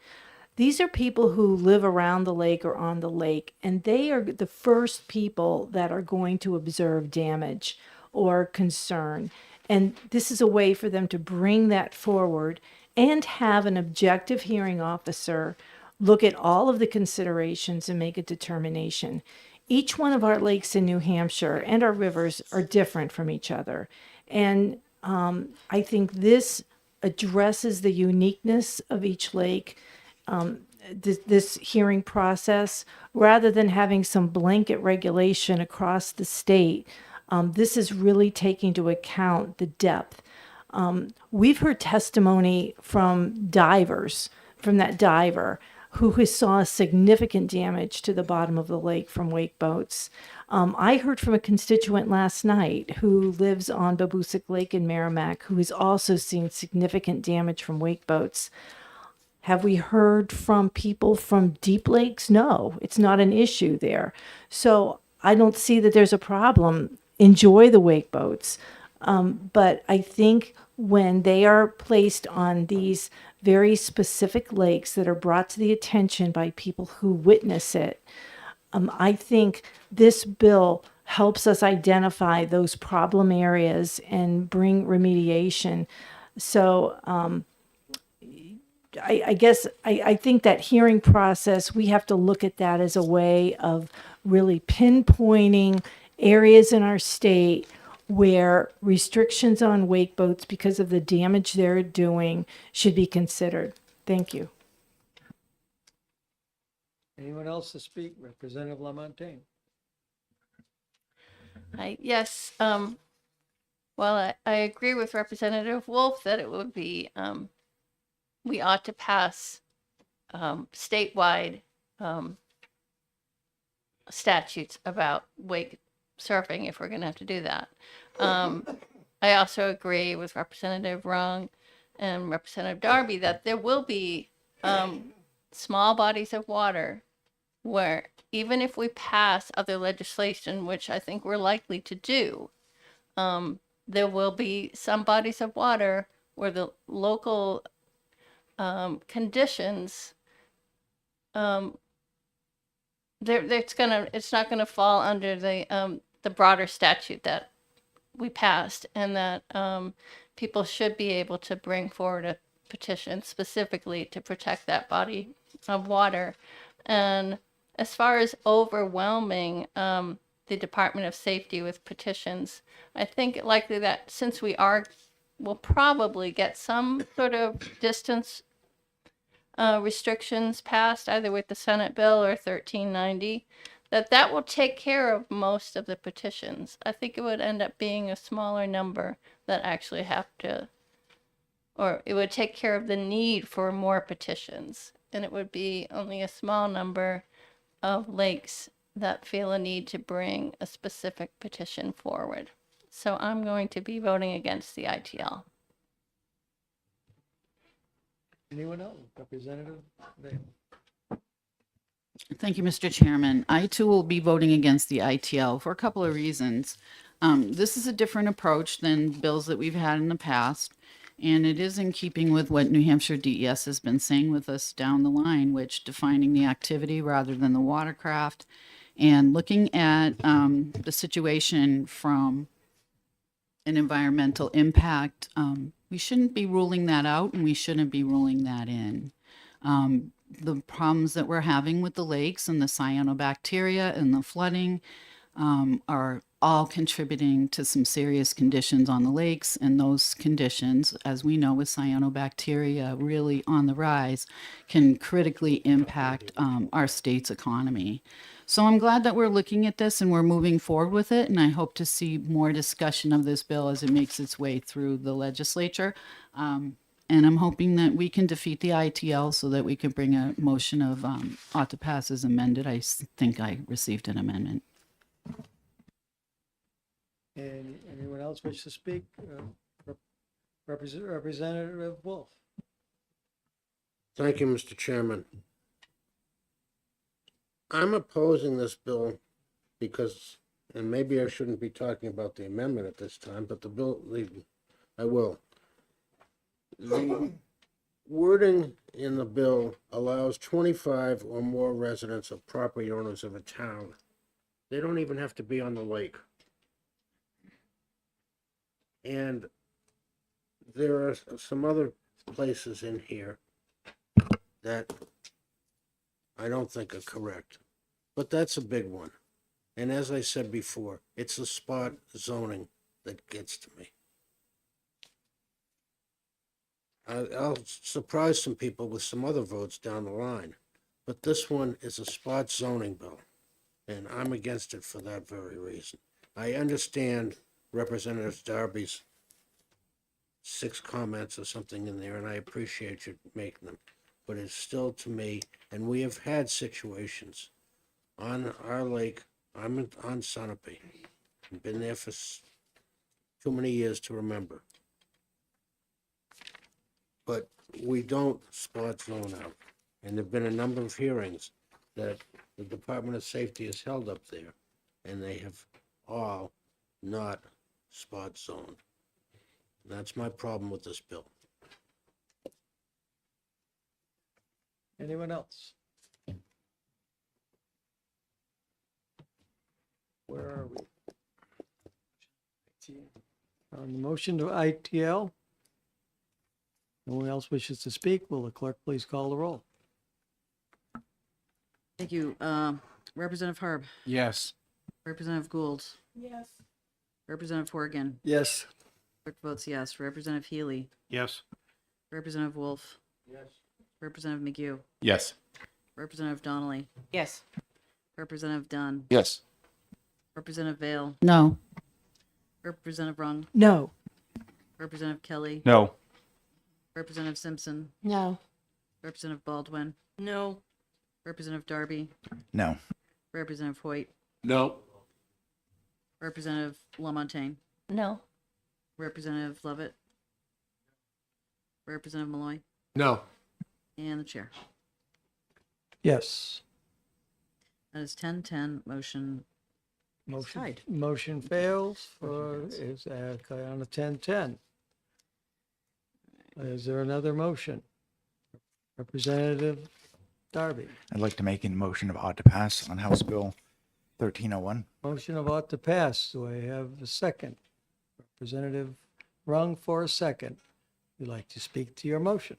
these are people who live around the lake or on the lake, and they are the first people that are going to observe damage or concern. And this is a way for them to bring that forward and have an objective hearing officer look at all of the considerations and make a determination. Each one of our lakes in New Hampshire and our rivers are different from each other. And I think this addresses the uniqueness of each lake, this hearing process, rather than having some blanket regulation across the state. This is really taking into account the depth. We've heard testimony from divers, from that diver who saw significant damage to the bottom of the lake from wake boats. I heard from a constituent last night who lives on Babusick Lake in Merrimack, who has also seen significant damage from wake boats. Have we heard from people from deep lakes? No, it's not an issue there. So I don't see that there's a problem. Enjoy the wake boats. But I think when they are placed on these very specific lakes that are brought to the attention by people who witness it, I think this bill helps us identify those problem areas and bring remediation. So I guess I think that hearing process, we have to look at that as a way of really pinpointing areas in our state where restrictions on wake boats because of the damage they're doing should be considered. Thank you. Anyone else to speak? Representative LaMontagne. Yes. Well, I agree with Representative Wolf that it would be, we ought to pass statewide statutes about wake surfing if we're going to have to do that. I also agree with Representative Rung and Representative Darby that there will be small bodies of water where even if we pass other legislation, which I think we're likely to do, there will be some bodies of water where the local conditions, it's not gonna fall under the broader statute that we passed, and that people should be able to bring forward a petition specifically to protect that body of water. And as far as overwhelming the Department of Safety with petitions, I think likely that since we'll probably get some sort of distance restrictions passed either with the Senate bill or 1390, that will take care of most of the petitions. I think it would end up being a smaller number that actually have to, or it would take care of the need for more petitions. And it would be only a small number of lakes that feel a need to bring a specific petition forward. So I'm going to be voting against the ITL. Anyone else? Representative Vale. Thank you, Mr. Chairman. I too will be voting against the ITL for a couple of reasons. This is a different approach than bills that we've had in the past, and it is in keeping with what New Hampshire DES has been saying with us down the line, which defining the activity rather than the watercraft, and looking at the situation from an environmental impact. We shouldn't be ruling that out, and we shouldn't be ruling that in. The problems that we're having with the lakes and the cyanobacteria and the flooding are all contributing to some serious conditions on the lakes. And those conditions, as we know, with cyanobacteria really on the rise, can critically impact our state's economy. So I'm glad that we're looking at this and we're moving forward with it. And I hope to see more discussion of this bill as it makes its way through the legislature. And I'm hoping that we can defeat the ITL so that we can bring a motion of ought to pass as amended. Think I received an amendment. Anyone else wish to speak? Representative Wolf. Thank you, Mr. Chairman. I'm opposing this bill because, and maybe I shouldn't be talking about the amendment at this time, but I will. The wording in the bill allows 25 or more residents of property owners of a town. They don't even have to be on the lake. And there are some other places in here that I don't think are correct. But that's a big one. And as I said before, it's the spot zoning that gets to me. I'll surprise some people with some other votes down the line, but this one is a spot zoning bill, and I'm against it for that very reason. I understand Representative Darby's 6 comments or something in there, and I appreciate you making them, but it's still to me, and we have had situations on our lake. I'm on Sunapee. I've been there for too many years to remember. But we don't spot zone out. And there've been a number of hearings that the Department of Safety has held up there, and they have all not spot zoned. That's my problem with this bill. Anyone else? Where are we? On the motion to ITL? No one else wishes to speak. Will the clerk please call the roll? Thank you. Representative Harb, Yes. Representative Gould, Yes. Representative Horgan, Yes. clerk votes yes. Representative Healy, Yes. Representative Wolf, Representative McGee, Yes. Representative Donnelly, Yes. Representative Dunn, Yes. Representative Vale, No. Representative Rung, No. Representative Kelly, No. Representative Simpson, No. Representative Baldwin, No. Representative Darby, No. Representative Hoyt, No. Representative Lamontagne, No. Representative Lovett, Representative Malloy, No. and the chair. Yes. That is 10-10, motion tied. Motion fails is on a 10-10. Is there another motion? Representative Darby. I'd like to make a motion of ought to pass on House Bill 1301. Motion of ought to pass. Do I have a second? Representative Rung for a second. You'd like to speak to your motion?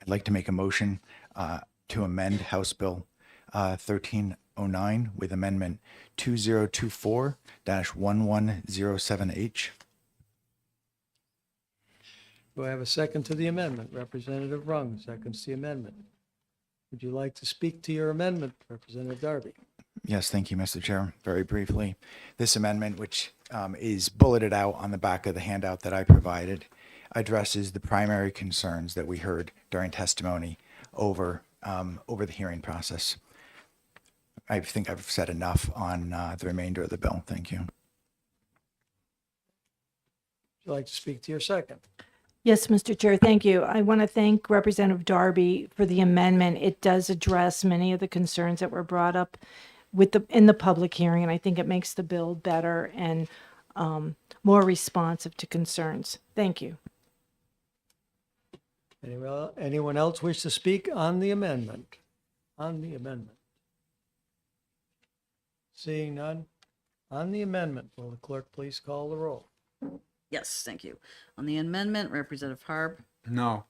I'd like to make a motion to amend House Bill 1309 with Amendment 2024-1107H. Do I have a second to the amendment? Representative Rung seconds the amendment. Would you like to speak to your amendment, Representative Darby? Yes, thank you, Mr. Chair. Very briefly, this amendment, which is bulleted out on the back of the handout that I provided, addresses the primary concerns that we heard during testimony over the hearing process. I think I've said enough on the remainder of the bill. Thank you. Would you like to speak to your second? Yes, Mr. Chair, thank you. I want to thank Representative Darby for the amendment. It does address many of the concerns that were brought up in the public hearing, and I think it makes the bill better and more responsive to concerns. Thank you. Anyone else wish to speak on the amendment? On the amendment? Seeing none? On the amendment, will the clerk please call the roll? Yes, thank you. On the amendment, Representative Harb, No.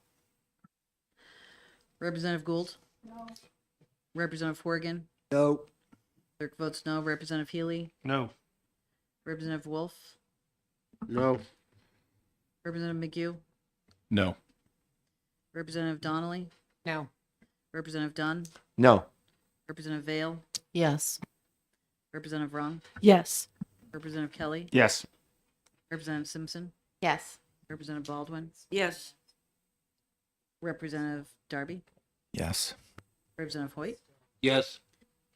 Representative Gould, No. Representative Horgan, No. clerk votes no. Representative Healy, No. Representative Wolf, No. Representative McGee, No. Representative Donnelly, No. Representative Dunn, No. Representative Vale, Yes. Representative Rung, Yes. Representative Kelly, Yes. Representative Simpson, Yes. Representative Baldwin, Yes. Representative Darby, Yes. Representative Hoyt, Yes.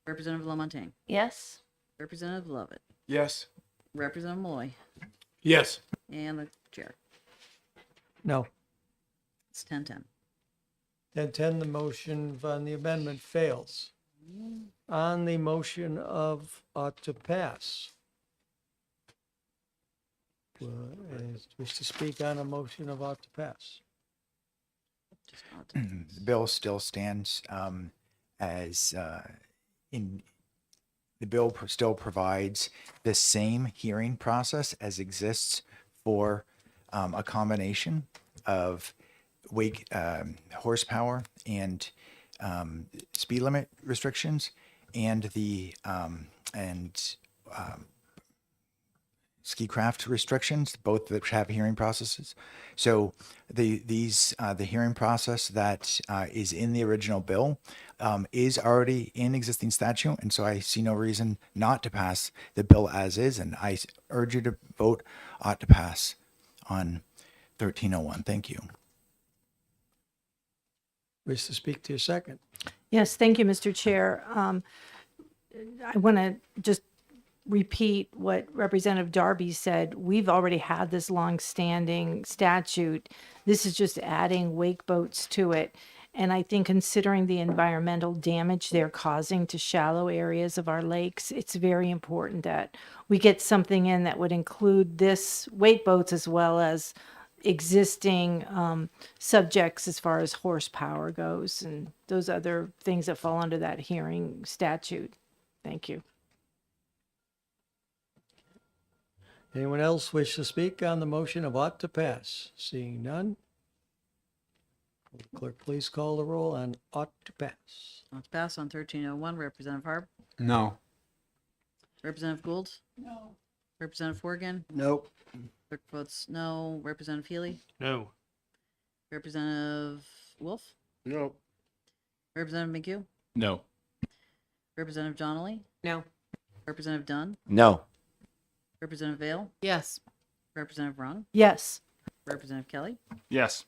Representative Lamontagne, Yes. Representative Lovett, Yes. Representative Malloy, Yes. and the chair. No. It's 10-10. 10-10, the motion on the amendment fails. On the motion of ought to pass. Wish to speak on a motion of ought to pass? The bill still stands as in the bill still provides the same hearing process as exists for a combination of wake horsepower and speed limit restrictions and the ski craft restrictions, both that have hearing processes. So the hearing process that is in the original bill is already in existing statute, and so I see no reason not to pass the bill as is, and I urge you to vote ought to pass on 1301. Thank you. Wish to speak to your second? Yes, thank you, Mr. Chair. I want to just repeat what Representative Darby said. We've already had this long-standing statute. This is just adding wake boats to it. And I think considering the environmental damage they're causing to shallow areas of our lakes, it's very important that we get something in that would include this wake boats as well as existing subjects as far as horsepower goes and those other things that fall under that hearing statute. Thank you. Anyone else wish to speak on the motion of ought to pass? Seeing none. Will the clerk please call the roll on ought to pass? Let's pass on 1301. Representative Harb, No. Representative Gould, No. Representative Forgan, Nope. clerk votes no. Representative Healy, No. Representative Wolf, Nope. Representative McGee, No. Representative Donnelly, No. Representative Dunn, No. Representative Vale, Yes. Representative Rung, Yes. Representative Kelly, Yes.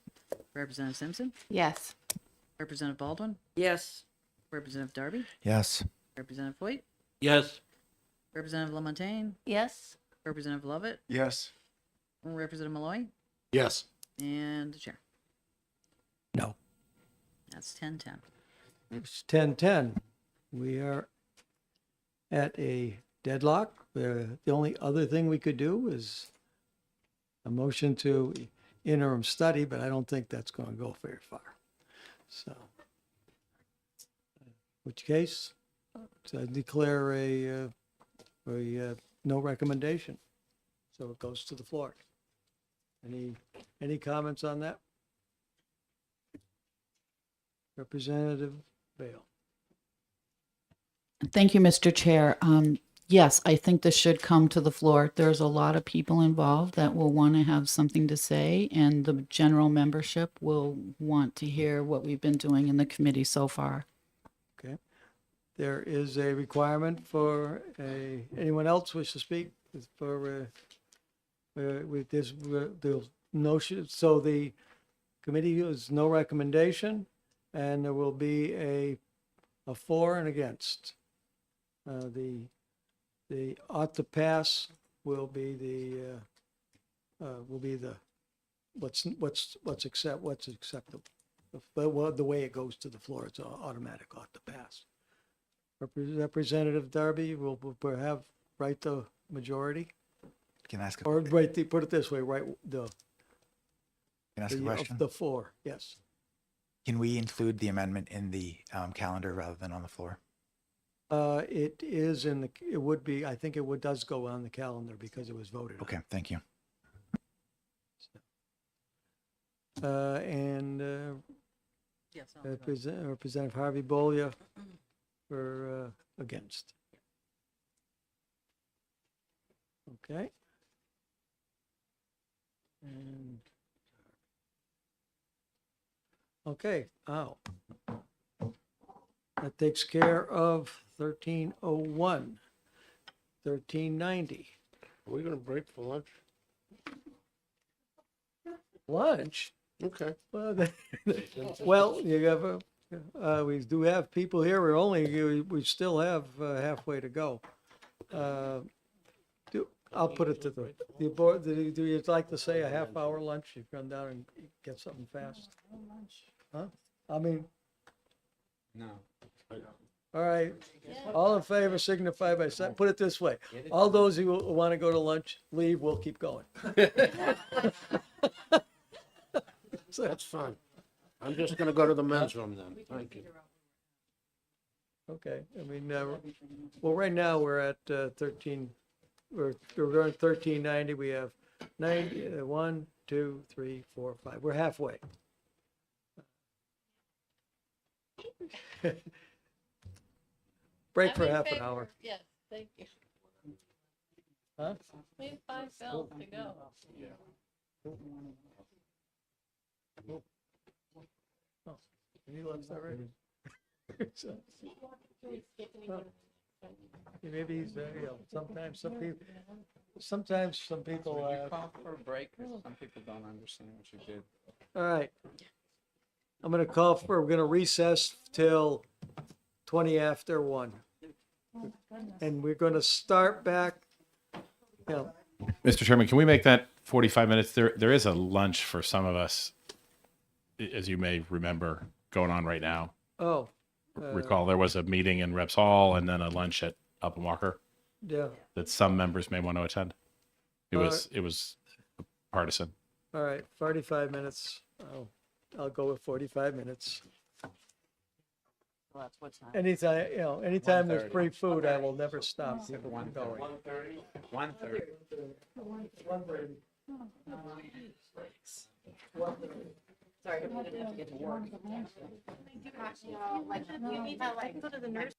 Representative Simpson, Yes. Representative Baldwin, Yes. Representative Darby, Yes. Representative Hoyt, Yes. Representative Lamontagne, Yes. Representative Lovett, Yes. Representative Malloy, Yes. and the chair. No. That's 10-10. It's 10-10. We are at a deadlock. The only other thing we could do is a motion to interim study, but I don't think that's going to go very far. So, which case, I declare a no recommendation. So it goes to the floor. Any comments on that? Representative Vale. Thank you, Mr. Chair. Yes, I think this should come to the floor. There's a lot of people involved that will want to have something to say, and the general membership will want to hear what we've been doing in the committee so far. Okay. There is a requirement for anyone else wish to speak for with this the notion. So the committee has no recommendation, and there will be a for and against. The ought to pass will be the what's acceptable. The way it goes to the floor, it's automatic ought to pass. Representative Darby will have right the majority, Can I ask or right the, put it this way, right can I ask a question? the four, yes. Can we include the amendment in the calendar rather than on the floor? It is it would be, I think does go on the calendar because it was voted on. Okay, thank you. And Yes. I'll vote. Representative Harvey Bolia for against. Okay. And okay, that takes care of 1301, 1390. Are we gonna break for lunch? Lunch? Okay. Well, well, you have we do have people here. We still have halfway to go. I'll put it to the board. Do you like to say a half-hour lunch? You come down and get something fast? Huh? I mean, No. all right. All in favor signify by saying, put it this way. All those who want to go to lunch, leave, we'll keep going. That's fine. I'm just gonna go to the men's room then. Thank you. Okay, I mean, well, right now, we're at 13, we're going 1390, we have 1, 2, 3, 4, 5, we're halfway. Break for half an hour. Yes, thank you. Huh? We have 5 bills to go. Oh, he left already. So, well, maybe he's, sometimes some people, Would you call for a break? 'Cause some people don't understand what you did. all right. We're gonna recess till 20 after 1. And we're gonna start back, Mr. Chairman, can we make that 45 minutes? There is a lunch for some of us, as you may remember, going on right now. oh. Recall there was a meeting in Reps Hall and then a lunch at Upper Walker Yeah, that some members may want to attend. It was partisan. all right, 45 minutes. I'll go with 45 minutes. Well, that's what's not. Anytime there's free food, I will never stop people from 1:30. going. 1:30. 1:30. Sorry, I didn't have to get to work. You need to like go to the nurse.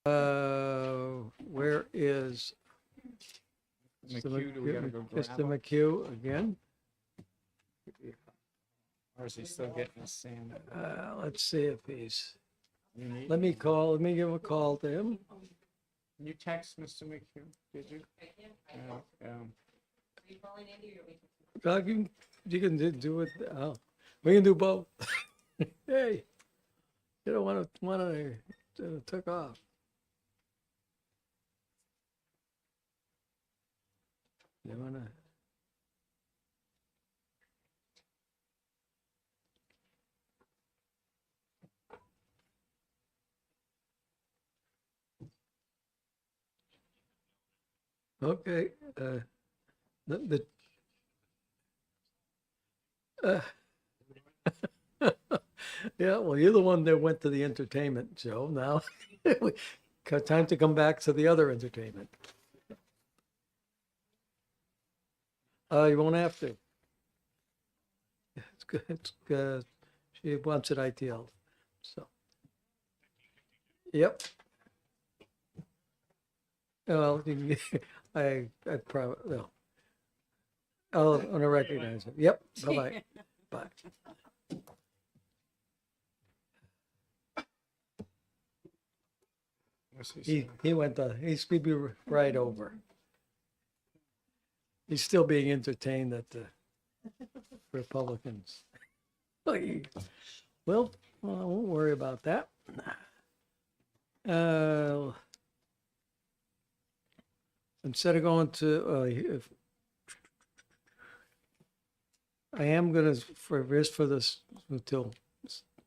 Where is McHugh, do we gotta go grab Mr. him? McHugh again? Or is he still getting the same? Let's see if he's, You need- let me give a call to him. You text Mr. McHugh, did you? God, you can do it, we can do both. Hey, you don't want to took off. You wanna? Okay, the yeah, well, you're the one that went to the entertainment show now. Time to come back to the other entertainment. You won't have to. It's good, it's good. She wants it ITL, so. Yep. Well, you can, I probably, no. I'm gonna recognize it. Yep, bye-bye. Bye. He went, he's be right over. He's still being entertained at the Republicans. Well, I won't worry about that. Instead of going to, I am gonna, for this, until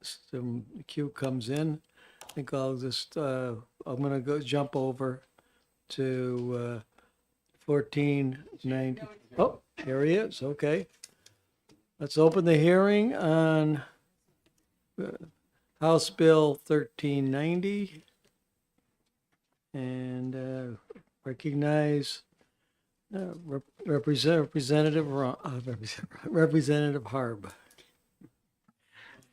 some Q comes in, I think I'll just, I'm gonna jump over to 1490. Oh, here he is, okay. Let's open the hearing on House Bill 1390. And recognize Representative Harb.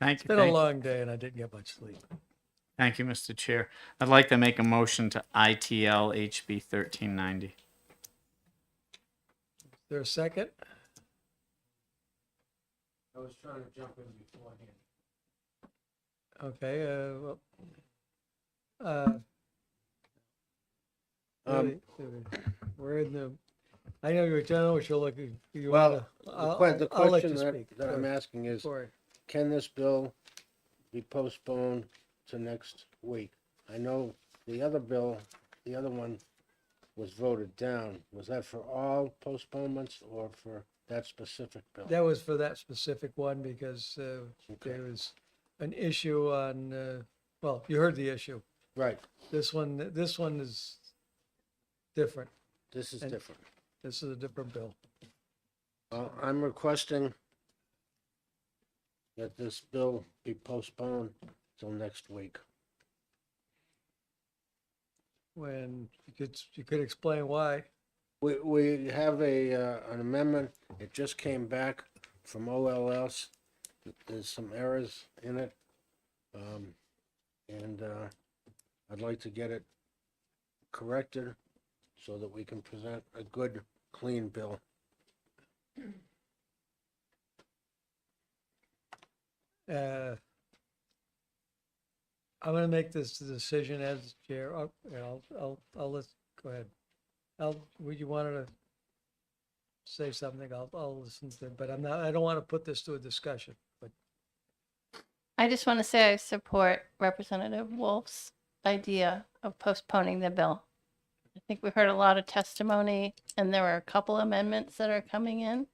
Thank It's you. been a thank- long day and I didn't get much sleep. Thank you, Mr. Chair. I'd like to make a motion to ITL HB 1390. Is there a second? I was trying to jump in beforehand. Okay, we're in the, I know you're telling what you're looking. You Well, wanna, the I'll let question you that, speak. that Go I'm ahead. asking is, Sorry. can this bill be postponed to next week? I know the other bill, the other one was voted down. Was that for all postponements or for that specific bill? That was for that specific one because there was an issue on, well, you heard the issue. Right, This one is different. this is And- different. This is a different bill. I'm requesting that this bill be postponed till next week. When you could explain why. We have an amendment, it just came back from OLS. There's some errors in it. And I'd like to get it corrected so that we can present a good, clean bill. I'm gonna make this decision as chair. I'll let, go ahead. Would you wanted to say something? I'll listen to it, but I don't want to put this to a discussion, but I just want to say I support Representative Wolf's idea of postponing the bill. I think we heard a lot of testimony and there were a couple amendments that are coming in.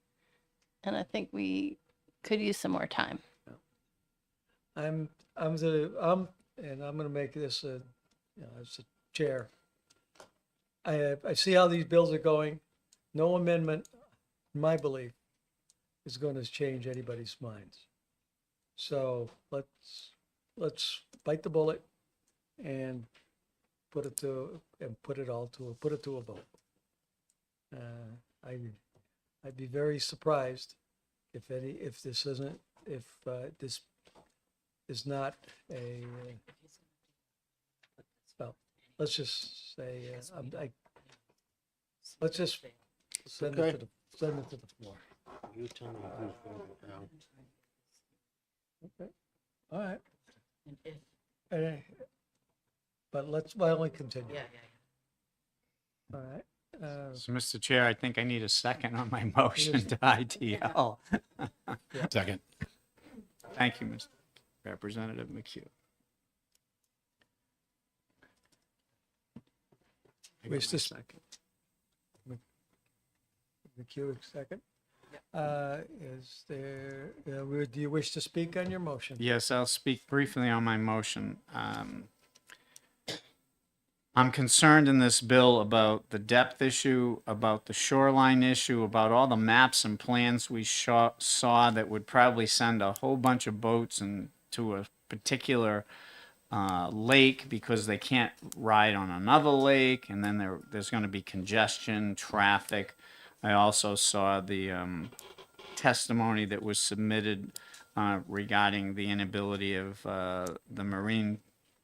And I think we could use some more time. and I'm gonna make this as a chair. I see how these bills are going. No amendment, in my belief, is gonna change anybody's minds. So let's bite the bullet and put it to a vote. I'd be very surprised if this is not a, well, let's just say, let's just send Okay. it to the, send it to the floor. You tell me who's voting now. Okay, all right. But let's, why don't we continue? All right. So, Mr. Chair, I think I need a second on my motion to ITL. Second. Thank you, Mr. Representative McHugh. I got Wish my to second. McHugh, second. Is there, do you wish to speak on your motion? Yes, I'll speak briefly on my motion. I'm concerned in this bill about the depth issue, about the shoreline issue, about all the maps and plans we saw that would probably send a whole bunch of boats to a particular lake because they can't ride on another lake, and then there's going to be congestion, traffic. I also saw the testimony that was submitted regarding the inability of the Marine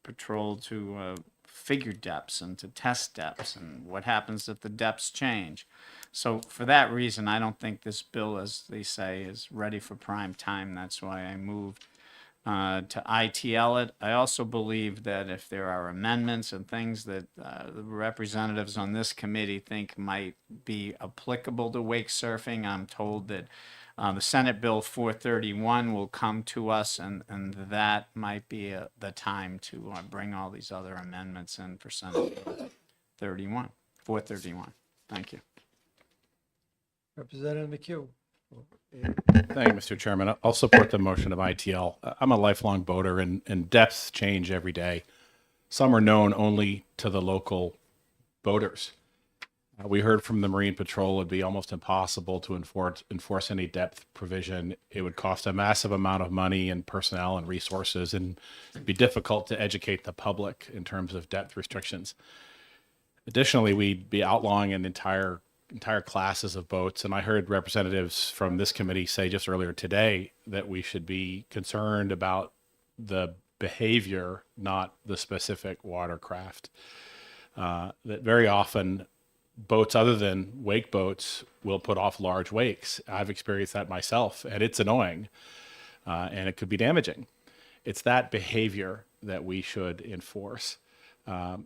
Patrol to figure depths and to test depths and what happens if the depths change. So for that reason, I don't think this bill, as they say, is ready for prime time. That's why I moved to ITL it. I also believe that if there are amendments and things that the representatives on this committee think might be applicable to wake surfing, I'm told that the Senate Bill 431 will come to us, and that might be the time to bring all these other amendments in for Senate Bill 431. Thank you. Representative McHugh. Thank you, Mr. Chairman. I'll support the motion of ITL. I'm a lifelong boater, and depths change every day. Some are known only to the local boaters. We heard from the Marine Patrol it'd be almost impossible to enforce any depth provision. It would cost a massive amount of money and personnel and resources, and it'd be difficult to educate the public in terms of depth restrictions. Additionally, we'd be outlawing an entire classes of boats, and I heard representatives from this committee say just earlier today that we should be concerned about the behavior, not the specific watercraft. That very often boats other than wake boats will put off large wakes. I've experienced that myself, and it's annoying, and it could be damaging. It's that behavior that we should enforce,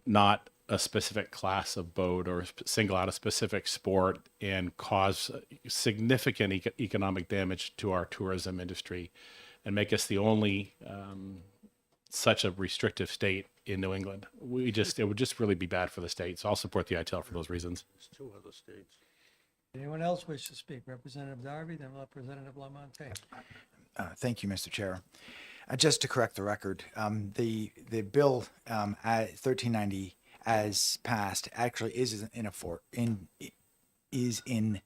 not a specific class of boat or single out a specific sport and cause significant economic damage to our tourism industry and make us the only such a restrictive state in New England. It would just really be bad for the state. So I'll support the ITL for those reasons. There's two other states. Anyone else wish to speak? Representative Darby, then Representative Lamontagne. Thank you, Mr. Chair. Just to correct the record, the bill at 1390 as passed actually is in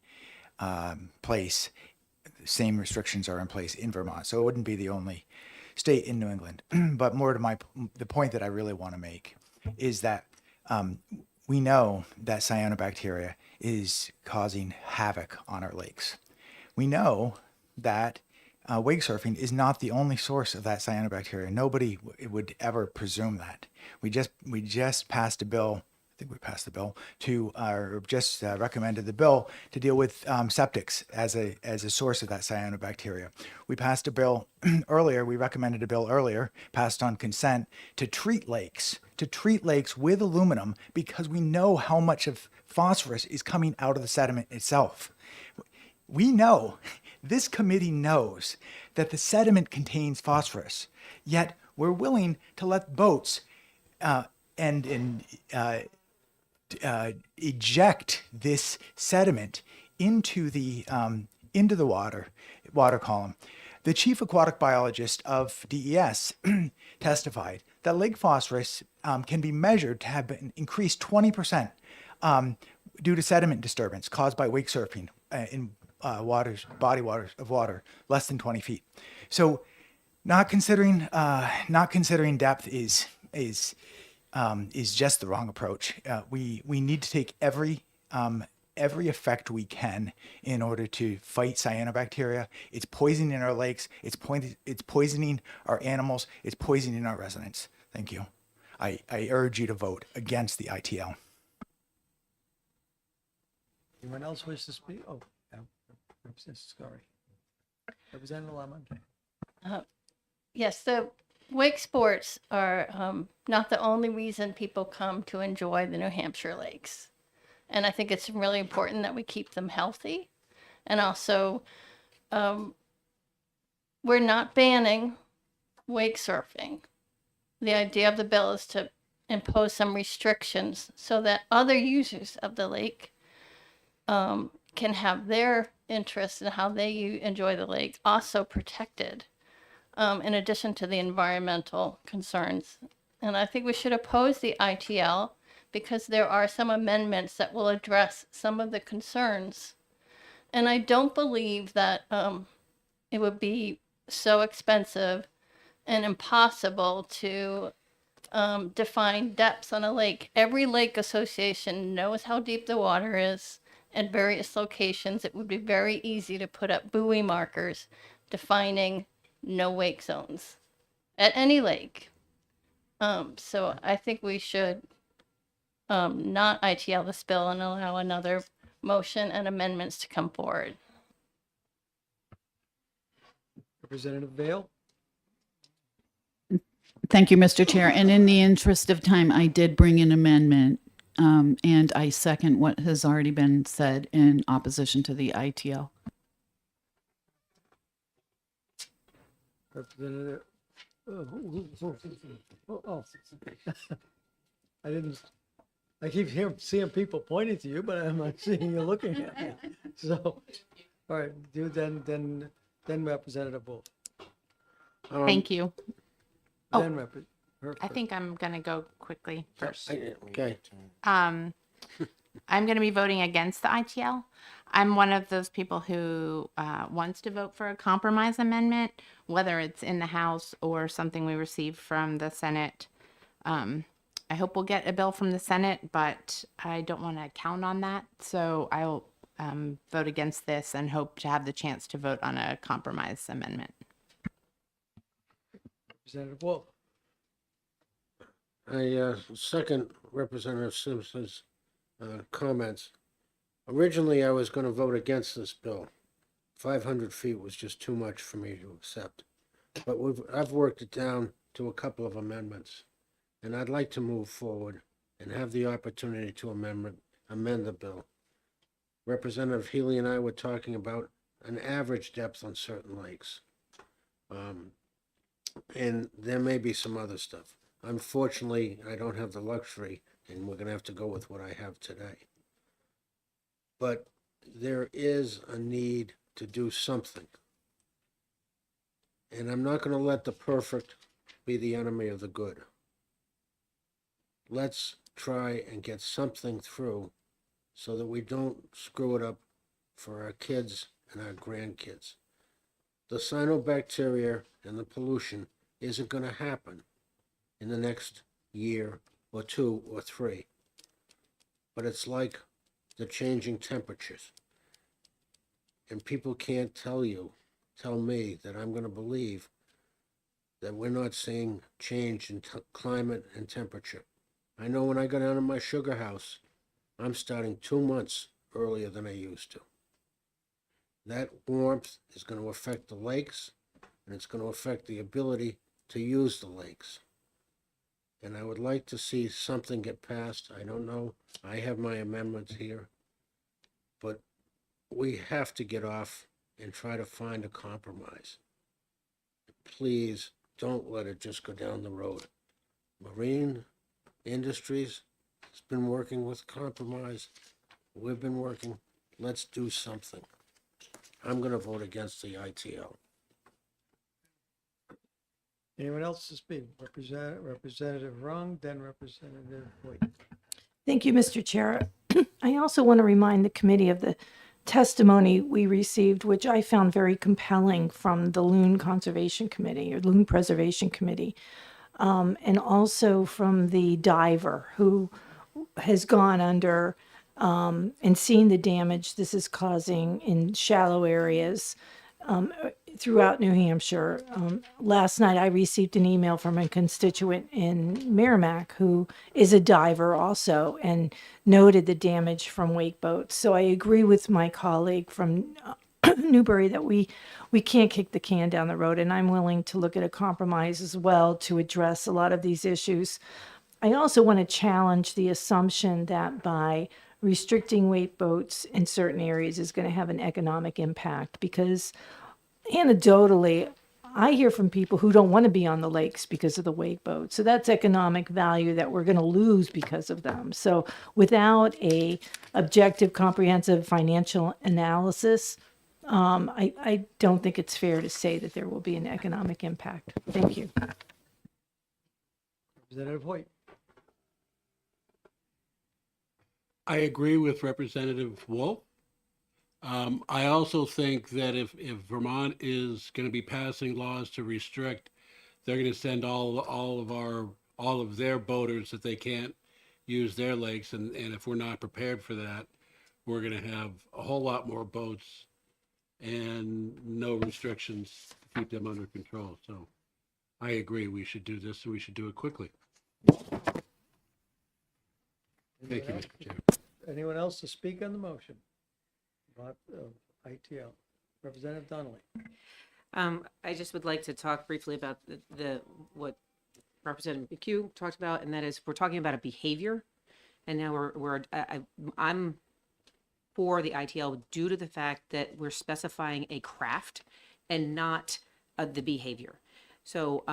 place. The same restrictions are in place in Vermont, so it wouldn't be the only state in New England. But more to the point that I really want to make is that we know that cyanobacteria is causing havoc on our lakes. We know that wake surfing is not the only source of that cyanobacteria. Nobody would ever presume that. We just passed a bill. I think we passed the bill recommended the bill to deal with septics as a source of that cyanobacteria. We passed a bill earlier. We recommended a bill earlier, passed on consent, to treat lakes with aluminum because we know how much of phosphorus is coming out of the sediment itself. We know, this committee knows that the sediment contains phosphorus, yet we're willing to let boats eject this sediment into the water column. The chief aquatic biologist of DES testified that lake phosphorus can be measured to have been increased 20% due to sediment disturbance caused by wake surfing in body waters of water less than 20 feet. So not considering depth is just the wrong approach. We need to take every effect we can in order to fight cyanobacteria. It's poisoning our lakes. It's poisoning our animals. It's poisoning our residents. Thank you. I urge you to vote against the ITL. Anyone else wish to speak? Oh, yeah. Sorry. Representative Lamont. Yes, the wake sports are not the only reason people come to enjoy the New Hampshire lakes. And I think it's really important that we keep them healthy. And also, we're not banning wake surfing. The idea of the bill is to impose some restrictions so that other users of the lake can have their interests in how they enjoy the lake also protected, in addition to the environmental concerns. And I think we should oppose the ITL because there are some amendments that will address some of the concerns. And I don't believe that it would be so expensive and impossible to define depths on a lake. Every lake association knows how deep the water is at various locations. It would be very easy to put up buoy markers defining no wake zones at any lake. So I think we should not ITL this bill and allow another motion and amendments to come forward. Representative Vale. Thank you, Mr. Chair. And in the interest of time, I did bring an amendment, and I second what has already been said in opposition to the ITL. Representative. Oh. I didn't. I keep seeing people pointing to you, but I'm not seeing you looking at me. So, all right, do then Representative Wolf. Thank you. Oh, Then I think I'm going to go quickly first. Okay. I'm going to be voting against the ITL. I'm one of those people who wants to vote for a compromise amendment, whether it's in the House or something we received from the Senate. I hope we'll get a bill from the Senate, but I don't want to count on that. So I'll vote against this and hope to have the chance to vote on a compromise amendment. Representative Wolf. I second Representative Simpson's comments. Originally, I was going to vote against this bill. 500 feet was just too much for me to accept. But I've worked it down to a couple of amendments, and I'd like to move forward and have the opportunity to amend the bill. Representative Healy and I were talking about an average depth on certain lakes. And there may be some other stuff. Unfortunately, I don't have the luxury, and we're going to have to go with what I have today. But there is a need to do something. And I'm not going to let the perfect be the enemy of the good. Let's try and get something through so that we don't screw it up for our kids and our grandkids. The cyanobacteria and the pollution isn't going to happen in the next year or 2 or 3. But it's like the changing temperatures. And people can't tell me that I'm going to believe that we're not seeing change in climate and temperature. I know when I go down to my sugar house, I'm starting 2 months earlier than I used to. That warmth is going to affect the lakes, and it's going to affect the ability to use the lakes. And I would like to see something get passed. I don't know. I have my amendments here. But we have to get off and try to find a compromise. Please don't let it just go down the road. Marine Industries has been working with compromise. We've been working. Let's do something. I'm going to vote against the ITL. Anyone else to speak? Representative Rung, then Representative Hoyt. Thank you, Mr. Chair. I also want to remind the committee of the testimony we received, which I found very compelling from the Loon Conservation Committee or Loon Preservation Committee, and also from the diver who has gone under and seen the damage this is causing in shallow areas throughout New Hampshire. Last night, I received an email from a constituent in Merrimack who is a diver also and noted the damage from wake boats. So I agree with my colleague from Newbury that we can't kick the can down the road, and I'm willing to look at a compromise as well to address a lot of these issues. I also want to challenge the assumption that by restricting wake boats in certain areas is going to have an economic impact, because anecdotally, I hear from people who don't want to be on the lakes because of the wake boats. So that's economic value that we're going to lose because of them. So without a objective, comprehensive financial analysis, I don't think it's fair to say that there will be an economic impact. Thank you. Representative Hoyt. I agree with Representative Wolf. I also think that if Vermont is going to be passing laws to restrict, they're going to send all of their boaters that they can't use their lakes, and if we're not prepared for that, we're going to have a whole lot more boats and no restrictions to keep them under control. So I agree, we should do this, and we should do it quickly. Thank you, Mr. Chair. Anyone else to speak on the motion? About ITL. Representative Donnelly. I just would like to talk briefly about what Representative McHugh talked about, and that is we're talking about a behavior, and now I'm for the ITL due to the fact that we're specifying a craft and not the behavior. So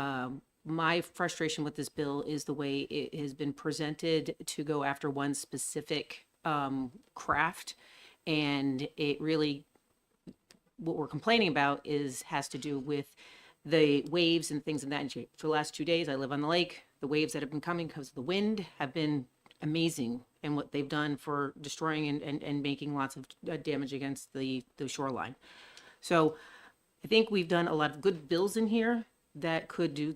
my frustration with this bill is the way it has been presented to go after one specific craft, and it really, what we're complaining about has to do with the waves and things of that nature. For the last 2 days, I live on the lake. The waves that have been coming because of the wind have been amazing, and what they've done for destroying and making lots of damage against the shoreline. So I think we've done a lot of good bills in here that could do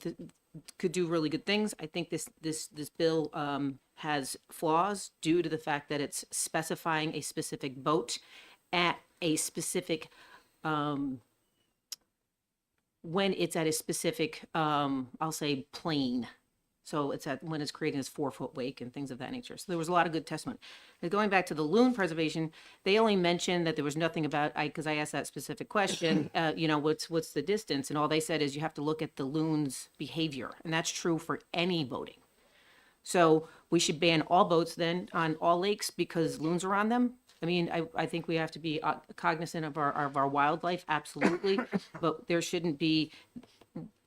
really good things. I think this bill has flaws due to the fact that it's specifying a specific boat at a specific when it's at a specific I'll say plane. So it's when it's creating this 4-foot wake and things of that nature. So there was a lot of good testimony. And going back to the loon preservation, they only mentioned that there was nothing about, because I asked that specific question, what's the distance? And all they said is you have to look at the loon's behavior. And that's true for any boating. So we should ban all boats then on all lakes because loons are on them. I mean, I think we have to be cognizant of our wildlife, absolutely. But there shouldn't be,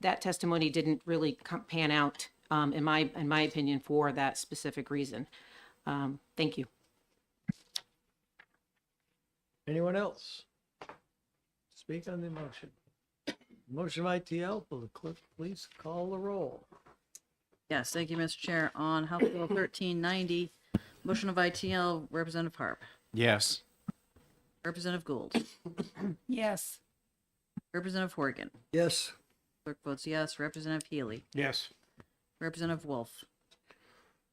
that testimony didn't really pan out in my opinion, for that specific reason. Thank you. Anyone else? Speak on the motion. Motion of ITL, will the clerk please call the roll? Yes, thank you, Mr. Chair. On House Bill 1390, motion of ITL, Representative Harp. Yes. Representative Gould. Yes. Representative Horgan. Yes. Clerk votes yes. Representative Healy. Yes. Representative Wolf.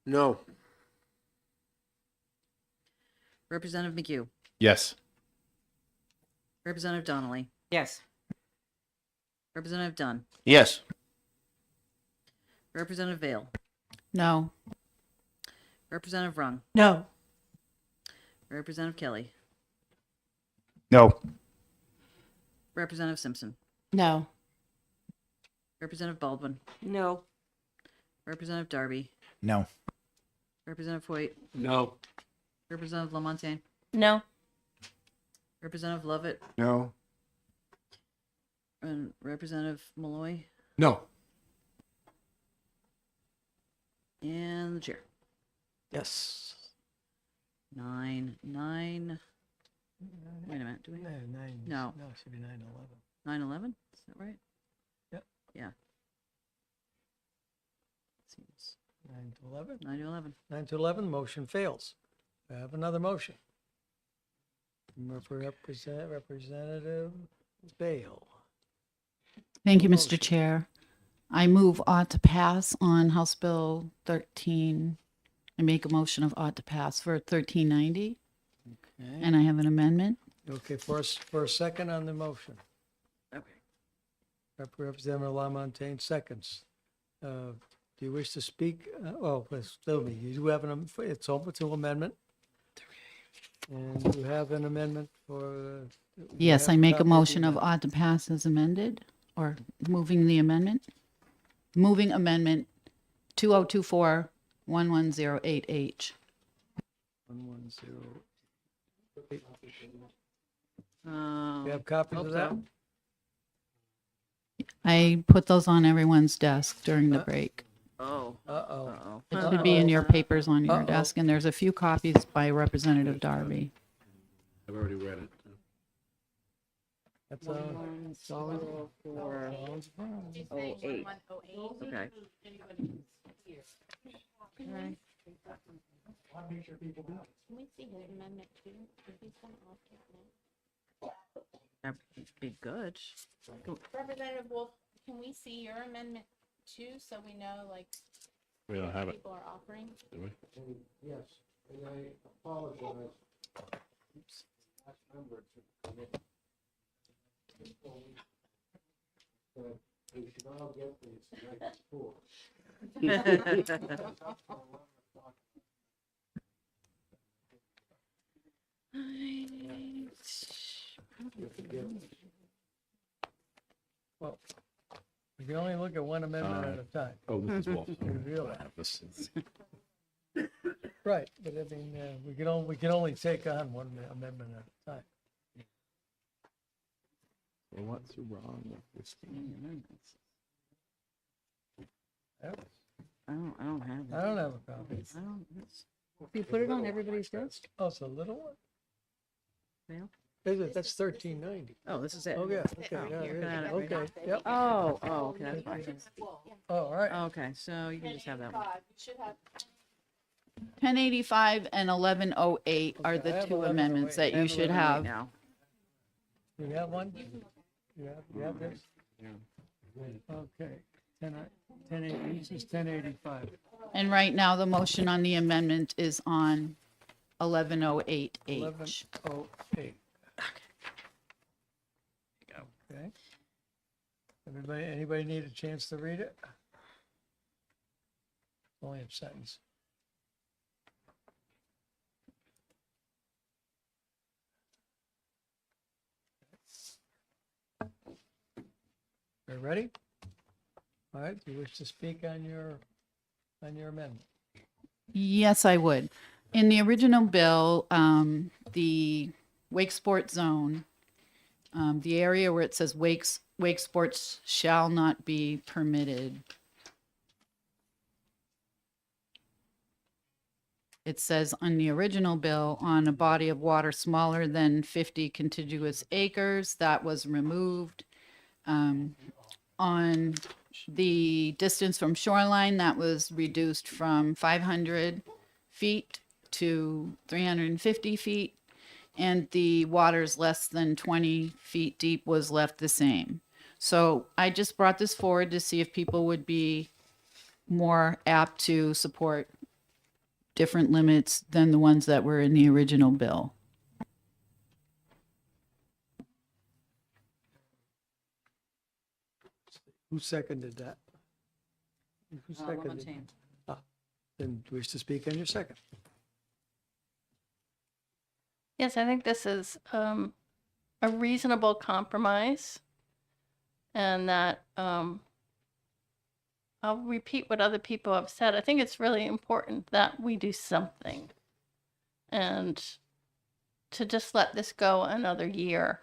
No. Representative McHugh. Yes. Representative Donnelly. Yes. Representative Dunn. Yes. Representative Vale. No. Representative Rung. No. Representative Kelly. No. Representative Simpson. No. Representative Baldwin. No. Representative Darby. No. Representative Hoyt. No. Representative Lamontagne. No. Representative Lovett. No. And Representative Malloy. No. And the chair. Yes. 9. Wait a minute. Do we? No, 9. No. No, it should be 9/11. 9/11? Is that right? Yep. Yeah. Seems 9/11. 9/11. 9/11, motion fails. I have another motion. For Representative Bale. Thank you, Mr. Chair. I move ought to pass on House Bill 13. I make a motion of ought to pass for 1390. Okay. And I have an amendment. Okay, for a second on the motion. Representative LaMontagne seconds. Do you wish to speak? Oh, it's still me. You do have it's open to amendment. And you have an amendment for. we Yes, have I make a copy motion the of ought to pass as amended, or moving the amendment. Moving amendment 2024-1108H. 1108. Um, You have copies hope of that? so. I put those on everyone's desk during the break. Oh. Uh-oh. It should be in your papers on your Uh-oh. desk, and there's a few copies by Representative Darby. I've already read it. That's 110408. Okay. Okay. Can we see his amendment too? If he's gonna off camera. That'd be good. Representative Wolf, can we see your amendment too, so we know like We don't have it. people are offering? Do we? Yes, and I apologize. Last member to commit. We should all get these night before. Well, we can only look at one amendment at a time. Oh, this is Wolf. You realize. This is- Right, but I mean, we can only take on one amendment at a time. Well, what's wrong with this? I don't have it. I don't have a copy. You put it on everybody's desk? Oh, it's a little one? Yeah. Is it? That's 1390. Oh, this is it. Oh, yeah, okay, yeah, You're it is. looking at it right Okay, now. yep. Oh, okay, that's fine. Oh, all right. Okay, so you can just have that one. 1085 and 1108 are Okay, I the have two 1108. amendments that I you have should 1108 have. now. You have one? You have this? Okay, 1080, this is 1085. And right now, the motion on the amendment is on 1108H. 1108. Okay. Anybody need a chance to read it? Only a sentence. You ready? All right, do you wish to speak on your amendment? Yes, I would. In the original bill, the wake sport zone, the area where it says wake sports shall not be permitted. It says on the original bill, on a body of water smaller than 50 contiguous acres, that was removed. On the distance from shoreline, that was reduced from 500 feet to 350 feet. And the waters less than 20 feet deep was left the same. So I just brought this forward to see if people would be more apt to support different limits than the ones that were in the original bill. Who seconded that? Who seconded? Lamontagne. Then do you wish to speak on your second? Yes, I think this is a reasonable compromise, and that I'll repeat what other people have said. I think it's really important that we do something, and to just let this go another year,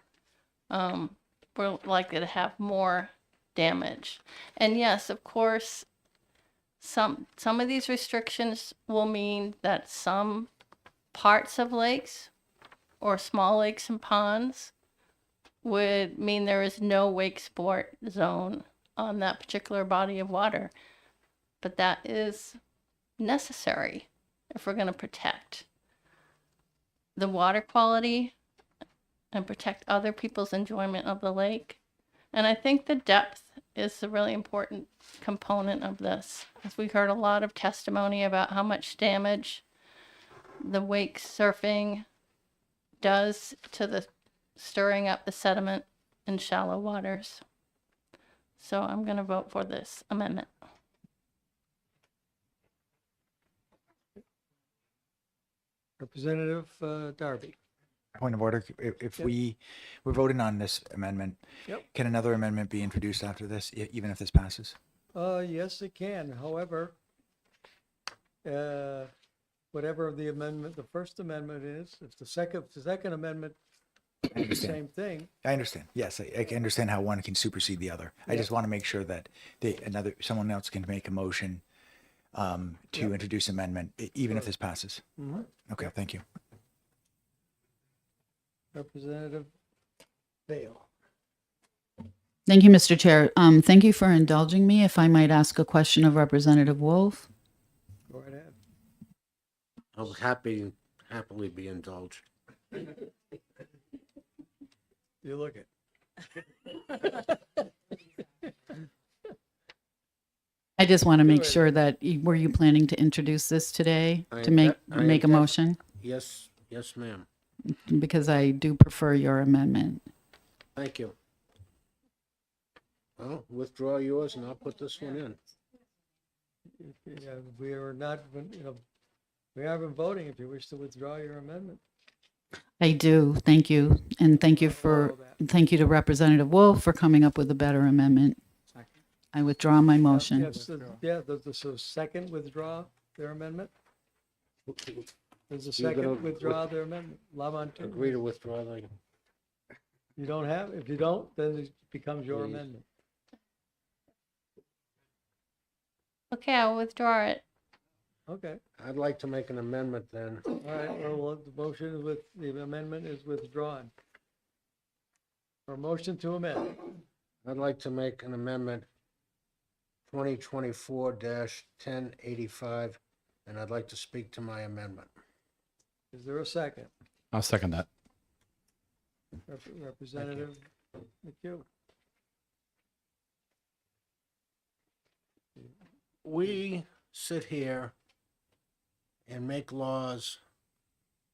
we're likely to have more damage. And yes, of course, some of these restrictions will mean that some parts of lakes or small lakes and ponds would mean there is no wake sport zone on that particular body of water. But that is necessary if we're going to protect the water quality and protect other people's enjoyment of the lake. And I think the depth is a really important component of this. As we heard a lot of testimony about how much damage the wake surfing does to the stirring up the sediment in shallow waters. So I'm going to vote for this amendment. Representative Darby. Point of order, if Yep. we're voting on this amendment, Yep. can another amendment be introduced after this, even if this passes? Yes, it can. However, whatever the amendment, the first amendment is, if the second amendment is the same thing, I understand. Yes, I can understand how one can supersede the other. I just want to make sure that someone else can make a motion to Yep. introduce amendment, even if Sure. this passes. Mhm. Okay, thank you. Representative Vale. Thank you, Mr. Chair. Thank you for indulging me. If I might ask a question of Representative Wolf. Go right ahead. I'll happily be indulged. You look it. I just want to make Good. sure that, were you planning to introduce this today I to make am a motion? Yes, ma'am. Because I do prefer your amendment. Thank you. Well, withdraw yours and I'll put this one in. Yeah, we are not, we haven't voting if you wish to withdraw your amendment. I do. Thank you. And thank you thank you to Representative Wolf for coming up with a better amendment. I withdraw my motion. Yes, does the second withdraw their amendment? Does the You're gonna second withdraw their amendment? Lamontagne? Agree to withdraw the, You don't have, if you don't, then it becomes your Please. amendment. Okay, I'll withdraw it. Okay, I'd like to make an amendment then. all right, well, the motion is the amendment is withdrawn. Or motion to amend. I'd like to make an amendment 2024-1085, and I'd like to speak to my amendment. Is there a second? I'll second that. Representative McHugh. We sit here and make laws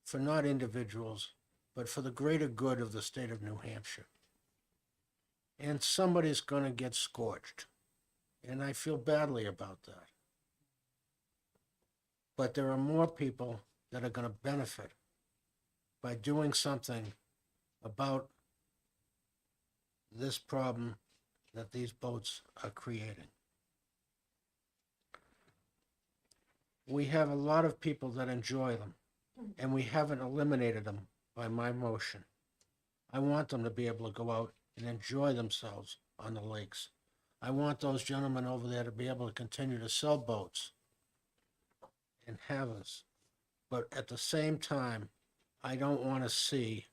for not individuals, but for the greater good of the state of New Hampshire. And somebody's going to get scorched. And I feel badly about that. But there are more people that are going to benefit by doing something about this problem that these boats are creating. We have a lot of people that enjoy them, and we haven't eliminated them by my motion. I want them to be able to go out and enjoy themselves on the lakes. I want those gentlemen over there to be able to continue to sell boats and have us. But at the same time, I don't want to see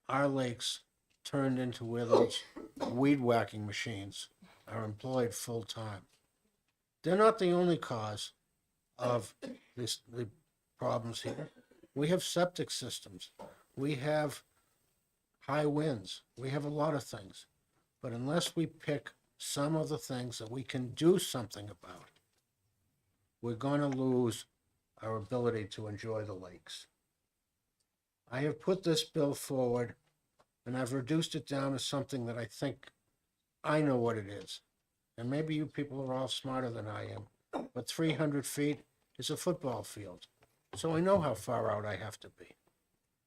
our lakes turned into where those weed whacking machines are employed full time. They're not the only cause of the problems here. We have septic systems. We have high winds. We have a lot of things. But unless we pick some of the things that we can do something about, we're going to lose our ability to enjoy the lakes. I have put this bill forward, and I've reduced it down to something that I think I know what it is. And maybe you people are all smarter than I am, but 300 feet is a football field. So I know how far out I have to be.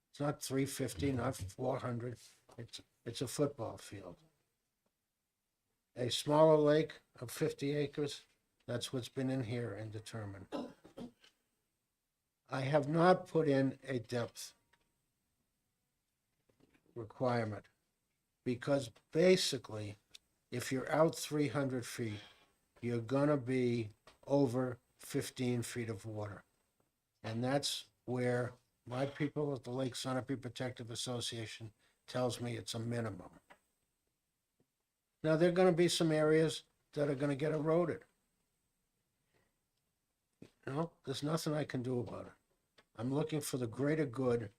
It's not 350, not 400. It's a football field. A smaller lake of 50 acres, that's what's been in here and determined. I have not put in a depth requirement because basically, if you're out 300 feet, you're gonna be over 15 feet of water. And that's where my people at the Lake Sunapee Protective Association tells me it's a minimum. Now, there are gonna be some areas that are gonna get eroded. You know, there's nothing I can do about it. I'm looking for the greater good.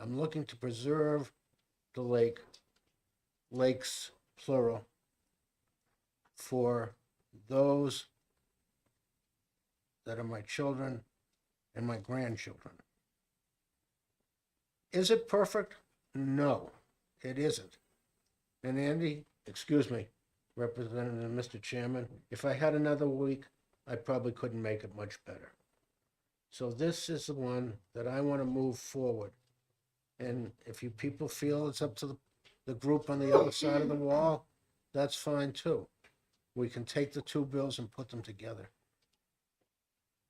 I'm looking to preserve the lakes, plural, for those that are my children and my grandchildren. Is it perfect? No, it isn't. And Andy, excuse me, Representative, Mr. Chairman, if I had another week, I probably couldn't make it much better. So this is the one that I want to move forward. And if you people feel it's up to the group on the other side of the wall, that's fine too. We can take the two bills and put them together.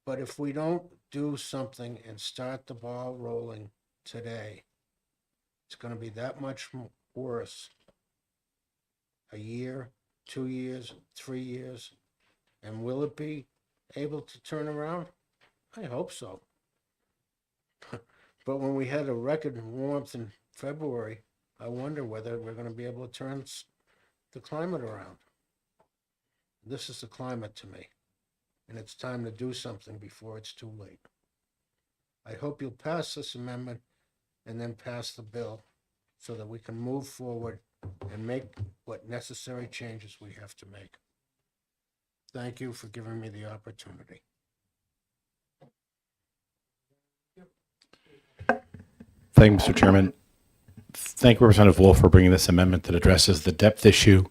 But if we don't do something and start the ball rolling today, it's going to be that much worse. A year, 2 years, 3 years, and will it be able to turn around? I hope so. But when we had a record warmth in February, I wonder whether we're going to be able to turn the climate around. This is the climate to me, and it's time to do something before it's too late. I hope you'll pass this amendment and then pass the bill so that we can move forward and make what necessary changes we have to make. Thank you for giving me the opportunity. Thank you, Mr. Chairman. Thank Representative Wolf for bringing this amendment that addresses the depth issue,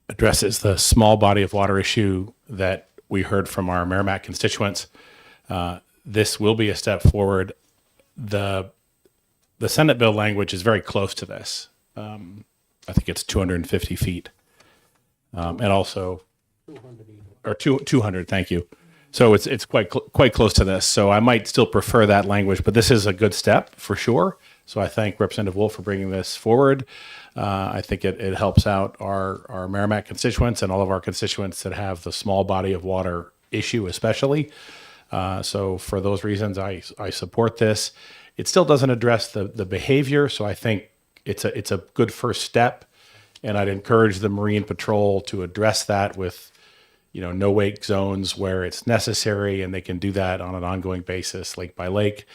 addresses the small body of water issue that we heard from our Merrimack constituents. This will be a step forward. The Senate bill language is very close to this. I think it's 250 feet. And also, or 200, thank you. So it's quite close to this. So I might still prefer that language, but this is a good step for sure. So I thank Representative Wolf for bringing this forward. I think it helps out our Merrimack constituents and all of our constituents that have the small body of water issue especially. So for those reasons, I support this. It still doesn't address the behavior, so I think it's a good first step. And I'd encourage the Marine Patrol to address that with no wake zones where it's necessary, and they can do that on an ongoing basis, lake by lake.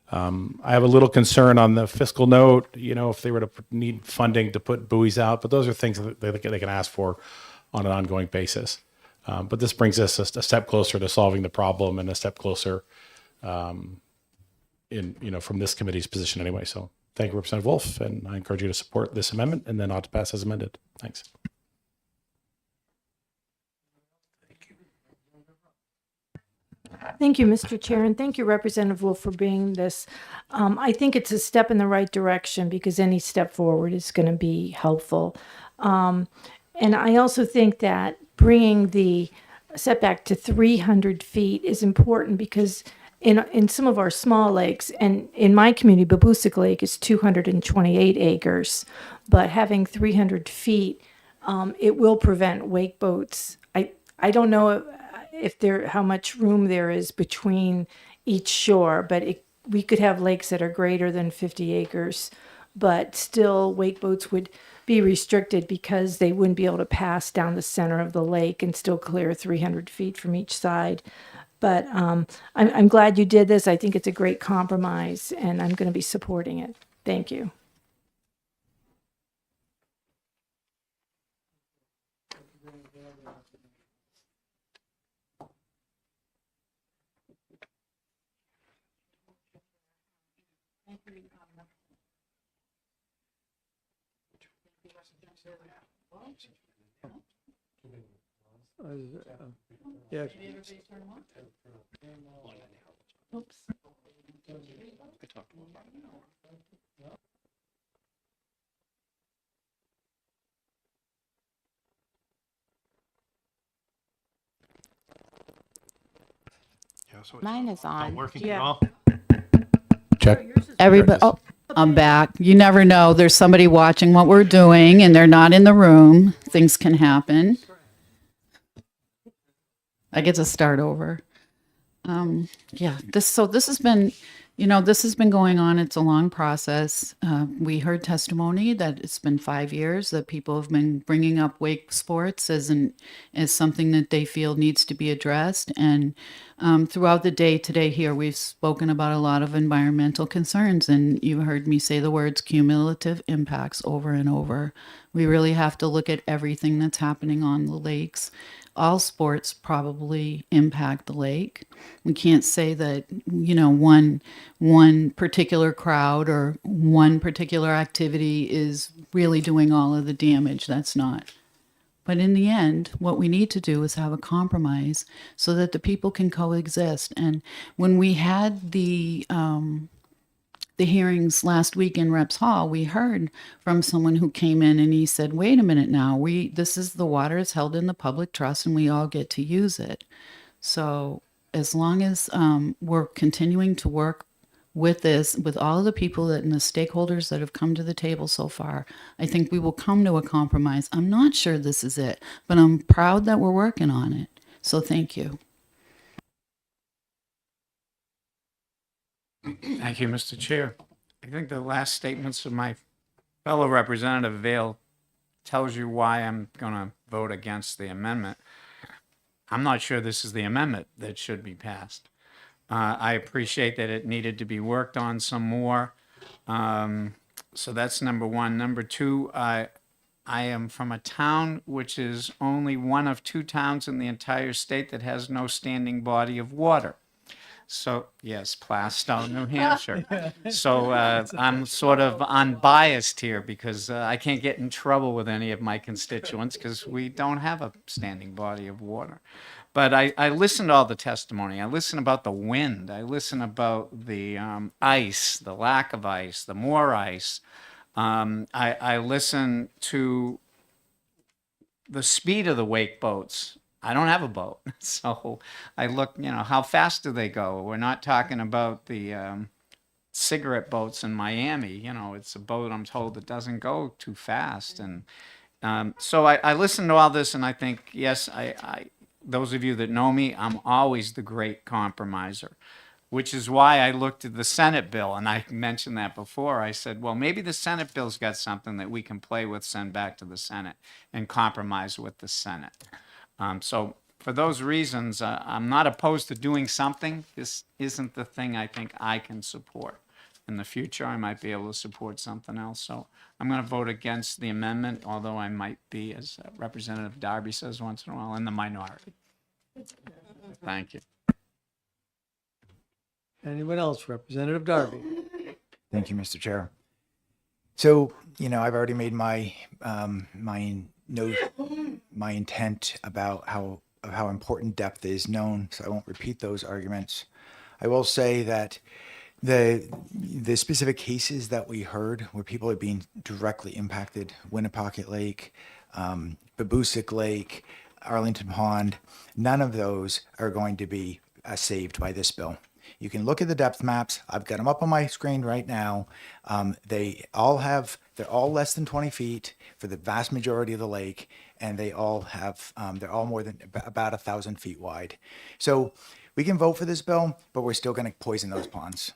I have a little concern on the fiscal note, if they were to need funding to put buoys out, but those are things that they can ask for on an ongoing basis. But this brings us a step closer to solving the problem and a step closer from this committee's position anyway. So thank you, Representative Wolf, and I encourage you to support this amendment and then ought to pass as amended. Thanks. Thank you, Mr. Chair, and thank you, Representative Wolf, for bringing this. I think it's a step in the right direction because any step forward is going to be helpful. And I also think that bringing the setback to 300 feet is important because in some of our small lakes, and in my community, Babusick Lake is 228 acres, but having 300 feet, it will prevent wake boats. I don't know how much room there is between each shore, but we could have lakes that are greater than 50 acres, but still wake boats would be restricted because they wouldn't be able to pass down the center of the lake and still clear 300 feet from each side. But I'm glad you did this. I think it's a great compromise, and I'm going to be supporting it. Thank you. Yeah. Oops. Mine is on. Working Yeah. at all? Check. Everybody, oh, I'm back. You never know. There's somebody watching what we're doing and they're not in the room. Things can happen. I get to start over. Yeah, this has been, this has been going on. It's a long process. We heard testimony that it's been 5 years that people have been bringing up wake sports as something that they feel needs to be addressed. And throughout the day today here, we've spoken about a lot of environmental concerns, and you heard me say the words cumulative impacts over and over. We really have to look at everything that's happening on the lakes. All sports probably impact the lake. We can't say that, one particular crowd or one particular activity is really doing all of the damage. That's not But in the end, what we need to do is have a compromise so that the people can coexist. And when we had the hearings last week in Reps Hall, we heard from someone who came in and he said, "Wait a minute now, this is the water is held in the public trust and we all get to use it." So as long as we're continuing to work with this, with all the people and the stakeholders that have come to the table so far, I think we will come to a compromise. I'm not sure this is it, but I'm proud that we're working on it. So thank you. Thank you, Mr. Chair. I think the last statements of my fellow Representative Vale tells you why I'm going to vote against the amendment. I'm not sure this is the amendment that should be passed. I appreciate that it needed to be worked on some more. So that's number one. Number two, I am from a town which is only one of 2 towns in the entire state that has no standing body of water. So, yes, Plaistow, New Hampshire. So I'm sort of unbiased here because I can't get in trouble with any of my constituents because we don't have a standing body of water. But I listened to all the testimony. I listened about the wind. I listened about the ice, the lack of ice, the more ice. I listened to the speed of the wake boats. I don't have a boat, so I look, how fast do they go? We're not talking about the cigarette boats in Miami. It's a boat, I'm told, that doesn't go too fast. And so I listened to all this, and I think, yes, those of you that know me, I'm always the great compromiser, which is why I looked at the Senate bill, and I mentioned that before. I said, well, maybe the Senate bill's got something that we can play with, send back to the Senate, and compromise with the Senate. So for those reasons, I'm not opposed to doing something. This isn't the thing I think I can support. In the future, I might be able to support something else. So I'm going to vote against the amendment, although I might be, as Representative Darby says once in a while, in the minority. Thank you. Anyone else? Representative Darby. Thank you, Mr. Chair. So, I've already made my my intent about how important depth is known, so I won't repeat those arguments. I will say that the specific cases that we heard where people are being directly impacted, Winnipocket Lake, Babusick Lake, Arlington Pond, none of those are going to be saved by this bill. You can look at the depth maps. I've got them up on my screen right now. They're all less than 20 feet for the vast majority of the lake, and they all have, they're all more than about 1,000 feet wide. So we can vote for this bill, but we're still going to poison those ponds.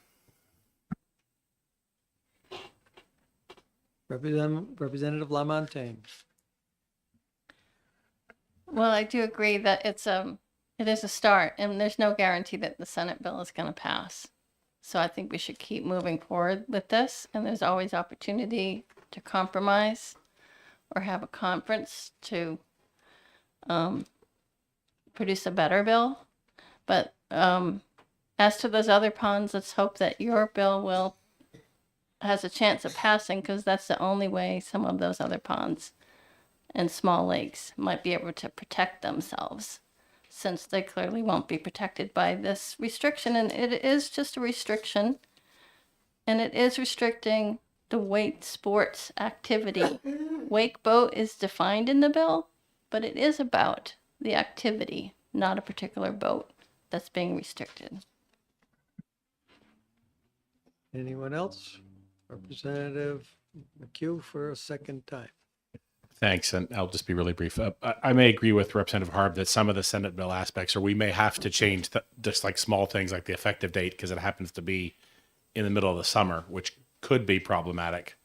Representative LaMontagne. Well, I do agree that it is a start, and there's no guarantee that the Senate bill is going to pass. So I think we should keep moving forward with this, and there's always opportunity to compromise or have a conference to produce a better bill. But as to those other ponds, let's hope that your bill has a chance of passing, because that's the only way some of those other ponds and small lakes might be able to protect themselves, since they clearly won't be protected by this restriction. And it is just a restriction, and it is restricting the wake sports activity. Wake boat is defined in the bill, but it is about the activity, not a particular boat that's being restricted. Anyone else? Representative McHugh for a second time. Thanks, and I'll just be really brief. I may agree with Representative Harb that some of the Senate bill aspects, or we may have to change just like small things like the effective date, because it happens to be in the middle of the summer, which could be problematic.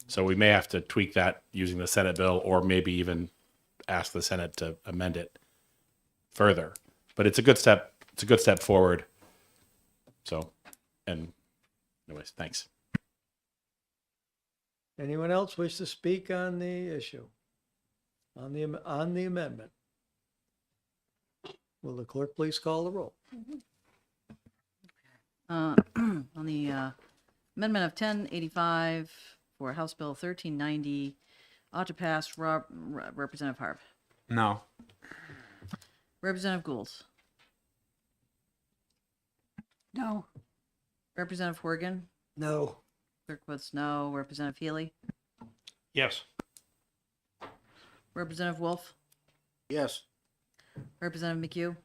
So we may have to tweak that using the Senate bill, or maybe even ask the Senate to amend it further. But it's a good step. It's a good step forward. So, and anyways, thanks. Anyone else wish to speak on the issue? On the amendment? Will the clerk please call the roll? On the amendment of 1085 for House Bill 1390, ought to pass, Representative Harv. No. Representative Gould. No. Representative Horgan. No. Clerk votes no. Representative Healy. Yes. Representative Wolf. Yes. Representative McHugh.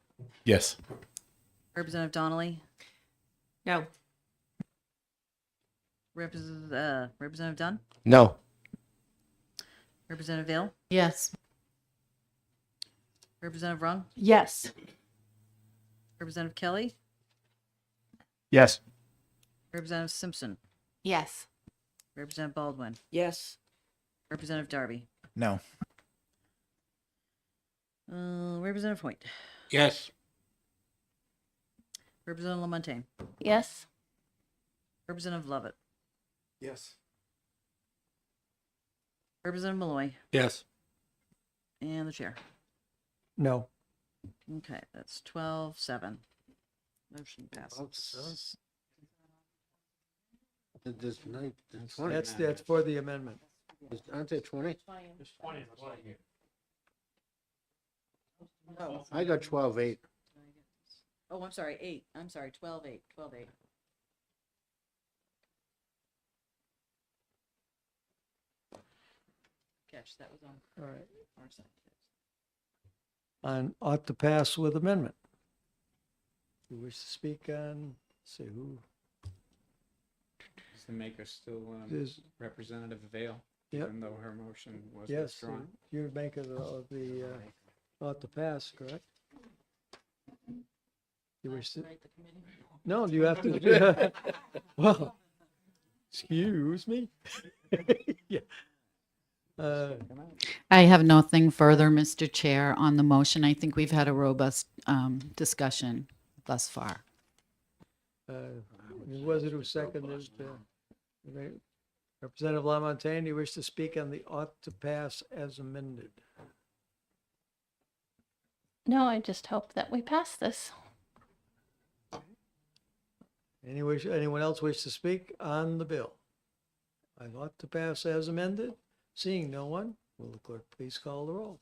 Yes. Representative Donnelly. No. Representative Dunn. No. Representative Vale. Yes. Representative Rung. Yes. Representative Kelly. Yes. Representative Simpson. Yes. Representative Baldwin. Yes. Representative Darby. No. Representative Hoyt. Yes. Representative Lamontagne. Yes. Representative Lovett. Yes. Representative Malloy. Yes. And the chair. No. Okay, that's 12-7. Motion passes. That's for the amendment. Aren't they 20? Oh, I got 12-8. oh, I'm sorry, 8. I'm sorry, 12-8. 12-8. Catch, that was on All right. our side. On ought to pass with amendment. You wish to speak on, let's see who, Is the maker still Is- Representative Vale? Yep. Even though her motion was yes, withdrawn? you're making the ought to pass, correct? You wish to? No, you have to. Well, excuse me. Yeah. I have nothing further, Mr. Chair, on the motion. I think we've had a robust discussion thus far. Was it who seconded? Representative Lamontagne, you wish to speak on the ought to pass as amended? No, I just hope that we pass this. Anyone else wish to speak on the bill? I ought to pass as amended. Seeing no one, will the clerk please call the roll?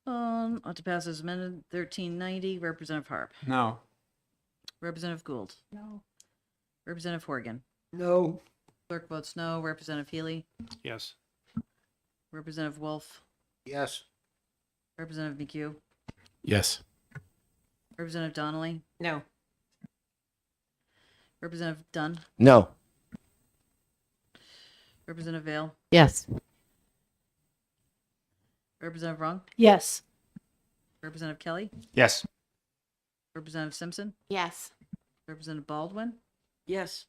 Ought to pass as amended. 1390. Representative Harp. No. Representative Gould. No. Representative Horgan. No. Clerk votes no. Representative Healy. Yes. Representative Wolf. Yes. Representative McHugh. Yes. Representative Donnelly. No. Representative Dunn. No. Representative Vale. Yes. Representative Rung. Yes. Representative Kelly. Yes. Representative Simpson. Yes. Representative Baldwin. Yes.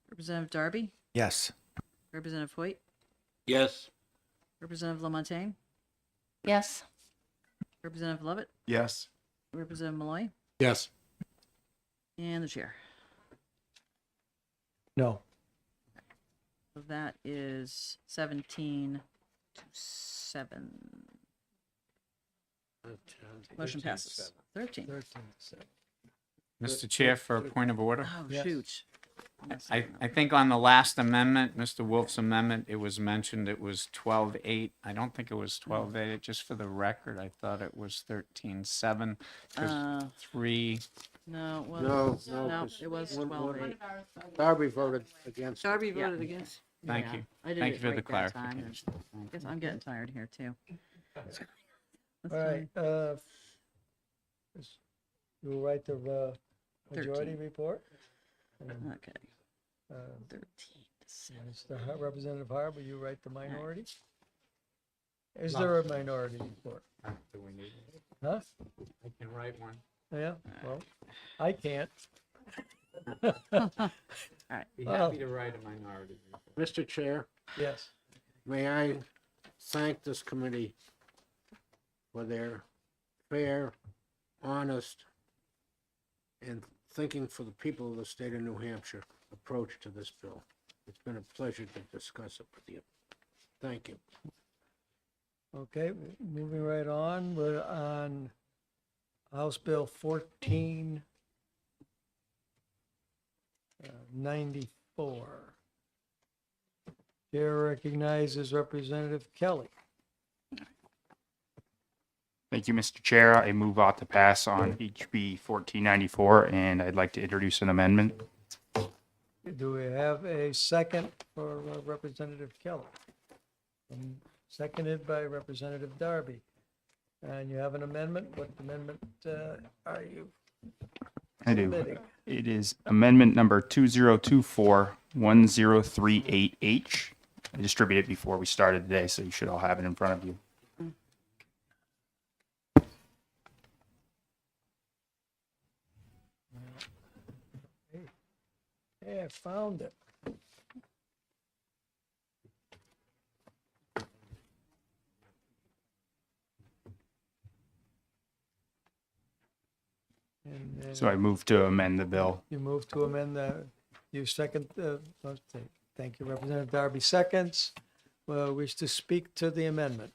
Representative Darby. Yes. Representative Hoyt. Yes. Representative Lamontagne. Yes. Representative Lovett. Yes. Representative Malloy. Yes. And the chair. No. So that is 17-7. Motion passes. 13. 13-7. Mr. Chair, for a point of order. Oh, Yes. shoot. I think on the last amendment, Mr. Wolf's amendment, it was mentioned it was 12-8. I don't think it was 12-8. Just for the record, I thought it was 13-7. Uh, 3. No, it No, wasn't. no, No, 'cause it was one- 12-8. Darby voted against. Darby Yeah. voted against. Thank Yeah, you. I did Thank it you for the right that time. clarification. Guess I'm getting tired here too. That's All right, fine. you'll write the majority 13. report? Okay. 13. Mr. Representative Harb, will you write the minority? Is there a minority report? Do we need it? Huh? I can write one. Yeah, well, I can't. All right. Be Well- happy to write a minority report. Mr. Chair, Yes. may I thank this committee for their fair, honest, and thinking for the people of the state of New Hampshire approach to this bill. It's been a pleasure to discuss it with you. Thank you. Okay, moving right on, we're on House Bill 1494. Chair recognizes Representative Kelly. Thank you, Mr. Chair. I move ought to pass on HB 1494, and I'd like to introduce an amendment. Do we have a second for Representative Kelly? Seconded by Representative Darby. And you have an amendment? What amendment are you I do. submitting? It is amendment number 2024-1038H. I distributed it before we started today, so you should all have it in front of you. Hey, I found it. And then So I move to amend the bill. you move to amend you second, thank you, Representative Darby seconds. Wish to speak to the amendment.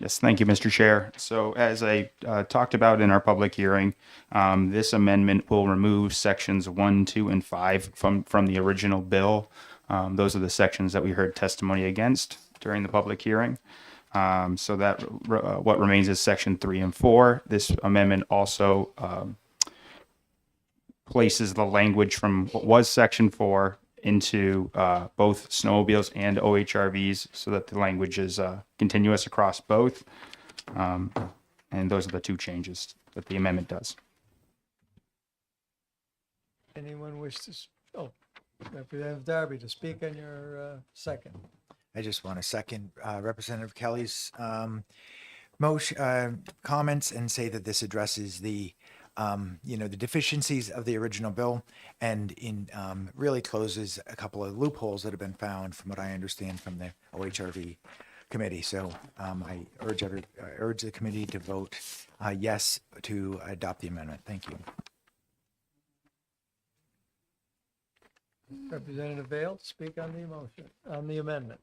Yes, thank you, Mr. Chair. So as I talked about in our public hearing, this amendment will remove sections 1, 2, and 5 from the original bill. Those are the sections that we heard testimony against during the public hearing. So that what remains is section 3 and 4. This amendment also places the language from what was section 4 into both snowmobiles and OHRVs so that the language is continuous across both. And those are the two changes that the amendment does. Anyone wish to, Representative Darby, to speak on your second? I just want to second Representative Kelly's motion, comments and say that this addresses the the deficiencies of the original bill and really closes a couple of loopholes that have been found from what I understand from the OHRV committee. So I urge the committee to vote yes to adopt the amendment. Thank you. Representative Vale, speak on the motion, on the amendment.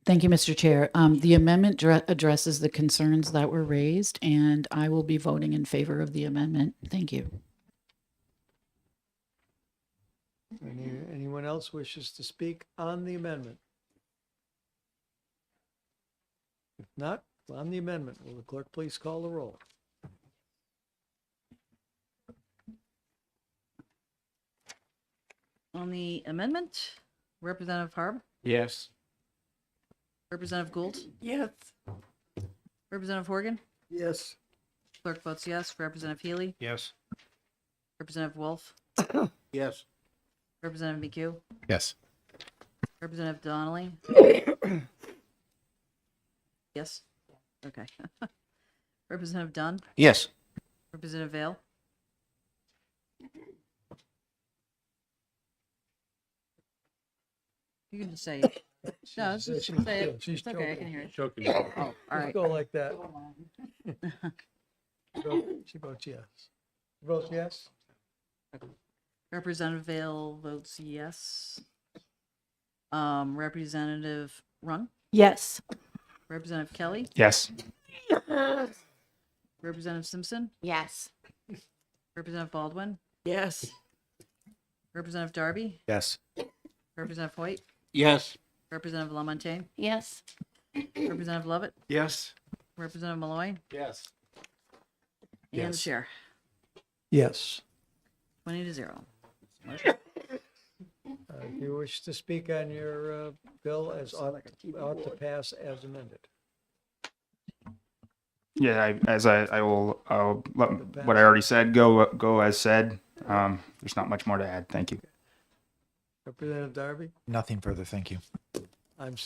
Thank you, Mr. Chair. The amendment addresses the concerns that were raised, and I will be voting in favor of the amendment. Thank you. Anyone else wishes to speak on the amendment? If not, on the amendment, will the clerk please call the roll? On the amendment, Representative Harb, Yes. Representative Gould, Yes. Representative Horgan, Yes. clerk votes yes. Representative Healy, Yes. Representative Wolf, Yes. Representative McHugh, Yes. Representative Donnelly. Yes. Okay. Representative Dunn, Yes. Representative Vale. You can just say, no, She's say it. she's It's okay, I can joking. hear it. Joking. Oh, all Let's right. go like that. She votes yes. Votes yes? Representative Vale votes yes. Representative Rung, Yes. Representative Kelly, Yes. Representative Simpson, Yes. Representative Baldwin, Yes. Representative Darby, Yes. Representative Hoyt, Yes. Representative Lamontagne, Yes. Representative Lovett, Yes. Representative Malloy, Yes. and the Yes. chair. Yes. 20-0. Do you wish to speak on your bill as ought to pass as amended? Yeah, I'll let what I already said go as said. There's not much more to add. Thank you. Representative Darby? Nothing further. Thank you. I'm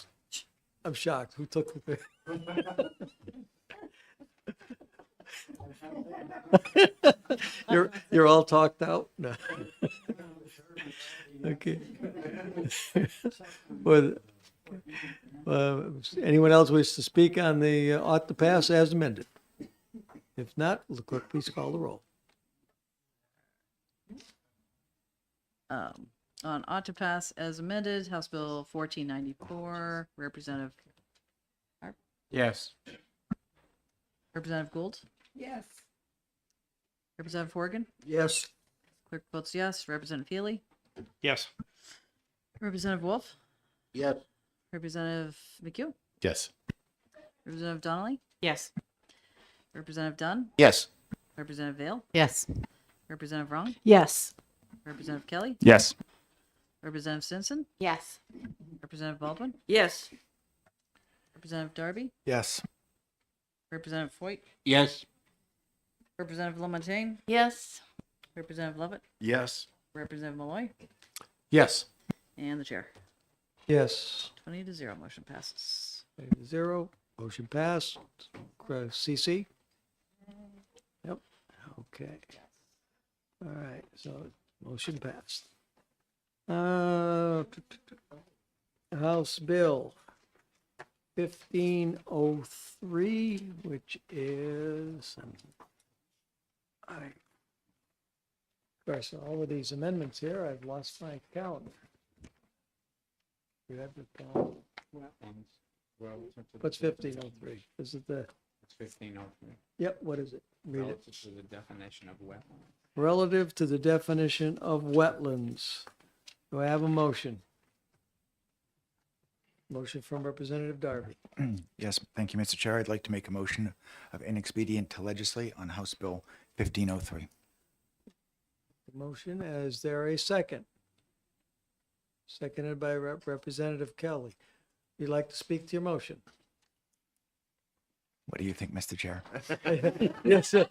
shocked. Who took the You're all talked out? No. Okay. Well, anyone else wish to speak on the ought to pass as amended? If not, will the clerk please call the roll? On ought to pass as amended, House Bill 1494, Representative Yes. Representative Gould, Yes. Representative Horgan, Yes. clerk votes yes. Representative Healy, Yes. Representative Wolf, Yes. Representative McHugh, Yes. Representative Donnelly, Yes. Representative Dunn, Yes. Representative Vale, Yes. Representative Wrong, Yes. Representative Kelly, Yes. Representative Simpson, Yes. Representative Baldwin, Yes. Representative Darby, Yes. Representative Foyt, Yes. Representative Lamontagne, Yes. Representative Lovett, Yes. Representative Malloy, Yes. and the chair. Yes. 20-0, motion passes. 0, motion passed. CC? Yep, okay. All right, so motion passed. House Bill 1503, which is, of course, all of these amendments here, I've lost my calendar. You have the calendar? What's 1503? Is it the, It's 1503. yep, what is it? Read it. Relative to the definition of wetland. Relative to the definition of wetlands. Do I have a motion? Motion from Representative Darby. Yes, thank you, Mr. Chair. I'd like to make a motion of inexpedient to legislate on House Bill 1503. The motion, is there a second? Seconded by Representative Kelly. You'd like to speak to your motion? What do you think, Mr. Chair? Yes, sir.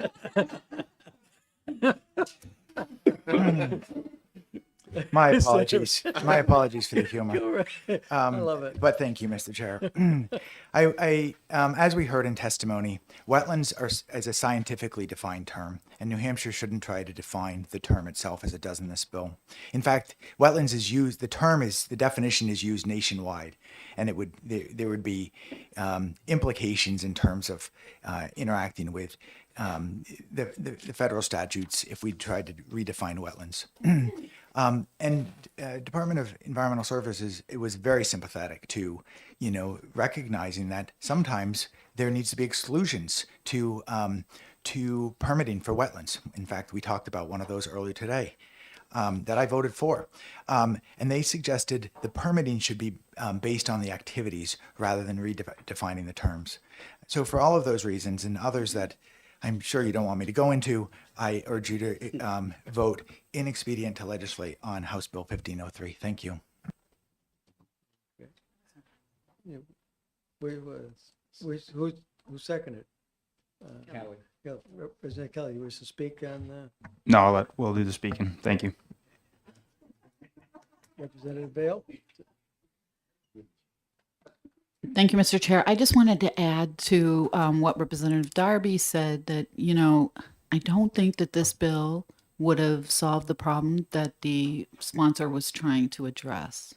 My apologies. My apologies for the humor. Go right. I love it. But thank you, Mr. Chair. As we heard in testimony, wetlands is a scientifically defined term, and New Hampshire shouldn't try to define the term itself as it does in this bill. In fact, wetlands is used. The definition is used nationwide, and there would be implications in terms of interacting with the federal statutes if we tried to redefine wetlands. Department of Environmental Services, it was very sympathetic to, recognizing that sometimes there needs to be exclusions to permitting for wetlands. In fact, we talked about one of those earlier today that I voted for. And they suggested the permitting should be based on the activities rather than redefining the terms. So for all of those reasons and others that I'm sure you don't want me to go into, I urge you to vote inexpedient to legislate on House Bill 1503. Thank you. Yeah. Who seconded? Kelly. Representative Kelly, you wish to speak on No, we'll do the speaking. Thank you. Representative Vale? Thank you, Mr. Chair. I just wanted to add to what Representative Darby said that, I don't think that this bill would have solved the problem that the sponsor was trying to address.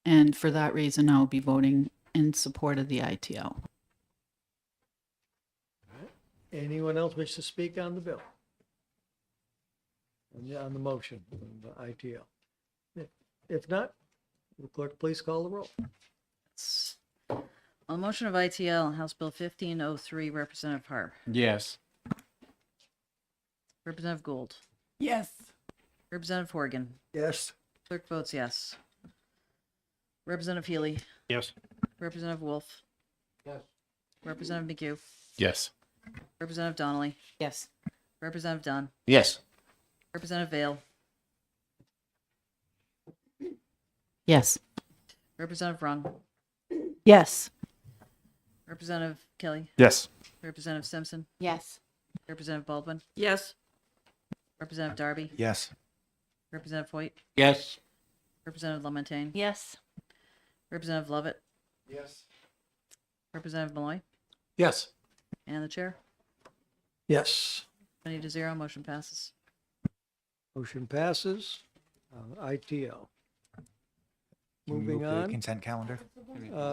And for that reason, I'll be voting in support of the ITL. Anyone else wish to speak on the bill? On the motion, on the ITL? If not, will clerk please call the roll? On the motion of ITL, House Bill 1503, Representative Harb, Yes. Representative Gould, Yes. Representative Horgan, Yes. clerk votes yes. Representative Healy, Yes. Representative Wolf, Yes. Representative McHugh, Yes. Representative Donnelly, Yes. Representative Dunn, Yes. Representative Vale, Yes. Representative Rung, Yes. Representative Kelly, Yes. Representative Simpson, Yes. Representative Baldwin, Yes. Representative Darby, Yes. Representative Foyt, Yes. Representative Lamontagne, Yes. Representative Lovett, Yes. Representative Malloy, Yes. and the chair. Yes. 20-0, motion passes. Motion passes. ITL. Can we Moving move the on. consent calendar?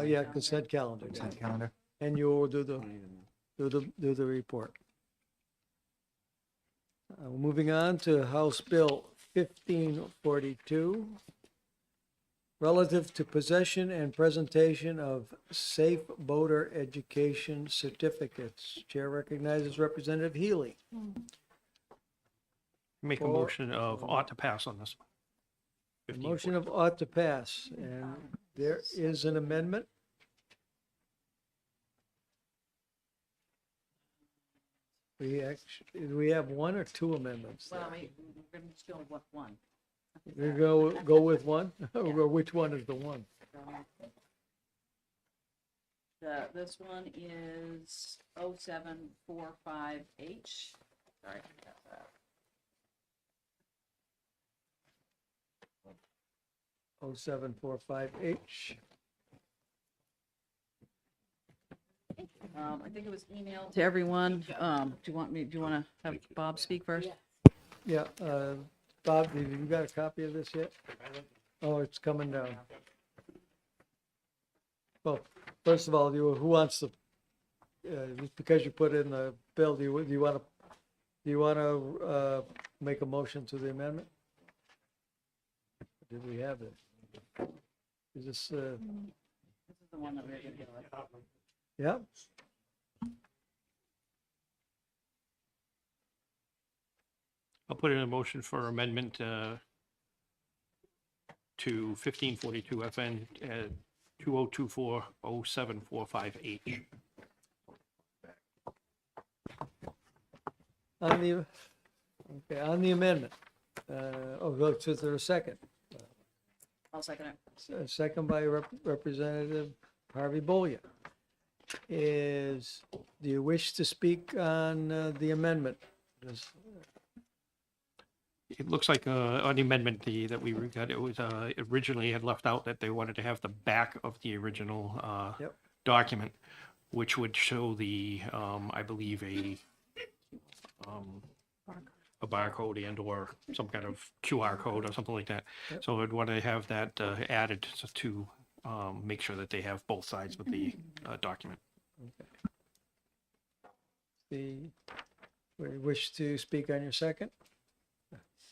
Yeah, consent calendar. Consent calendar. And you will do the report. Moving on to House Bill 1542, relative to possession and presentation of safe voter education certificates. Chair recognizes Representative Healy. Make a For- motion of ought to pass on this. The motion of ought to pass, and there is an amendment. Do we have one or two amendments? Well, we're gonna just go with one. We go with one, or which one is the one? This one is 0745H. Sorry. I forgot that. 0745H. I think it was emailed to everyone. Do you want to have Bob speak first? Yeah, Bob, have you got a copy of this yet? Oh, it's coming down. Well, first of all, who wants to, just because you put in the bill, do you want to make a motion to the amendment? Did we have it? Is this, This is the one that we're going to deal with. yeah? I'll put in a motion for amendment to 1542 FN 2024-0745H. On the, okay, on the amendment. Is there a second? I'll second it. A second by Representative Harvey Bolia. Do you wish to speak on the amendment? It looks like on the amendment that we got, it was originally had left out that they wanted to have the back of the original Yep. document, which would show the, I believe, a barcode and or some kind of QR code or something like that. Yep. So I'd want to have that added to make sure that they have both sides of the document. We wish to speak on your second?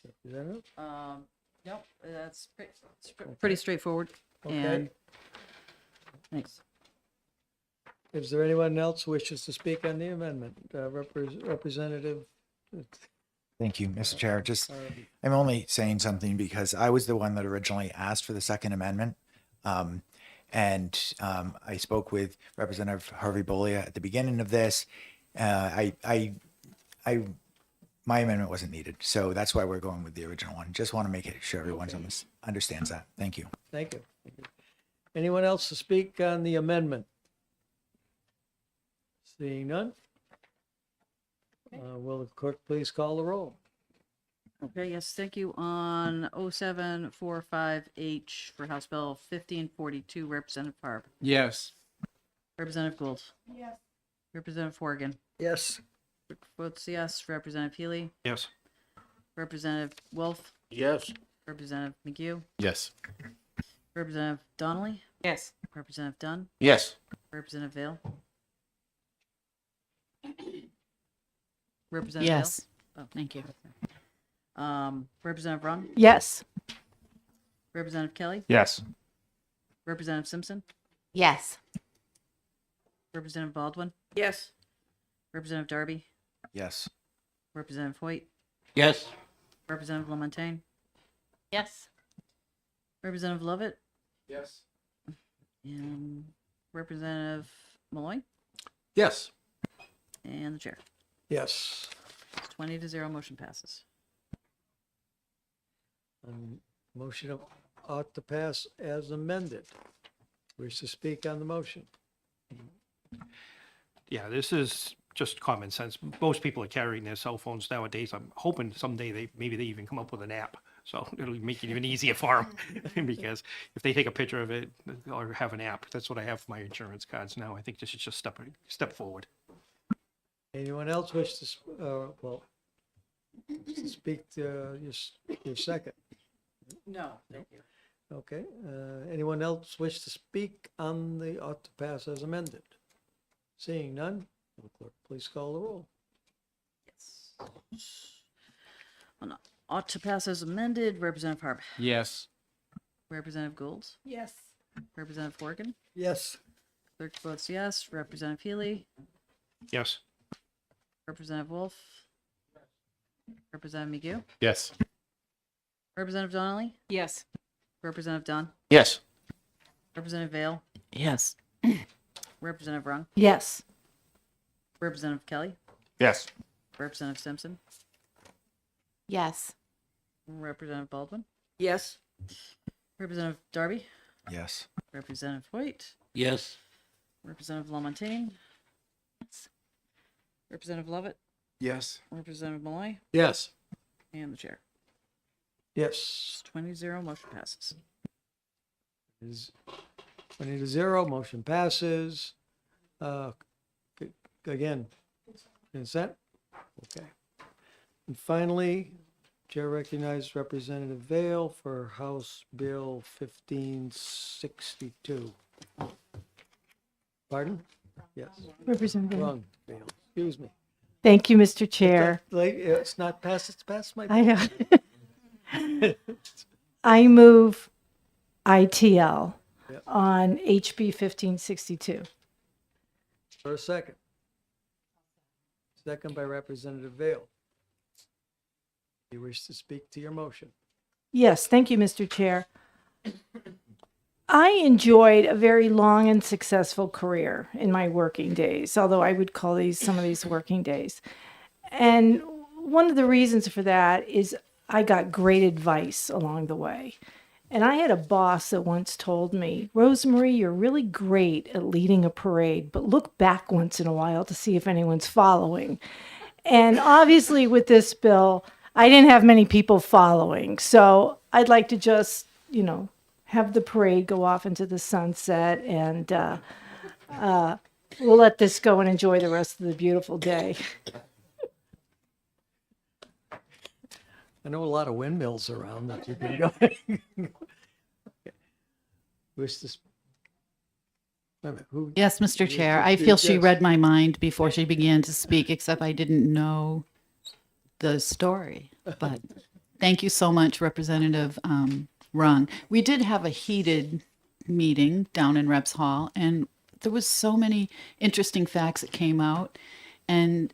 Representative? Nope, that's pretty straightforward. Okay. And thanks. Is there anyone else who wishes to speak on the amendment? Representative? Thank you, Mr. Chair. Harvey. I'm only saying something because I was the one that originally asked for the Second Amendment. I spoke with Representative Harvey Bolia at the beginning of this. My amendment wasn't needed, so that's why we're going with the original one. Just want to make sure everyone understands that. Thank you. Thank you. Anyone else to speak on the amendment? Seeing none? Will the clerk please call the roll? Okay, yes, thank you. On 0745H for House Bill 1542, Representative Harb. Yes. Representative Gould. Yes. Representative Horgan. Yes. Votes yes. Representative Healy. Yes. Representative Wolf. Yes. Representative McGee. Yes. Representative Donnelly. Yes. Representative Dunn. Yes. Representative Vale. Representative Vale? Yes. Oh, thank you. Representative Rung. Yes. Representative Kelly. Yes. Representative Simpson. Yes. Representative Baldwin. Yes. Representative Darby. Yes. Representative Hoyt. Yes. Representative Lamontagne. Yes. Representative Lovett. Yes. And Representative Malloy. Yes. And the chair. Yes. 20-0, motion passes. Motion ought to pass as amended. Wish to speak on the motion? Yeah, this is just common sense. Most people are carrying their cell phones nowadays. I'm hoping someday maybe they even come up with an app. So it'll make it even easier for them because if they take a picture of it or have an app, that's what I have for my insurance cards now. I think this is just step forward. Anyone else wish to, to speak to your second? No, thank you. Okay, anyone else wish to speak on the ought to pass as amended? Seeing none, will the clerk please call the roll? Yes. On ought to pass as amended, Representative Harb. Yes. Representative Gould. Yes. Representative Horgan. Yes. Clerk votes yes. Representative Healy. Yes. Representative Wolf. Representative McGee. Yes. Representative Donnelly. Yes. Representative Dunn. Yes. Representative Vale. Yes. Representative Rung. Yes. Representative Kelly. Yes. Representative Simpson, Yes. Representative Baldwin, Yes. Representative Darby, Yes. Representative Hoyt, Yes. Representative Lamontagne, Representative Lovett, Yes. Representative Malloy, Yes. and the chair. Yes. 20-0, motion passes. Is 20-0, motion passes. Again, consent? Okay. And finally, Chair recognizes Representative Vale for House Bill 1562. Pardon? Yes. Representative. Wrong, Vale, excuse me. Thank you, Mr. Chair. It's not past, it's past my. I know. I move ITL Yep. on HB 1562. For a second. Second by Representative Vale. You wish to speak to your motion? Yes, thank you, Mr. Chair. I enjoyed a very long and successful career in my working days, although I would call some of these working days. And one of the reasons for that is I got great advice along the way. And I had a boss that once told me, Rosemary, you're really great at leading a parade, but look back once in a while to see if anyone's following. And obviously with this bill, I didn't have many people following. So I'd like to just, have the parade go off into the sunset, and we'll let this go and enjoy the rest of the beautiful day. I know a lot of windmills around that you can go. Wish this. Wait a minute, who? Yes, Mr. Chair. I feel she Yes. read my mind before she began to speak, except I didn't know the story. But thank you so much, Representative Rung. We did have a heated meeting down in Reps Hall, and there was so many interesting facts that came out. And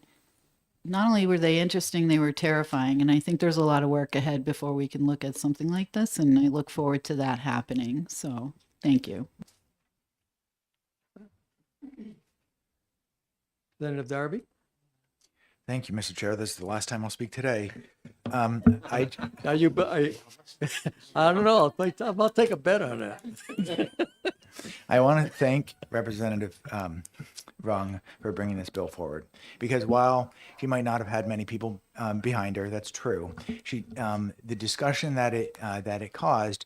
not only were they interesting, they were terrifying. And I think there's a lot of work ahead before we can look at something like this. And I look forward to that happening. So thank you. Representative Darby? Thank you, Mr. Chair. This is the last time I'll speak today. I Are you, I don't know, I'll take a bet on that. I want to thank Representative Rung for bringing this bill forward, because while she might not have had many people behind her, that's true. The discussion that it caused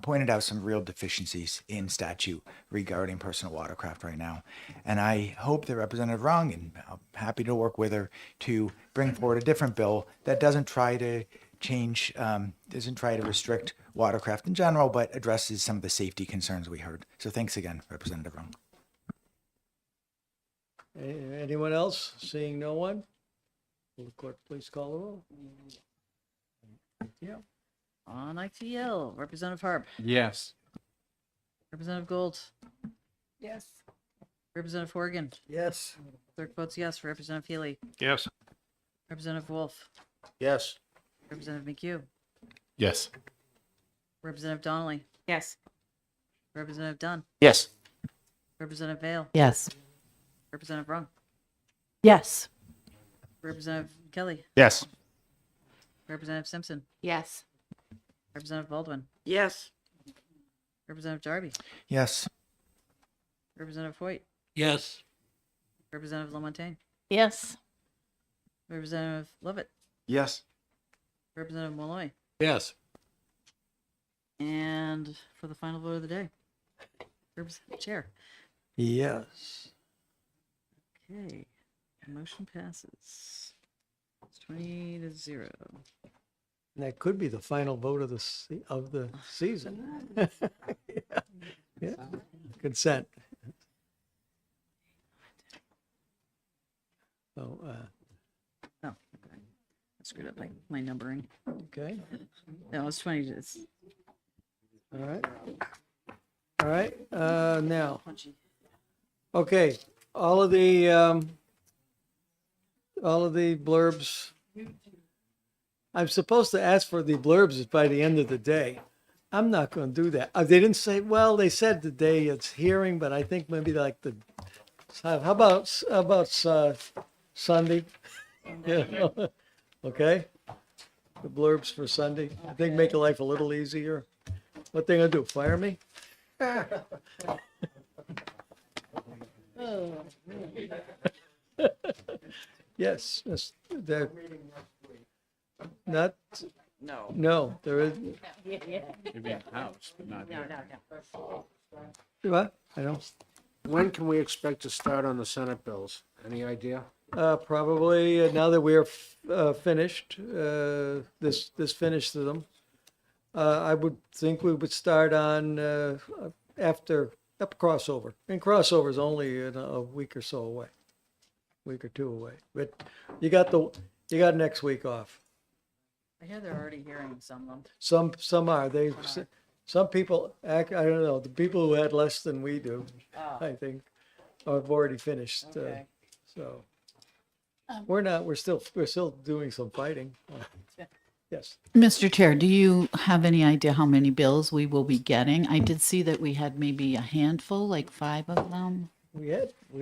pointed out some real deficiencies in statute regarding personal watercraft right now, and I hope that Representative Rung, and I'm happy to work with her to bring forward a different bill that doesn't try to change, doesn't try to restrict watercraft in general, but addresses some of the safety concerns we heard. So thanks again, Representative Rung. Anyone else? Seeing no one? Will the clerk please call the roll? Yeah. On ITL, Representative Harb, Yes. Representative Gold, Yes. Representative Horgan, Yes. clerk votes yes. Representative Healy, Yes. Representative Wolf, Yes. Representative McHugh, Yes. Representative Donnelly, Yes. Representative Dunn, Yes. Representative Vale, Yes. Representative Rung, Yes. Representative Kelly, Yes. Representative Simpson, Yes. Representative Baldwin, Yes. Representative Darby, Yes. Representative Hoyt, Yes. Representative Lamontagne, Yes. Representative Lovett, Yes. Representative Malloy, Yes. and for the final vote of the day, Representative Chair. Yes. Okay, motion passes. It's 20-0. And that could be the final vote of the season. Yeah. Consent. So, Oh, okay. I screwed up my numbering. okay, No, it's 20. It's all right. All right, now, okay, all of the blurbs. I'm supposed to ask for the blurbs by the end of the day. I'm not going to do that. They didn't say, well, they said the day it's hearing, but I think maybe like how about Sunday? Yeah. Okay. The blurbs for Sunday. I think make your life a little easier. What they gonna do, fire me? Yes, they're not, no, there is, Maybe in house, but not here. what? I don't, When can we expect to start on the Senate bills? Any idea? probably now that we're finished, this finished them. I would think we would start on after crossover. And crossover is only a week or so away, week or two away. But you got next week off. I hear they're already hearing some of them. Some are. Some people act. I don't know. The people who had less than we do, I think, have already finished. Okay. So we're not. We're still doing some fighting. Yes. Mr. Chair, do you have any idea how many bills we will be getting? I did see that we had maybe a handful, like 5 of them. We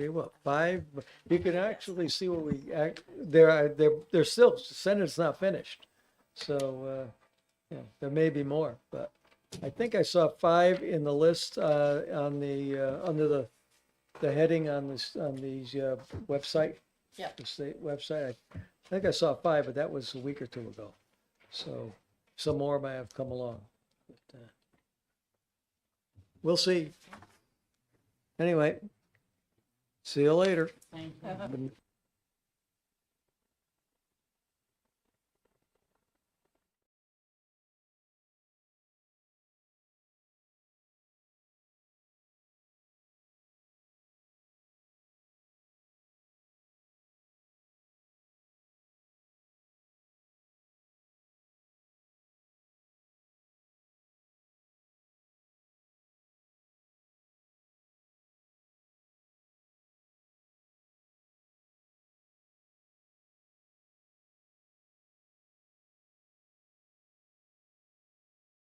what, 5? You can actually see what they're still, Senate's not finished. So, there may be more, but I think I saw 5 in the list, on the, under the heading on this, on these, website. Yeah. The state website. I think I saw 5, but that was a week or two ago. So some more might have come along. But, we'll see. Anyway, see you later. Thank you.